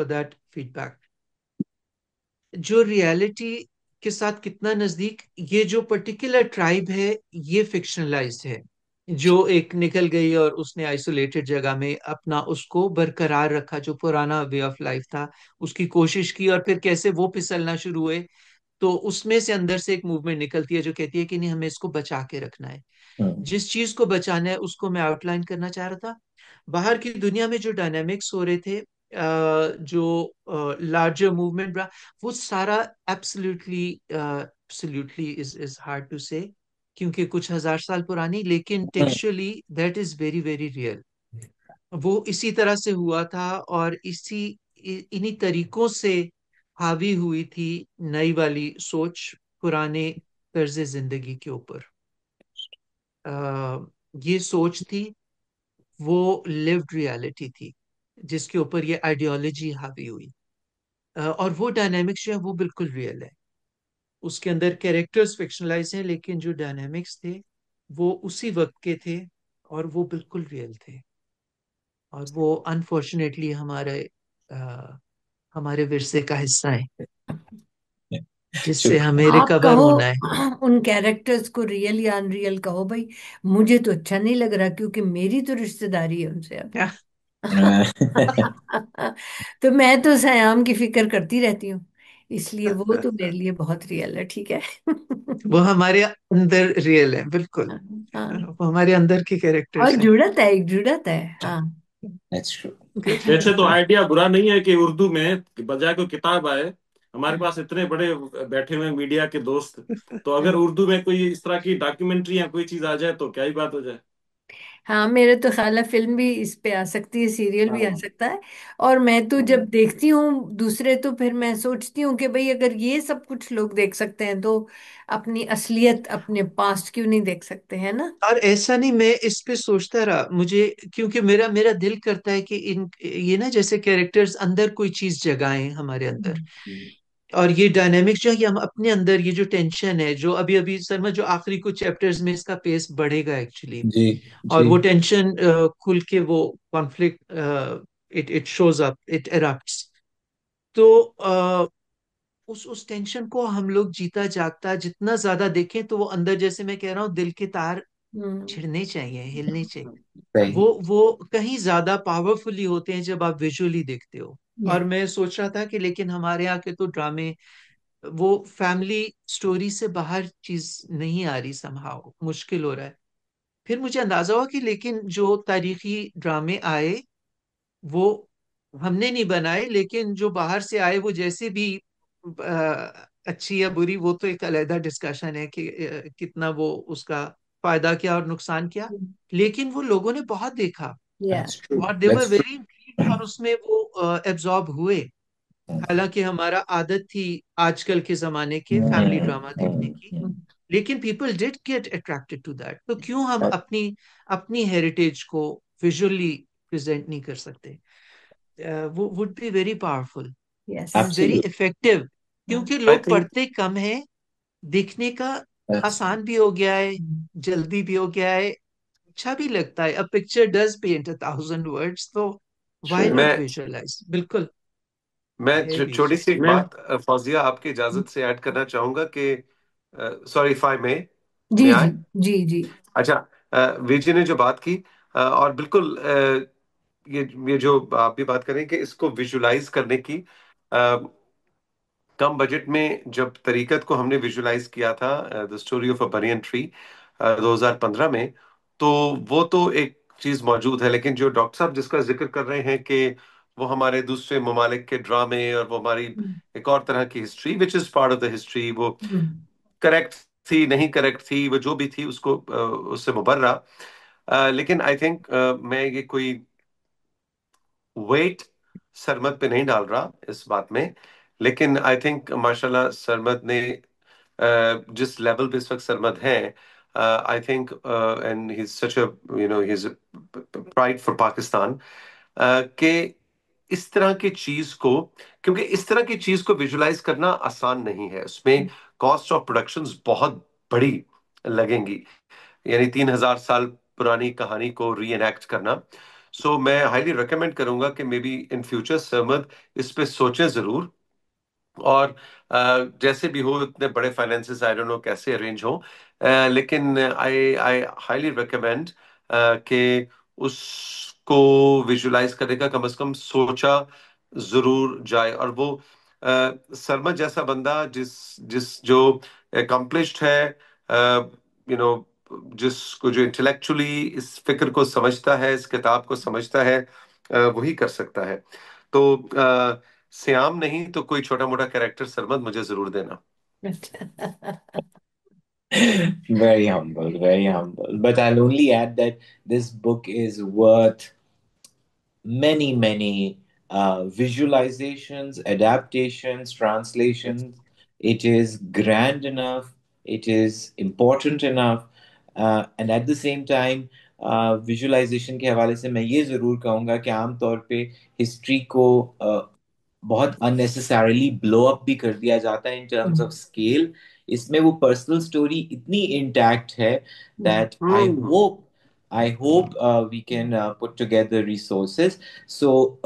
दैट फीडबैक। जो रियलिटी के साथ कितना नजदीक, ये जो पर्टिकुलर ट्राइब है ये फिक्शनलाइज्ड है, जो एक निकल गई और उसने आइसोलेटेड जगह में अपना उसको बरकरार रखा, जो पुराना वे ऑफ लाइफ था उसकी कोशिश की, और फिर कैसे वो फिसलना शुरू हुए, तो उसमें से अंदर से एक मूवमेंट निकलती है जो कहती है कि नहीं, हमें इसको बचा के रखना है। Hmm. जिस चीज को बचाना है उसको मैं आउटलाइन करना चाह रहा था। बाहर की दुनिया में जो डायनामिक्स हो रहे थे, जो लार्जर मूवमेंट रहा, वो सारा absolutely absolutely is hard to say, क्योंकि कुछ हजार साल पुरानी, लेकिन textually that is very very real. वो इसी तरह से हुआ था, और इन्हीं तरीकों से हावी हुई थी नई वाली सोच पुराने तर्ज जिंदगी के ऊपर। ये सोच थी, वो लिव्ड रियलिटी थी जिसके ऊपर ये आइडियोलॉजी हावी हुई। और वो डायनामिक्स जो है वो बिल्कुल रियल है। उसके अंदर कैरेक्टर्स फिक्शनलाइज हैं, लेकिन जो डायनामिक्स थे वो उसी वक्त के थे, और वो बिल्कुल रियल थे। और वो अनफॉर्चुनेटली हमारे विरसे का हिस्सा है। जिससे शुक्रिया। हमें आप रिकवर कहो होना है। उन कैरेक्टर्स को रियल या अनरियल कहो भाई, मुझे तो अच्छा नहीं लग रहा क्योंकि मेरी तो रिश्तेदारी है उनसे अभी। तो मैं तो सयाम की फिक्र करती रहती हूँ, इसलिए वो तो मेरे लिए बहुत रियल है, ठीक है। वो हमारे अंदर रियल है, बिल्कुल। हाँ, वो हमारे अंदर के और कैरेक्टर्स हैं। जुड़त है, एक जुड़त है। हाँ। That's true. गुड। वैसे तो आइडिया बुरा नहीं है कि उर्दू में बजाय कोई किताब आए। हमारे पास इतने बड़े बैठे हुए मीडिया के दोस्त, तो अगर उर्दू में कोई इस तरह की डॉक्यूमेंट्री या कोई चीज आ जाए तो क्या ही बात हो जाए। हाँ, मेरे तो ख्याल है फिल्म भी इस पे आ सकती है, सीरियल भी आ हाँ। सकता है। और मैं तो जब हम्म। देखती हूँ दूसरे, तो फिर मैं सोचती हूँ कि भाई अगर ये सब कुछ लोग देख सकते हैं तो अपनी असलियत, अपने पास्ट क्यों नहीं देख सकते, है ना? और ऐसा नहीं, मैं इस पे सोचता रहा, मुझे क्योंकि मेरा मेरा दिल करता है कि इन ये ना जैसे कैरेक्टर्स अंदर कोई चीज जगाएं हमारे अंदर। हम्म। और ये डायनेमिक्स जो है, ये हम अपने अंदर, ये जो टेंशन है जो अभी अभी शर्मा, जो आखिरी कुछ चैप्टर्स में इसका पेस बढ़ेगा एक्चुअली। जी और जी वो टेंशन खुल के वो conflict, it it shows up, it erupts. तो उस टेंशन को हम लोग जीता जागता जितना ज्यादा देखें, तो वो अंदर, जैसे मैं कह रहा हूँ, दिल के तार हम्म। छिड़ने चाहिए, हिलने चाहिए। सही। वो कहीं ज्यादा पावरफुली होते हैं जब आप विजुअली देखते हो। या। और मैं सोच रहा था कि लेकिन हमारे यहाँ के तो ड्रामे, वो फैमिली स्टोरी से बाहर चीज नहीं आ रही, समहाउ मुश्किल हो रहा है। फिर मुझे अंदाजा हुआ कि लेकिन जो तारीखी ड्रामे आए, वो हमने नहीं बनाए, लेकिन जो बाहर से आए वो जैसे भी अच्छी या बुरी, वो तो एक अलग डिस्कशन है कि कितना वो उसका फायदा क्या और नुकसान क्या। लेकिन वो लोगों ने बहुत देखा, या। That's true. और दे वर That's true. वेरी इंट्रिग्ड, और उसमें वो एब्जॉर्ब हुए। हालांकि हमारा आदत थी आजकल के जमाने के फैमिली ड्रामा देखने की, लेकिन people did get attracted to that. तो क्यों हम अपनी अपनी हेरिटेज को विजुअली प्रेजेंट नहीं कर सकते? वो would be very powerful yes. And very Absolutely. Effective. हाँ। क्योंकि आई लोग थिंक पढ़ते कम हैं, देखने का That's आसान भी हो गया है, जल्दी भी हो गया है, अच्छा भी लगता है। A picture does paint 1,000 words, तो व्हाई true. नॉट मैं विजुअलाइज? बिल्कुल मैं है भी। छोटी सी एक मैं बात फौजिया आपकी इजाजत से ऐड करना चाहूंगा कि सॉरी इफ आई जी मे जी। आई। जी जी। अच्छा, वीर ने जो बात की, और बिल्कुल ये जो आप भी बात करें कि इसको विजुलाइज करने की, कम बजट में जब तरीकत को हमने विजुलाइज किया था, the story of a banyan tree 2015 में, तो वो तो एक चीज मौजूद है। लेकिन जो डॉक्टर साहब जिसका जिक्र कर रहे हैं कि वो हमारे दूसरे ममालिक के ड्रामे और वो हमारी एक और तरह की history which is part of the history, वो करेक्ट थी नहीं करेक्ट थी, वो जो भी थी उसको उससे मुबर्रा। लेकिन आई थिंक मैं ये कोई वेट सरमद पे नहीं डाल रहा इस बात में। लेकिन आई थिंक माशाल्लाह सरमद ने जिस लेवल पे इस वक्त सरमद है, I think and he is such a he is pride for Pakistan, कि इस तरह की चीज को, क्योंकि इस तरह की चीज को विजुलाइज करना आसान नहीं है, उसमें कॉस्ट ऑफ प्रोडक्शंस बहुत बड़ी लगेंगी। यानी 3,000 साल पुरानी कहानी को री एनैक्ट करना। सो मैं हाईली रिकमेंड करूंगा कि मे बी इन फ्यूचर सहमद इस पे सोचें जरूर। और जैसे भी हो, इतने बड़े फाइनेंसेस आई डोंट नो कैसे अरेंज हो, लेकिन आई आई हाईली रिकमेंड कि उसको विजुलाइज करने का कम से कम सोचा जरूर जाए। और वो सरमद जैसा बंदा जिस जिस जो अकम्पलिश्ड है, नो, जिसको जो इंटेलेक्चुअली इस फिक्र को समझता है, इस किताब को समझता है, वही कर सकता है। तो श्याम नहीं तो कोई छोटा मोटा कैरेक्टर सरमद मुझे जरूर देना। Very humble, very humble. But I'll only add that this book is worth many visualizations, adaptations, translations. It is grand enough, it is important enough, and at the same time, visualisation के हवाले से मैं ये ज़रूर कहूँगा कि आम तौर पे हिस्ट्री को बहुत अननेसेसरीली ब्लो अप भी कर दिया जाता है इन टर्म्स ऑफ स्केल। इसमें वो पर्सनल स्टोरी इतनी इंटैक्ट है that hmm. I hope we can put together resources. So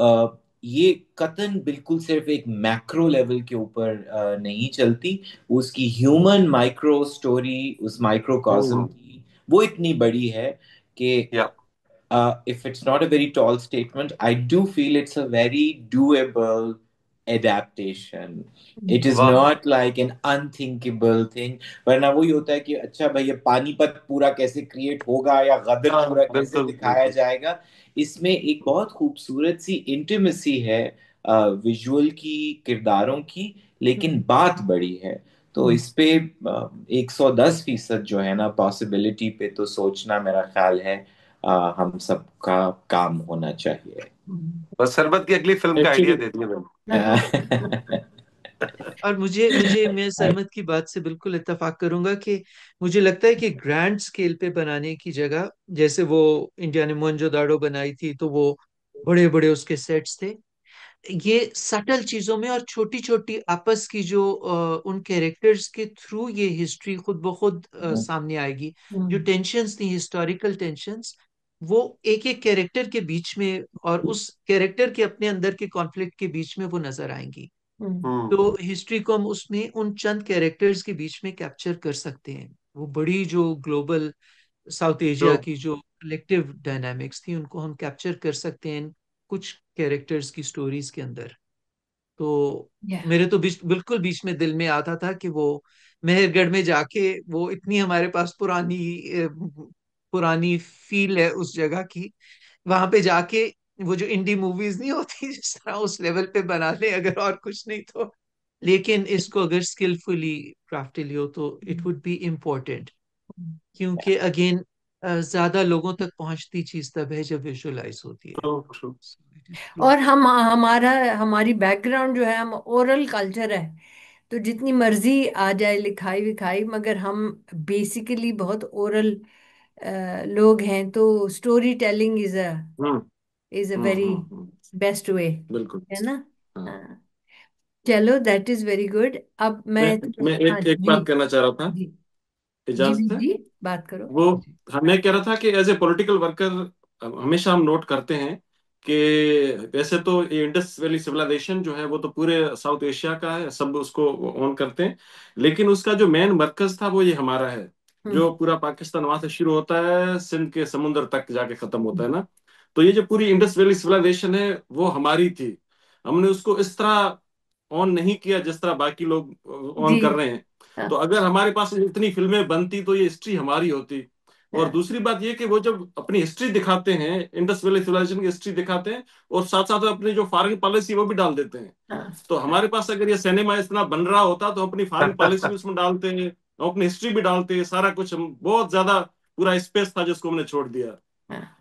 ये कतन बिल्कुल सिर्फ एक मैक्रो लेवल के ऊपर नहीं चलती, उसकी ह्यूमन माइक्रो स्टोरी, उस माइक्रोकॉस्म हम्म। की, वो इतनी बड़ी है कि या if it's not a very tall statement, I do feel it's a very doable adaptation. It is वाह not like an unthinkable thing. वरना वही होता है कि अच्छा भाई ये पानीपत पूरा कैसे क्रिएट होगा या गदर हाँ पूरा कैसे बिल्कुल दिखाया बिल्कुल। जाएगा। इसमें एक बहुत खूबसूरत सी इंटीमेसी है विजुअल की, किरदारों की, लेकिन बात बड़ी है। तो इस पे 110% जो है ना पॉसिबिलिटी पे तो सोचना मेरा ख्याल है हम सबका काम होना चाहिए। बस सरबत की अगली फिल्म का आइडिया एक्चुअली दे दिया मैंने। और मुझे मुझे मैं सरमत की बात से बिल्कुल इत्तेफाक करूंगा कि मुझे लगता है कि ग्रैंड स्केल पे बनाने की जगह, जैसे वो इंडिया ने मोहनजोदाड़ो बनाई थी तो वो बड़े बड़े उसके सेट्स थे, ये सटल चीजों में और छोटी छोटी आपस की जो उन कैरेक्टर्स के थ्रू ये हिस्ट्री खुद ब खुद सामने आएगी। जो टेंशन्स थी, हिस्टोरिकल टेंशन्स, वो एक एक कैरेक्टर के बीच में और उस कैरेक्टर के अपने अंदर के कॉन्फ्लिक्ट के बीच में वो नजर आएंगी। हम्म। तो हिस्ट्री को हम उसमें उन चंद कैरेक्टर्स के बीच में कैप्चर कर सकते हैं। वो बड़ी जो ग्लोबल साउथ तो एशिया की जो कलेक्टिव डायनामिक्स थी उनको हम कैप्चर कर सकते हैं कुछ कैरेक्टर्स की स्टोरीज के अंदर। तो Yeah. मेरे तो बिल्कुल बीच में दिल में आता था कि वो मेहरगढ़ में जाके, वो इतनी हमारे पास पुरानी फील है उस जगह की, वहां पे जाके वो जो इंडी मूवीज नहीं होती जिस तरह उस लेवल पे बना ले, अगर और कुछ नहीं तो। लेकिन इसको अगर स्किलफुली क्राफ्टली हो तो इट वुड बी इम्पोर्टेंट, क्योंकि अगेन ज्यादा लोगों तक पहुंचती चीज तब है जब विजुअलाइज होती है। तो So it is true. और हमारी बैकग्राउंड जो है, हम ओरल कल्चर है, तो जितनी मर्जी आ जाए लिखाई विखाई, मगर हम बेसिकली बहुत ओरल लोग हैं, तो story telling hmm is a very hmm. Best way, बिल्कुल। है ना। हाँ। हाँ, चलो दैट इज वेरी गुड। अब मैं मैं मैं हाँ एक जी। बात करना चाह रहा था, जी जी इजाजत है? जी, बात करो। वो मैं कह रहा था कि एज ए पॉलिटिकल वर्कर हमेशा हम नोट करते हैं कि वैसे तो ये इंडस वैली सिविलाइजेशन जो है वो तो पूरे साउथ एशिया का है, सब उसको ऑन करते हैं, लेकिन उसका जो मेन मरकज था वो ये हमारा है, हम्म जो पूरा पाकिस्तान वहां से शुरू होता है, सिंध के समुद्र तक जाके खत्म होता है ना। तो ये जो पूरी इंडस वैली सिविलाइजेशन है वो हमारी थी। हमने उसको इस तरह ऑन नहीं किया जिस तरह बाकी लोग जी ऑन कर रहे हैं। हाँ तो अगर हमारे पास इतनी फिल्में बनती तो ये हिस्ट्री हमारी होती। और हाँ दूसरी बात ये कि वो जब अपनी हिस्ट्री दिखाते हैं, इंडस वैली सिविलाइजेशन की हिस्ट्री दिखाते हैं, और साथ साथ अपनी जो फॉरेन पॉलिसी वो भी डाल देते हैं। हाँ तो हमारे पास अगर ये सिनेमा इतना बन रहा होता तो अपनी फॉरेन पॉलिसी भी उसमें डालते हैं, हम अपनी हिस्ट्री भी डालते हैं, सारा कुछ। हम बहुत ज्यादा पूरा स्पेस था जिसको हमने छोड़ दिया। हाँ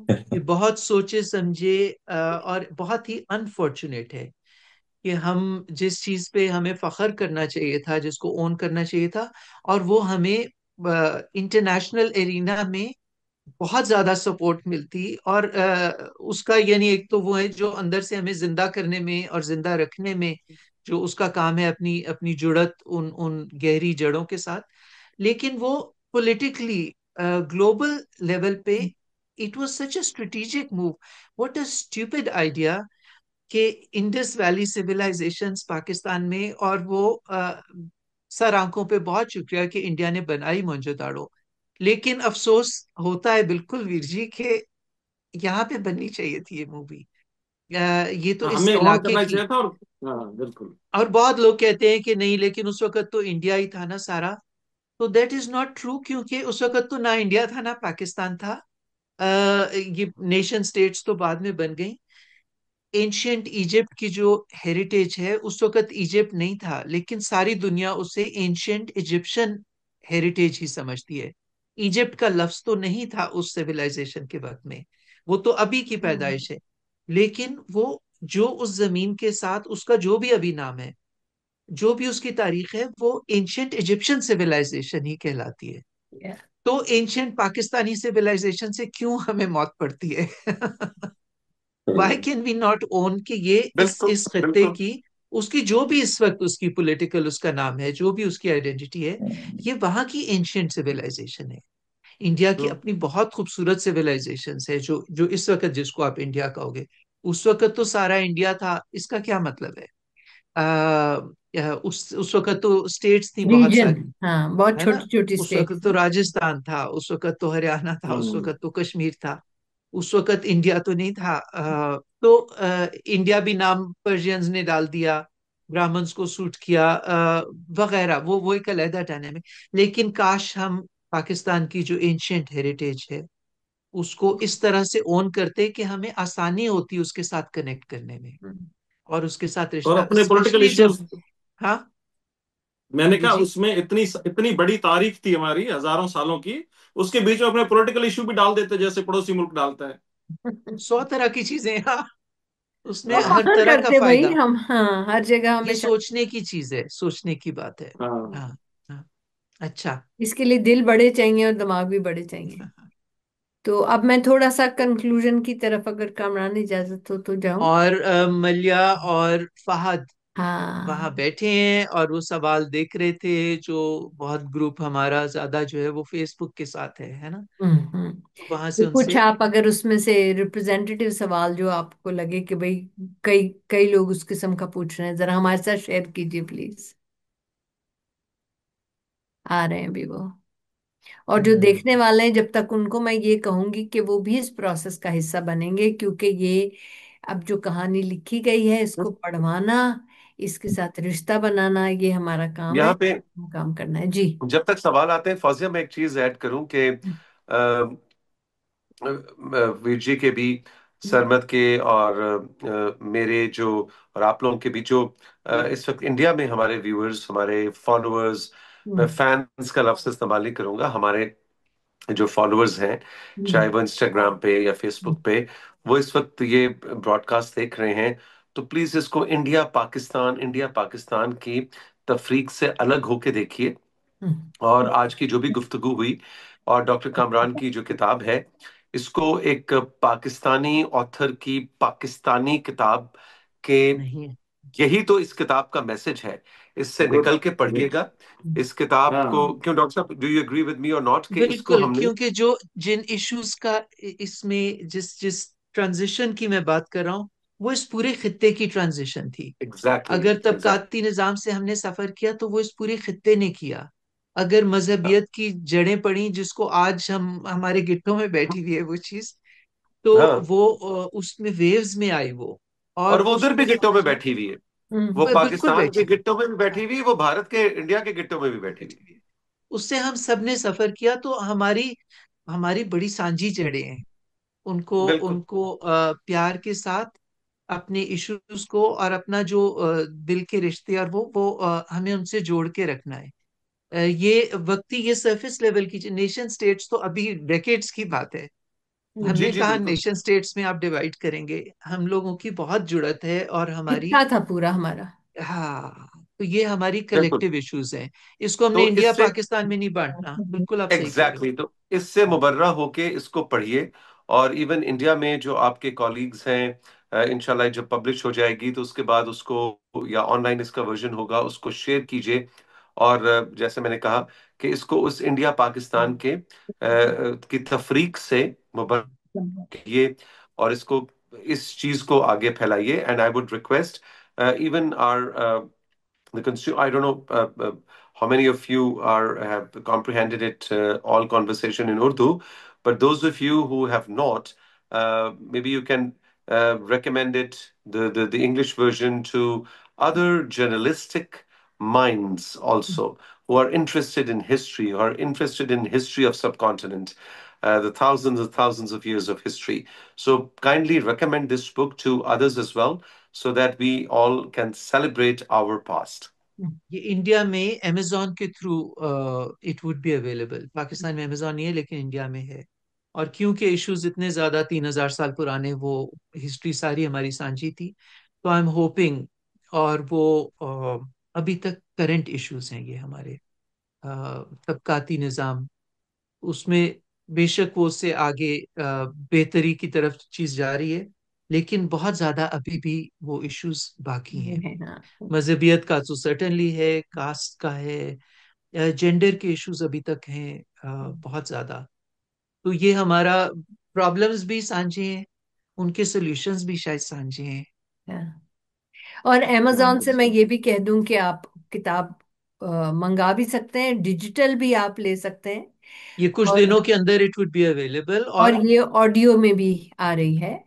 ये बहुत सोचे समझे और बहुत ही अनफॉर्चुनेट है कि हम जिस चीज पे हमें फख्र करना चाहिए था, जिसको ओन करना चाहिए था, और वो हमें इंटरनेशनल एरिना में बहुत ज्यादा सपोर्ट मिलती, और उसका यानी एक तो वो है जो अंदर से हमें जिंदा करने में और जिंदा रखने में जो उसका काम है, अपनी अपनी जुड़त उन उन गहरी जड़ों के साथ। लेकिन वो पॉलिटिकली ग्लोबल लेवल पे it was such a strategic move. What a stupid idea कि इंडस वैली सिविलाइजेशंस पाकिस्तान में, और वो सर आंखों पे बहुत शुक्रिया कि इंडिया ने बनाई मोहनजोदाड़ो। लेकिन अफसोस होता है बिल्कुल वीर जी कि यहाँ पे बननी चाहिए थी ये मूवी। ये तो हाँ, इस हमें ऑन इलाके करना की। चाहिए था। और हाँ बिल्कुल। और बहुत लोग कहते हैं कि नहीं, लेकिन उस वक्त तो इंडिया ही था ना सारा। तो दैट इज नॉट ट्रू, क्योंकि उस वक्त तो ना इंडिया था ना पाकिस्तान था। ये नेशन स्टेट्स तो बाद में बन गई। एंशियंट इजिप्ट की जो हेरिटेज है, उस वक्त इजिप्ट नहीं था, लेकिन सारी दुनिया उसे एंशियंट इजिप्शियन हेरिटेज ही समझती है। इजिप्ट का लफ्ज तो नहीं था उस सिविलाइजेशन के वक्त में, वो तो अभी की पैदाइश है। लेकिन वो जो उस जमीन के साथ उसका जो भी अभी नाम है, जो भी उसकी तारीख है, वो एंशियंट इजिप्शियन सिविलाइजेशन ही कहलाती है। yeah, तो एंशियंट पाकिस्तानी सिविलाइजेशन से क्यों हमें मौत पड़ती है? Why can we not own कि ये बिल्कुल इस खत्ते बिल्कुल। की, उसकी जो भी इस वक्त उसकी पॉलिटिकल उसका नाम है, जो भी उसकी आइडेंटिटी है, ये वहां की एंशियंट सिविलाइजेशन है। इंडिया की हम्म। अपनी बहुत खूबसूरत सिविलाइजेशन है जो जो इस वक्त जिसको आप इंडिया कहोगे। उस वक्त तो सारा इंडिया था, इसका क्या मतलब है? उस वक्त तो स्टेट्स थी बहुत रीजन, सारी, हाँ, बहुत है ना? छोटी छोटी उस स्टेट वक्त तो थी। राजस्थान था, उस वक्त तो हरियाणा था, उस हम्म। वक्त तो कश्मीर था, उस वक्त इंडिया तो नहीं था। तो इंडिया भी नाम पर्शियंस ने डाल दिया, ब्राह्मण्स को सूट किया, वगैरह। वो एक अलहदा डायनेमिक। लेकिन काश हम पाकिस्तान की जो एंशियंट हेरिटेज है उसको इस तरह से ओन करते कि हमें आसानी होती उसके साथ कनेक्ट करने में हम्म। और उसके साथ और रिश्ता, अपने पॉलिटिकल स्पेशली जब। इश्यूज, हाँ, मैंने जी कहा जी। उसमें इतनी इतनी बड़ी तारीख थी हमारी हजारों सालों की, उसके बीच में अपने पॉलिटिकल इशू भी डाल देते जैसे पड़ोसी मुल्क डालता है। 100 तरह की चीजें, हाँ, उसमें वो हर कहाँ तरह का करते भाई फायदा। हम, हाँ, हर जगह ये हमेशा। सोचने की चीज है, सोचने की बात है। हाँ। हाँ हाँ। अच्छा। इसके लिए दिल बड़े चाहिए और दिमाग भी बड़े चाहिए। तो अब मैं थोड़ा सा कंक्लूजन की तरफ, अगर कामरान इजाजत हो तो जाऊं। और मल्या और फहद वहां हाँ। बैठे हैं और वो सवाल देख रहे थे, जो बहुत ग्रुप हमारा ज्यादा जो है वो फेसबुक के साथ है ना? हम्म। तो वहां से तो कुछ उनसे। आप अगर उसमें से रिप्रेजेंटेटिव सवाल जो आपको लगे कि भाई कई कई लोग उस किस्म का पूछ रहे हैं, जरा हमारे साथ शेयर कीजिए प्लीज। आ रहे हैं भी वो। और जो देखने हम्म। वाले हैं, जब तक उनको मैं ये कहूंगी कि वो भी इस प्रोसेस का हिस्सा बनेंगे, क्योंकि ये अब जो कहानी लिखी गई है इसको पढ़वाना, इसके साथ रिश्ता बनाना, ये हमारा काम है। यहाँ पे काम करना है जी। जब तक सवाल आते हैं, फौजिया, मैं एक चीज ऐड करूं कि वीर जी के भी, सरमद के और मेरे जो, और आप लोगों के भी जो इस वक्त इंडिया में हमारे व्यूअर्स, हमारे फॉलोअर्स, मैं हम्म। फैंस का लफ्ज इस्तेमाल नहीं करूंगा, हमारे जो फॉलोअर्स हैं, चाहे हम्म। वो इंस्टाग्राम पे या फेसबुक पे, वो इस वक्त ये ब्रॉडकास्ट देख रहे हैं, तो प्लीज इसको इंडिया पाकिस्तान की तफरीक से अलग होके देखिए। हम्म। और आज की जो भी गुफ्तगू हुई, और डॉक्टर कामरान की जो किताब है, इसको एक पाकिस्तानी ऑथर की पाकिस्तानी किताब के, नहीं है। यही तो इस किताब का मैसेज है, इससे गुड। निकल के पढ़िएगा इस किताब को। हाँ। क्यों डॉक्टर साहब, do you agree with me और नॉट, कि इसको बिल्कुल, हमने। क्योंकि जो जिन इश्यूज का इसमें जिस जिस ट्रांजिशन की मैं बात कर रहा हूँ, वो इस पूरे खित्ते की ट्रांजिशन थी। एग्जैक्टली अगर एग्जैक्टली। तबकाती निजाम से हमने सफर किया तो वो इस पूरे खित्ते ने किया। अगर मजहबियत की जड़ें पड़ी, जिसको आज हम हमारे गिट्टों में बैठी हुई है वो चीज, तो हाँ, वो उसमें वेव्स में आई वो। और और वो उधर उसको भी गिट्टों में समझना। बैठी हुई है, वो बिल्कुल पाकिस्तान के बैठी हुई गिट्टों में भी है। बैठी हुई है, वो भारत के, इंडिया के गिट्टों में भी बैठी हुई बैठी हुई है। उससे हम सब ने सफर किया, तो हमारी हमारी बड़ी सांझी जड़ें हैं। उनको है। बिल्कुल। उनको प्यार के साथ अपने इश्यूज को और अपना जो दिल के रिश्ते और वो हमें उनसे जोड़ के रखना है। ये वक्ती, ये सरफेस लेवल की नेशन स्टेट्स तो अभी डेकेड्स की बात है। जी हमने जी कहा बिल्कुल। नेशन स्टेट्स में आप डिवाइड करेंगे, हम लोगों की बहुत जुड़त है और हमारी। हिस्सा था पूरा हमारा। हाँ, तो ये हमारी बिल्कुल। कलेक्टिव इश्यूज हैं। इसको हमने तो इंडिया इससे, पाकिस्तान में नहीं बांटना, बिल्कुल आप सही कह रहे हो। एग्जैक्टली तो इससे मुबर्रा होके इसको पढ़िए। और इवन इंडिया में जो आपके कॉलीग्स हैं, इंशाल्लाह जब पब्लिश हो जाएगी तो उसके बाद उसको, या ऑनलाइन इसका वर्जन होगा, उसको शेयर कीजिए। और जैसे मैंने कहा कि इसको उस इंडिया पाकिस्तान के की तफरीक से मुबर्रा कीजिए, और इसको, इस चीज को आगे फैलाइए। And I would request even are the consumer, I don't know how many of you are have comprehended it, all conversation in Urdu, but those of you who have not, maybe you can recommend it, the English version, to other journalistic minds also, who are interested in history, who are interested in history of subcontinent, the thousands and thousands of years of history. So kindly recommend this book to others as well, so that we all can celebrate our past. ये India में Amazon के through it would be available. Pakistan में Amazon नहीं है, लेकिन India में है। और क्योंकि इश्यूज इतने ज्यादा 3,000 साल पुराने, वो हिस्ट्री सारी हमारी सांझी थी, तो आई एम होपिंग। और वो अभी तक करंट इश्यूज हैं ये हमारे। तबकाती निज़ाम, उसमें बेशक वो उससे आगे बेहतरी की तरफ चीज जा रही है, लेकिन बहुत ज्यादा अभी भी वो इश्यूज बाकी ये हैं। है, हाँ। मजहबियत का तो सर्टेनली है, कास्ट का है, जेंडर के इश्यूज अभी तक हैं बहुत ज्यादा। तो ये हमारा प्रॉब्लम्स भी सांझे हैं, उनके सॉल्यूशंस भी शायद साझे हैं। हाँ। और अमेजोन से मैं ये भी कह दूं कि आप किताब मंगा भी सकते हैं, डिजिटल भी आप ले सकते हैं। ये कुछ और दिनों के अंदर इट वुड बी अवेलेबल। और और ये ऑडियो में भी आ रही है,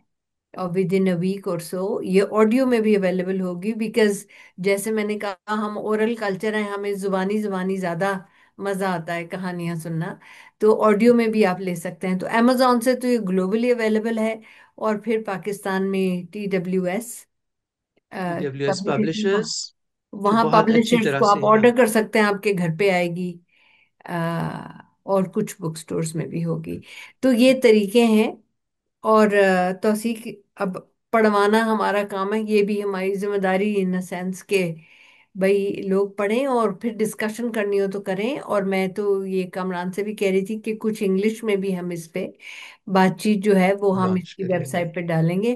और विद इन अ वीक और सो ये ऑडियो में भी अवेलेबल होगी, बिकॉज जैसे मैंने कहा हम ओरल कल्चर हैं, हमें जुबानी जुबानी ज्यादा मजा आता है कहानियां सुनना। तो ऑडियो में भी आप ले सकते हैं। तो अमेजोन से तो ये ग्लोबली अवेलेबल है। और फिर पाकिस्तान में TWS AWS पब्लिकेशन, पब्लिशर्स जो वहाँ बहुत अच्छी पब्लिशर्स तरह को आप से, हाँ। ऑर्डर कर सकते हैं, आपके घर पे आएगी। और कुछ बुक स्टोर्स में भी होगी। तो ये तरीके हैं। और तौसीक, अब पढ़वाना हमारा काम है, ये भी हमारी जिम्मेदारी इन सेंस के भाई लोग पढ़ें और फिर डिस्कशन करनी हो तो करें। और मैं तो ये कामरान से भी कह रही थी कि कुछ इंग्लिश में भी हम इस पे बातचीत जो है वो हम लॉन्च इसकी करेंगे। वेबसाइट पे डालेंगे,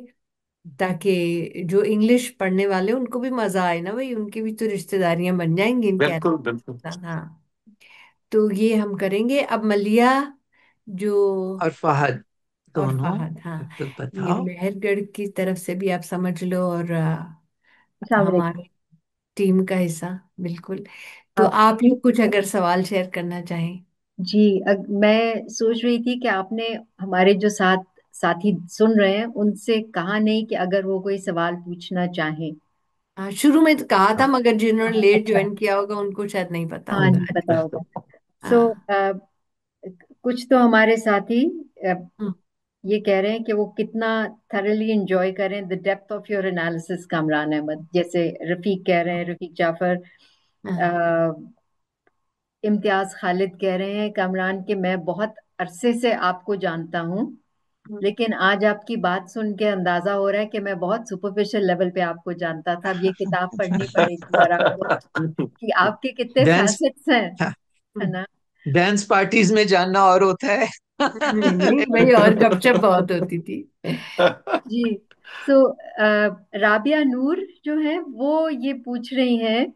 ताकि जो इंग्लिश पढ़ने वाले उनको भी मजा आए ना भाई, उनकी भी तो रिश्तेदारियां बन जाएंगी इन बिल्कुल बिल्कुल। कैरेक्टर। हाँ। तो ये हम करेंगे। अब मलिया जो, और फहद, और दोनों फहद, हाँ, बिल्कुल ये बताओ। मेहरगढ़ की तरफ से भी आप समझ लो, और अस्सलाम वालेकुम। हमारे टीम का हिस्सा। बिल्कुल। तो आप आप लोग कुछ अगर सवाल शेयर करना चाहें। जी, मैं सोच रही थी कि आपने हमारे जो साथी सुन रहे हैं उनसे कहा नहीं कि अगर वो कोई सवाल पूछना चाहें। हाँ, शुरू में तो कहा था, मगर जिन्होंने लेट अच्छा। ज्वाइन किया होगा उनको शायद नहीं पता हाँ, होगा। नहीं पता होगा। सो हाँ। कुछ तो हमारे साथी अ, हम्म। ये कह रहे हैं कि वो कितना थरली एंजॉय करें the depth of your analysis Kamran Ahmed. जैसे रफीक कह रहे हैं, रफीक जाफर, हाँ। इम्तियाज खालिद कह रहे हैं कामरान के मैं बहुत अरसे से आपको जानता हूँ, लेकिन आज आपकी बात सुन के अंदाजा हो रहा है कि मैं बहुत सुपरफिशियल लेवल पे आपको जानता था। अब ये किताब पढ़नी पड़ेगी और आपको कि आपके कितने डांस, फैसेट्स हैं, है ना। डांस पार्टीज में जानना और होता है। नहीं नहीं भाई, और गपशप बहुत होती थी। जी। सो राबिया नूर जो है वो ये पूछ रही हैं,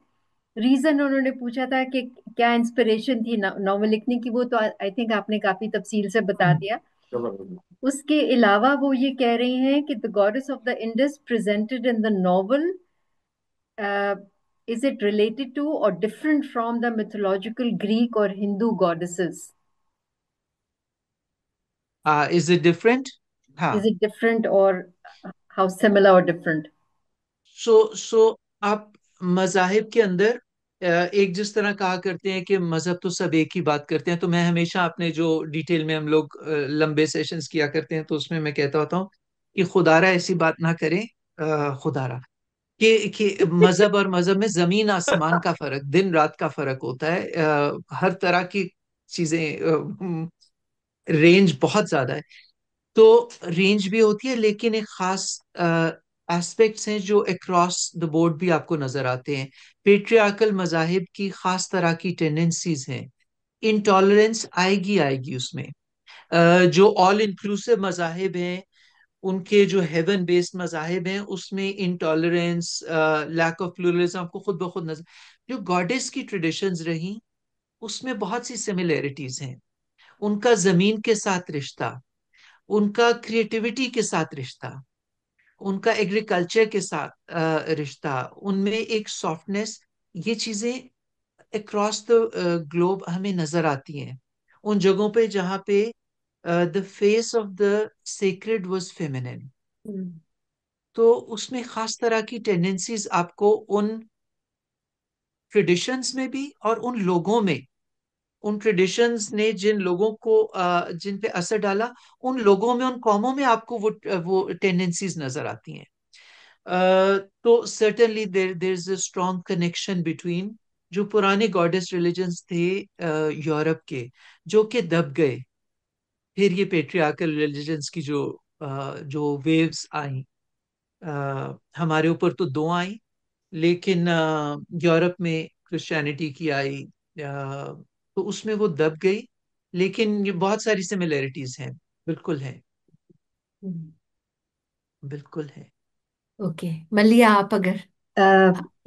रीजन उन्होंने पूछा था कि क्या इंस्पिरेशन थी नॉवल लिखने की, वो तो आई थिंक आपने काफी तफसील से बता दिया। उसके अलावा वो ये कह रही हैं कि the goddess of the Indus presented in the novel, is it related to और different from the mythological Greek और Hindu goddesses? Is it different? हाँ। इज इट डिफरेंट और हाउ सिमिलर और डिफरेंट? सो आप मजाहिब के अंदर एक जिस तरह कहा करते हैं कि मजहब तो सब एक ही बात करते हैं, तो मैं हमेशा अपने जो डिटेल में हम लोग लंबे सेशंस किया करते हैं तो उसमें मैं कहता होता हूँ कि खुदारा ऐसी बात ना करें, खुदारा कि मजहब और मजहब में जमीन आसमान का फर्क, दिन रात का फर्क होता है। हर तरह की चीजें, रेंज बहुत ज्यादा है। तो रेंज भी होती है, लेकिन एक खास एस्पेक्ट्स हैं जो अक्रॉस द बोर्ड भी आपको नजर आते हैं। पेट्रियार्कल मजाहिब की खास तरह की टेंडेंसीज हैं, इंटॉलरेंस आएगी आएगी उसमें। जो ऑल इंक्लूसिव मजाहिब हैं, उनके जो हेवन बेस्ड मजाहिब हैं उसमें इंटॉलरेंस, लैक ऑफ प्लूरलिज्म आपको खुद ब खुद नजर। जो गॉडेस की ट्रेडिशंस रही उसमें बहुत सी सिमिलैरिटीज हैं। उनका जमीन के साथ रिश्ता, उनका क्रिएटिविटी के साथ रिश्ता, उनका एग्रीकल्चर के साथ रिश्ता, उनमें एक सॉफ्टनेस, ये चीजें अक्रॉस द ग्लोब हमें नजर आती हैं। उन जगहों पे जहाँ पे the face of the sacred was feminine, hmm. तो उसमें खास तरह की टेंडेंसीज आपको उन ट्रेडिशंस में भी और उन लोगों में, उन ट्रेडिशंस ने जिन लोगों को जिन पे असर डाला, उन लोगों में, उन कौमों में आपको वो टेंडेंसीज नजर आती हैं। तो certainly there is a strong connection between जो पुराने गॉडेस रिलीजन्स थे यूरोप के, जो कि दब गए। फिर ये पेट्रियार्कल रिलीजन्स की जो वेव्स आई, हमारे ऊपर तो दो आई, लेकिन यूरोप में क्रिश्चियनिटी की आई, तो उसमें वो दब गई। लेकिन ये बहुत सारी सिमिलैरिटीज हैं, बिल्कुल है, बिल्कुल है। ओके मलिया, आप अगर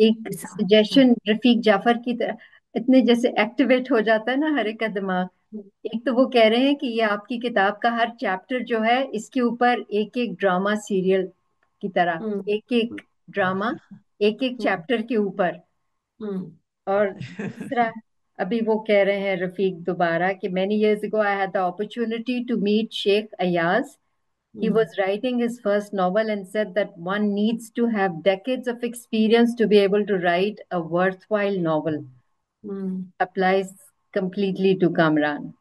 एक ऐसा। हाँ। सजेशन रफीक जाफर की तरह, इतने जैसे एक्टिवेट हो जाता है ना हर एक का दिमाग, एक तो वो कह रहे हैं कि ये आपकी किताब का हर चैप्टर जो है इसके ऊपर एक एक ड्रामा सीरियल की तरह, हम्म एक एक ड्रामा एक एक हम्म चैप्टर के ऊपर। हम्म और दूसरा, अभी वो कह रहे हैं रफीक दोबारा कि many years ago I had the opportunity to meet Sheikh Ayaz. He hmm was writing his first novel and said that one needs to have decades of experience to be able to write a worthwhile novel. Hmm Applies completely to Kamran.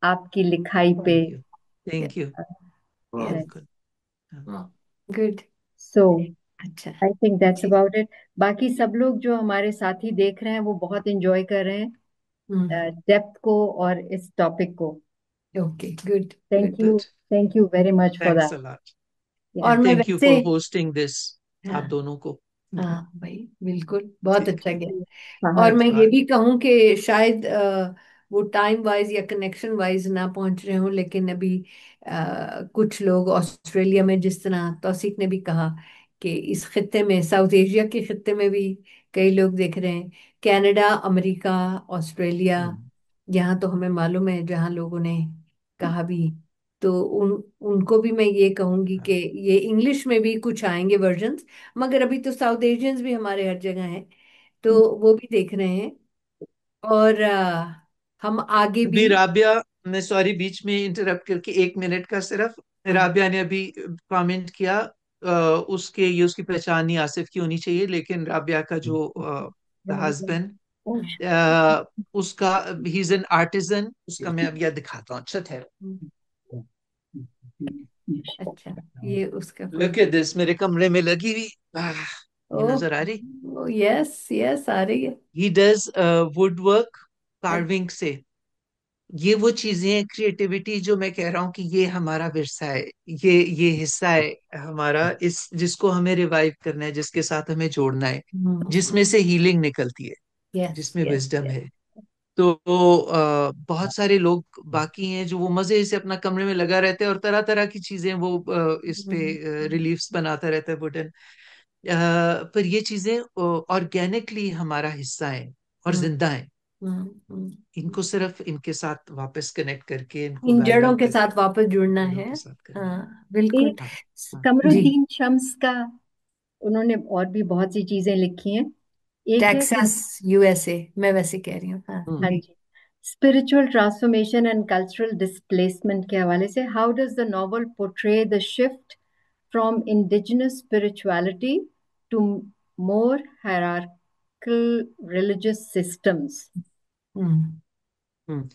आपकी लिखाई पे। Thank you, thank you. Yes, बिल्कुल। हाँ, good, so अच्छा I think that's जी। About it. बाकी सब लोग जो हमारे साथी देख रहे हैं वो बहुत एंजॉय कर रहे हैं डेप्थ को और इस टॉपिक को। Okay, good good. Thank good. You very much for thanks that. A lot और एंड मैं थैंक यू वैसे, फॉर होस्टिंग दिस, आप हाँ दोनों को। हाँ भाई, बिल्कुल बहुत ठीक अच्छा है, गया। और फहद। मैं ये बाय। भी कहूँ कि शायद वो टाइम वाइज या कनेक्शन वाइज ना पहुंच रहे हों, लेकिन अभी कुछ लोग ऑस्ट्रेलिया में, जिस तरह तौसीक ने भी कहा कि इस खत्ते में, साउथ एशिया के खत्ते में भी कई लोग देख रहे हैं, कनाडा, अमेरिका, ऑस्ट्रेलिया, यहाँ तो हमें मालूम है जहाँ लोगों ने कहा भी। तो उनको भी मैं ये कहूंगी कि ये इंग्लिश में भी कुछ आएंगे वर्जन्स, मगर अभी तो साउथ एशियंस भी हमारे हर जगह हैं, तो वो भी देख रहे हैं। और हम आगे भी। अभी राबिया, मैं सॉरी बीच में इंटरप्ट करके, 1 मिनट का सिर्फ। हाँ राबिया ने अभी कमेंट किया, उसके ये उसकी पहचान नहीं आसिफ की होनी चाहिए, लेकिन राबिया का जो हस्बैंड, उसका, ही इज एन आर्टिजन, उसका मैं अब यह दिखाता हूँ। अच्छा ठहरो, अच्छा, ये उसका कोई। लुक एट दिस, मेरे कमरे में लगी हुई। ये ओह, नजर आ रही। यस यस, आ रही है। He does would work, carving से। ये वो चीजें हैं, क्रिएटिविटी, जो मैं कह रहा हूँ कि ये हमारा विरसा है। ये हिस्सा है हमारा, इस जिसको हमें रिवाइव करना है, जिसके साथ हमें जोड़ना है, जिसमें से हीलिंग निकलती है, यस जिसमें यस विजडम यस। है। तो बहुत सारे लोग बाकी हैं जो वो मजे से अपना कमरे में लगा रहते हैं और तरह तरह की चीजें वो इस पे रिलीफ्स बनाता रहता है, वुडन। पर ये चीजें ऑर्गेनिकली हमारा हिस्सा है और जिंदा है। इनको सिर्फ इनके साथ वापस कनेक्ट करके, इनको इन वैल्यू जड़ों के करके, साथ वापस जुड़ना जड़ों है। के साथ करना है। हाँ बिल्कुल। एक हाँ, हाँ। जी। कमरुद्दीन शम्स का, उन्होंने और भी बहुत सी चीजें लिखी हैं। एक है, टेक्सास, यूएसए, मैं वैसे कह रही हूँ, हाँ हाँ जी। जी, spiritual transformation and cultural displacement के हवाले से, how does the novel portray the shift from indigenous spirituality to more hierarchical religious systems. Hmm hmm.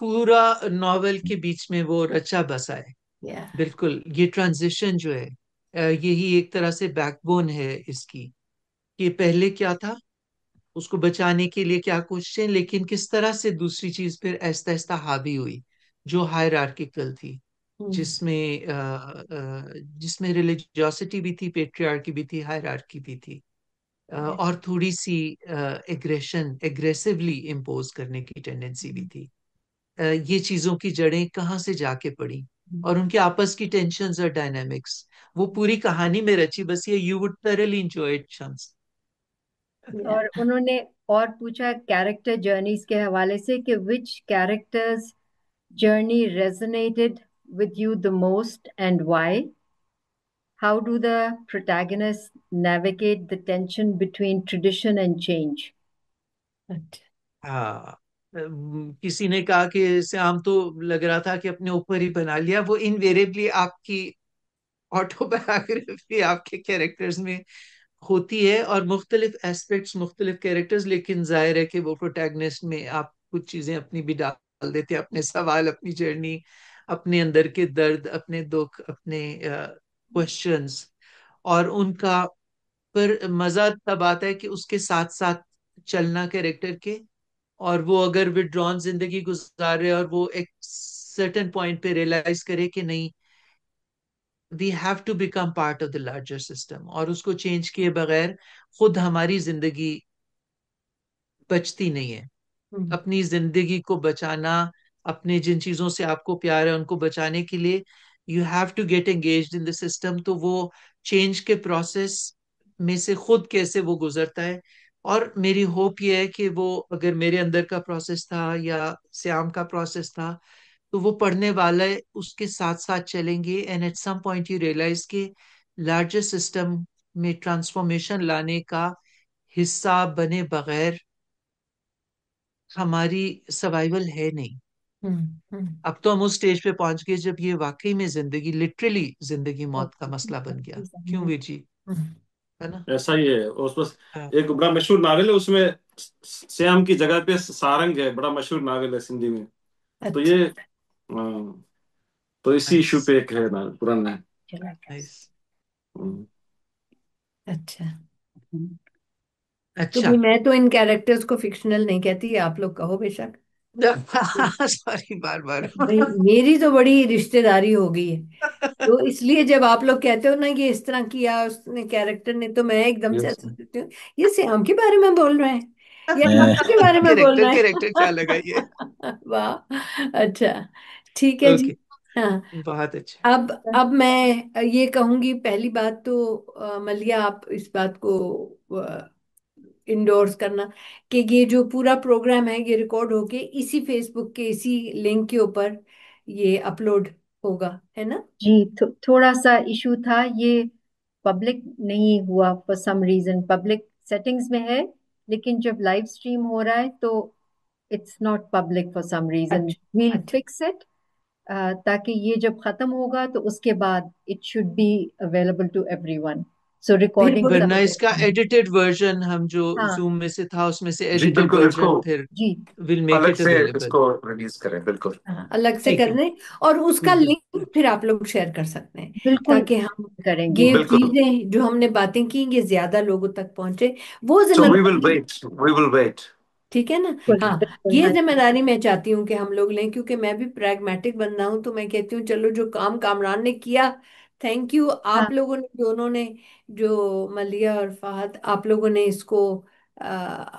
पूरा नॉवेल के बीच में वो रचा बसा है। या बिल्कुल, ये ट्रांजिशन जो है, यही एक तरह से बैकबोन है इसकी, कि पहले क्या था, उसको बचाने के लिए क्या कोशिशें, लेकिन किस तरह से दूसरी चीज फिर आहिस्ता आहिस्ता हावी हुई, जो हायरार्किकल थी, हम्म जिसमें रिलीजियोसिटी भी थी, पेट्रियार्की भी थी, हायरार्की भी थी, और थोड़ी सी एग्रेसिवली इम्पोज करने की टेंडेंसी भी थी। ये चीजों की जड़ें कहाँ से जाके पड़ी, और उनके आपस की टेंशन्स और डायनामिक्स, वो पूरी कहानी में रची बस। ये you would thoroughly enjoy it, Shams. या और उन्होंने और पूछा कैरेक्टर जर्नीज के हवाले से कि which characters journey resonated with you the most and why? How do the protagonists navigate the tension between tradition and change? अच्छा। हाँ, किसी ने कहा कि श्याम तो लग रहा था कि अपने ऊपर ही बना लिया। वो इनवेरिएबली आपकी ऑटोबायोग्राफी आपके कैरेक्टर्स में होती है, और मुख्तलिफ एस्पेक्ट्स, मुख्तलिफ कैरेक्टर्स, लेकिन जाहिर है कि वो प्रोटैगनिस्ट में आप कुछ चीजें अपनी भी डाल देते हैं, अपने सवाल, अपनी जर्नी, अपने अंदर के दर्द, अपने दुख, अपने क्वेश्चंस, और उनका पर मजा तब आता है कि उसके साथ साथ चलना कैरेक्टर के। और वो अगर विड्रॉन जिंदगी गुजार रहे और वो एक सर्टेन पॉइंट पे रियलाइज करे कि नहीं, we have to become part of the larger system, और उसको चेंज किए बगैर खुद हमारी जिंदगी बचती नहीं है। हम्म अपनी जिंदगी को बचाना, अपने जिन चीजों से आपको प्यार है उनको बचाने के लिए, you have to get engaged in the system. तो वो चेंज के प्रोसेस में से खुद कैसे वो गुजरता है, और मेरी होप ये है कि वो, अगर मेरे अंदर का प्रोसेस था या श्याम का प्रोसेस था, तो वो पढ़ने वाले उसके साथ साथ चलेंगे, and at some point you realise कि लार्जर सिस्टम में ट्रांसफॉर्मेशन लाने का हिस्सा बने बगैर हमारी सर्वाइवल है नहीं। हम्म। अब तो हम उस स्टेज पे पहुंच गए जब ये वाकई में जिंदगी, लिटरली जिंदगी मौत का मसला बन गया। क्यों वीर जी? हम्म। है ना? ऐसा ही है। उस बस हाँ। एक बड़ा मशहूर नावल है, उसमें श्याम की जगह पे सारंग है, बड़ा मशहूर नावल है सिंधी में। तो अच्छा। ये हाँ, तो इसी नाइस। इशू पे एक है ना पुराना है। चला गया। नाइस। हम्म। अच्छा। तो अच्छा। भी मैं तो इन कैरेक्टर्स को फिक्शनल नहीं कहती, आप लोग कहो बेशक। सॉरी, बार बार। भाई मेरी तो बड़ी रिश्तेदारी हो गई है, तो इसलिए जब आप लोग कहते हो ना ये इस तरह किया उसने कैरेक्टर ने, तो मैं एकदम से Yes. ऐसा सोचती हूँ ये श्याम के बारे में बोल रहे हैं या अह, के बारे में बोल कैरेक्टर रहे कैरेक्टर क्या लगा ये? हैं। वाह, अच्छा, ठीक है जी। ओके। हाँ, बहुत अच्छा। अब मैं ये कहूंगी, पहली बात तो मलिया आप इस बात को इंडोर्स करना कि ये जो पूरा प्रोग्राम है ये रिकॉर्ड होके इसी फेसबुक के इसी लिंक के ऊपर ये अपलोड होगा, है ना? जी, थोड़ा सा इशू था, ये पब्लिक नहीं हुआ for some reason. Public settings में है, लेकिन जब लाइव स्ट्रीम हो रहा है तो it's not public for some reason. अच्छा। वील अच्छा। फिक्स इट, ताकि ये जब खत्म होगा तो उसके बाद it should be available to everyone. So फिर रिकॉर्डिंग कोई वरना सब, इसका एडिटेड वर्जन, हम जो हाँ जूम में से था उसमें से जी एडिटेड बिल्कुल, इसको वर्जन फिर जी, विल मेक अलग इट से अवेलेबल। इसको रिलीज करें, बिल्कुल। हाँ, अलग से ठीक है। करने, और उसका बिल्कुल। लिंक फिर आप लोग शेयर कर सकते हैं बिल्कुल ताकि हम करेंगे। ये बिल्कुल। चीजें जो हमने बातें की ये ज्यादा लोगों तक पहुंचे, वो सो वी विल जिम्मेदारी, वेट, वी विल वेट। ठीक है ना? बिल्कुल हाँ, बिल्कुल, ये हाँ जी। जिम्मेदारी मैं चाहती हूँ कि हम लोग लें, क्योंकि मैं भी प्रैग्मेटिक बंदा हूँ, तो मैं कहती हूँ चलो जो काम कामरान ने किया, थैंक यू हाँ आप लोगों ने दोनों ने, जो मलिया और फहद, आप लोगों ने इसको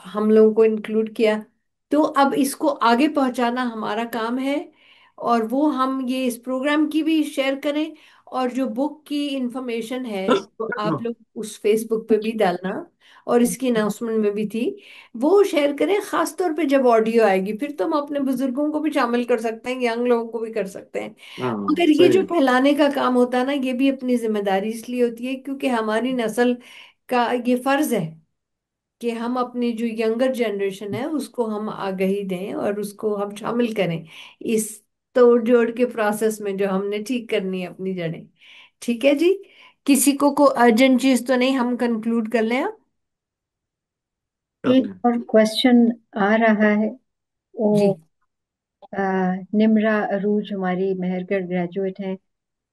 हम लोगों को इंक्लूड किया, तो अब इसको आगे पहुंचाना हमारा काम है, और वो हम ये इस प्रोग्राम की भी शेयर करें, और जो बुक की इंफॉर्मेशन है तो आप लोग उस फेसबुक पे भी डालना, और इसकी अनाउंसमेंट में भी थी, वो शेयर करें, खास तौर पे जब ऑडियो आएगी, फिर तो हम अपने बुजुर्गों को भी शामिल कर सकते हैं, यंग लोगों को भी कर सकते हैं। हाँ मगर ये जो सही। फैलाने का काम होता है ना, ये भी अपनी जिम्मेदारी इसलिए होती है क्योंकि हमारी नस्ल का ये फर्ज है कि हम अपनी जो यंगर जनरेशन है उसको हम आगाही दें और उसको हम शामिल करें इस तोड़ जोड़ के प्रोसेस में जो हमने ठीक करनी है अपनी जड़ें। ठीक है जी, किसी को अर्जेंट चीज तो नहीं, हम कंक्लूड कर लें अब? कर एक लें। और क्वेश्चन आ रहा है, वो जी। निम्रा अरूज हमारी मेहरगढ़ ग्रेजुएट हैं।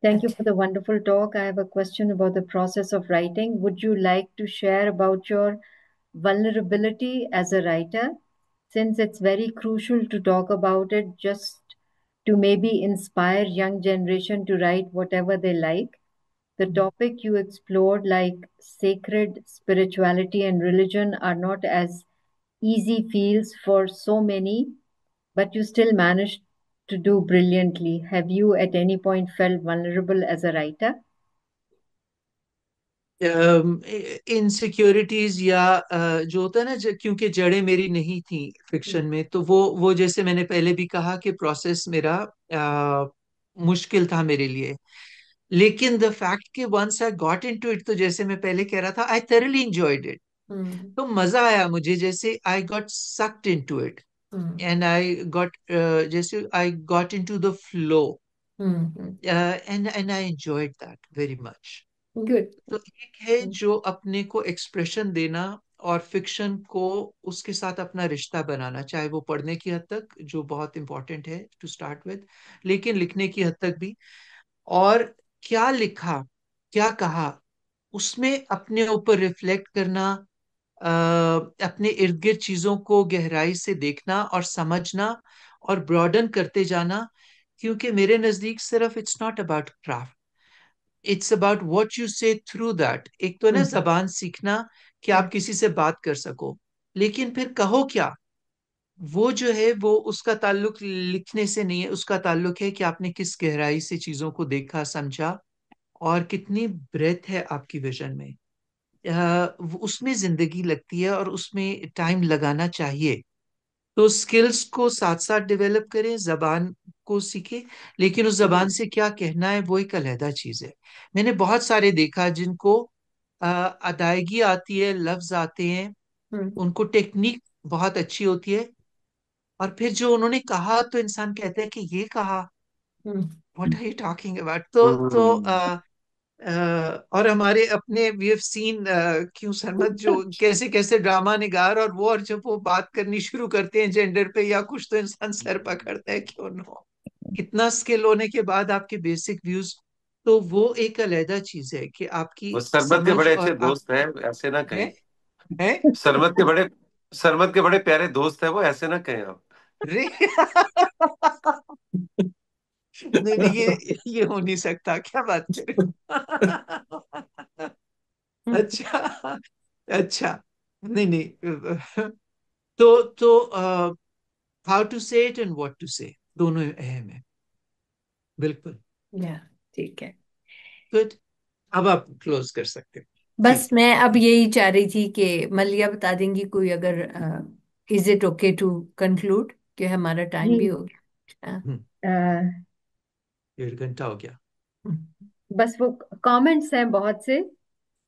Thank you अच्छा। for the wonderful talk. I have a question about the process of writing. Would you like to share about your vulnerability as a writer? Since it's very crucial to talk about it, just to maybe inspire young generation to write whatever they like. The topic you explored, like sacred spirituality and religion, are not as easy fields for so many, but you still managed to do brilliantly. Have you at any point felt vulnerable as a writer? Insecurities या जो होता है ना, क्योंकि जड़ें मेरी नहीं थी फिक्शन में, तो वो जैसे मैंने पहले भी कहा कि प्रोसेस मेरा मुश्किल था मेरे लिए। लेकिन द फैक्ट कि once I got into it, तो जैसे मैं पहले कह रहा था, आई thoroughly enjoyed it। हम्म। तो मजा आया मुझे, जैसे I got sucked into it, hmm. and I got जैसे I got into the flow, hmm. and I enjoyed that very much। Good. तो एक है जो अपने को एक्सप्रेशन देना, और फिक्शन को उसके साथ अपना रिश्ता बनाना, चाहे वो पढ़ने की हद तक, जो बहुत इंपॉर्टेंट है टू स्टार्ट विद, लेकिन लिखने की हद तक भी। और क्या लिखा, क्या कहा, उसमें अपने ऊपर रिफ्लेक्ट करना, अपने इर्द गिर्द चीजों को गहराई से देखना और समझना, और ब्रॉडन करते जाना। क्योंकि मेरे नजदीक सिर्फ it's not about craft, it's about what you से थ्रू दैट। एक तो ना हम्म। जबान सीखना कि आप किसी से बात कर सको, लेकिन फिर कहो क्या, वो जो है वो उसका ताल्लुक लिखने से नहीं है, उसका ताल्लुक है कि आपने किस गहराई से चीजों को देखा, समझा, और कितनी ब्रेथ है आपकी विजन में। उसमें जिंदगी लगती है और उसमें टाइम लगाना चाहिए। तो स्किल्स को साथ साथ डेवलप करें, जबान को सीखें, लेकिन उस जबान से क्या कहना है वो एक अलहदा चीज है। मैंने बहुत सारे देखा जिनको अदायगी आती है, लफ्ज आते हैं, हम्म। उनको टेक्निक बहुत अच्छी होती है, और फिर जो उन्होंने कहा तो इंसान कहता है कि ये कहा, hmm. What are you talking about. तो और हमारे अपने वी हैव सीन क्यों सरमत, जो कैसे कैसे ड्रामा निगार, और वो, और जब वो बात करनी शुरू करते हैं जेंडर पे या कुछ, तो इंसान सर पकड़ता है, क्यों नो, कितना स्किल होने के बाद आपके बेसिक व्यूज। तो वो एक अलहदा चीज है कि आपकी वो सरमत के समझ बड़े अच्छे और आप दोस्त हैं, ऐसे ना है कहें। है सरमत के बड़े सरमत के बड़े प्यारे दोस्त हैं वो, ऐसे ना कहें आप। रे नहीं नहीं, ये हो नहीं सकता, क्या बात कर रहे हो? अच्छा, अच्छा, नहीं नहीं, तो हाउ टू से इट एंड व्हाट टू से, दोनों अहम है, बिल्कुल। या ठीक है। गुड, अब आप क्लोज कर सकते हो। बस ठीक है। मैं अब यही चाह रही थी कि मलिया बता देंगी कोई, अगर is it okay to conclude, कि हमारा टाइम भी जी। हो गया। हम्म, अ, 1.5 घंटा हो गया। हम्म। बस वो कमेंट्स हैं बहुत से,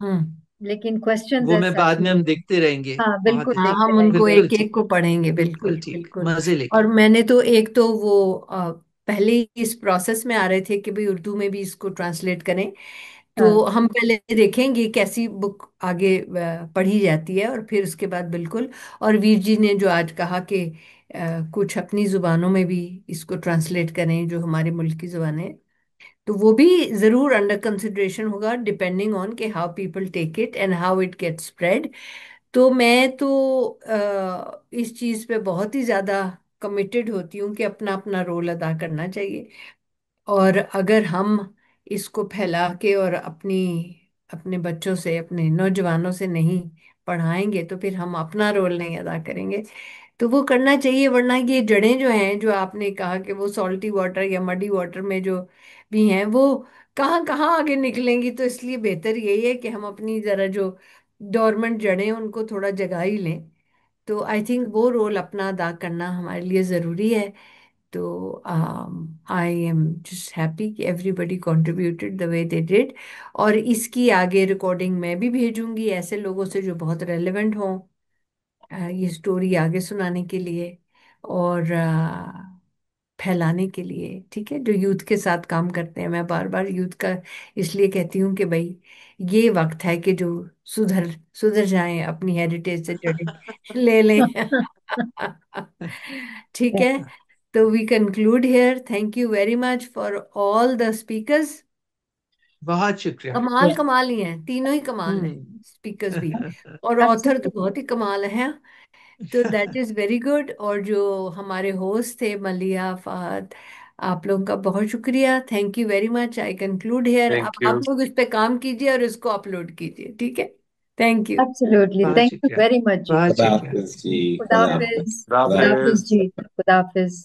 हम्म। लेकिन क्वेश्चंस वो एज मैं सच बाद में नहीं हम है। देखते रहेंगे। हाँ बहुत बिल्कुल हाँ, देखते हम उनको रहेंगे। बिल्कुल एक ठीक, एक को पढ़ेंगे, बिल्कुल बिल्कुल ठीक, बिल्कुल। मजे और लेके। मैंने तो एक तो वो पहले ही इस प्रोसेस में आ रहे थे कि भाई उर्दू में भी इसको ट्रांसलेट करें, तो हाँ हम पहले देखेंगे कैसी बुक आगे पढ़ी जाती है, और फिर उसके बाद बिल्कुल। और वीर जी ने जो आज कहा कि कुछ अपनी जुबानों में भी इसको ट्रांसलेट करें, जो हमारे मुल्क की जुबानें हैं, तो वो भी जरूर अंडर कंसिडरेशन होगा, डिपेंडिंग ऑन कि how people take it and how it get spread. तो मैं तो इस चीज़ पे बहुत ही ज़्यादा कमिटेड होती हूँ कि अपना अपना रोल अदा करना चाहिए। और अगर हम इसको फैला के और अपनी अपने बच्चों से, अपने नौजवानों से नहीं पढ़ाएंगे, तो फिर हम अपना रोल नहीं अदा करेंगे। तो वो करना चाहिए, वरना ये जड़ें जो हैं, जो आपने कहा कि वो सॉल्टी वाटर या मडी वाटर में जो भी हैं, वो कहाँ कहाँ आगे निकलेंगी। तो इसलिए बेहतर यही है कि हम अपनी जरा जो डोरमेंट जड़ें उनको थोड़ा जगा ही लें। तो आई थिंक वो रोल अपना अदा करना हमारे लिए ज़रूरी है। तो आई एम जस्ट हैप्पी कि everybody contributed the way they did. और इसकी आगे रिकॉर्डिंग मैं भी भेजूंगी ऐसे लोगों से जो बहुत रेलेवेंट हों ये स्टोरी आगे सुनाने के लिए, और फैलाने के लिए, ठीक है, जो यूथ के साथ काम करते हैं। मैं बार बार यूथ का इसलिए कहती हूँ कि भाई ये वक्त है कि जो सुधर सुधर जाएं, अपनी हेरिटेज से जड़ें ले लें। ठीक है। तो we conclude here. Thank you very much for all the speakers. बहुत शुक्रिया। कमाल कमाल ही हैं, तीनों ही कमाल हैं, हम्म। स्पीकर्स भी। और ऑथर तो बहुत ही कमाल है। तो दैट इज वेरी गुड। और जो हमारे होस्ट थे मलिया, फहद, आप लोगों का बहुत शुक्रिया। Thank you very much. I conclude here. अब थैंक यू। आप लोग इस पे काम कीजिए और इसको अपलोड कीजिए, ठीक है। Thank you. एब्सोल्युटली, बहुत थैंक यू शुक्रिया, वेरी मच जी। बहुत खुदा शुक्रिया। हाफिज जी, खुदा खुदा हाफिज। हाफिज। खुदा खुदा खुदा हाफिज हाफिज। जी। खुदा हाफिज।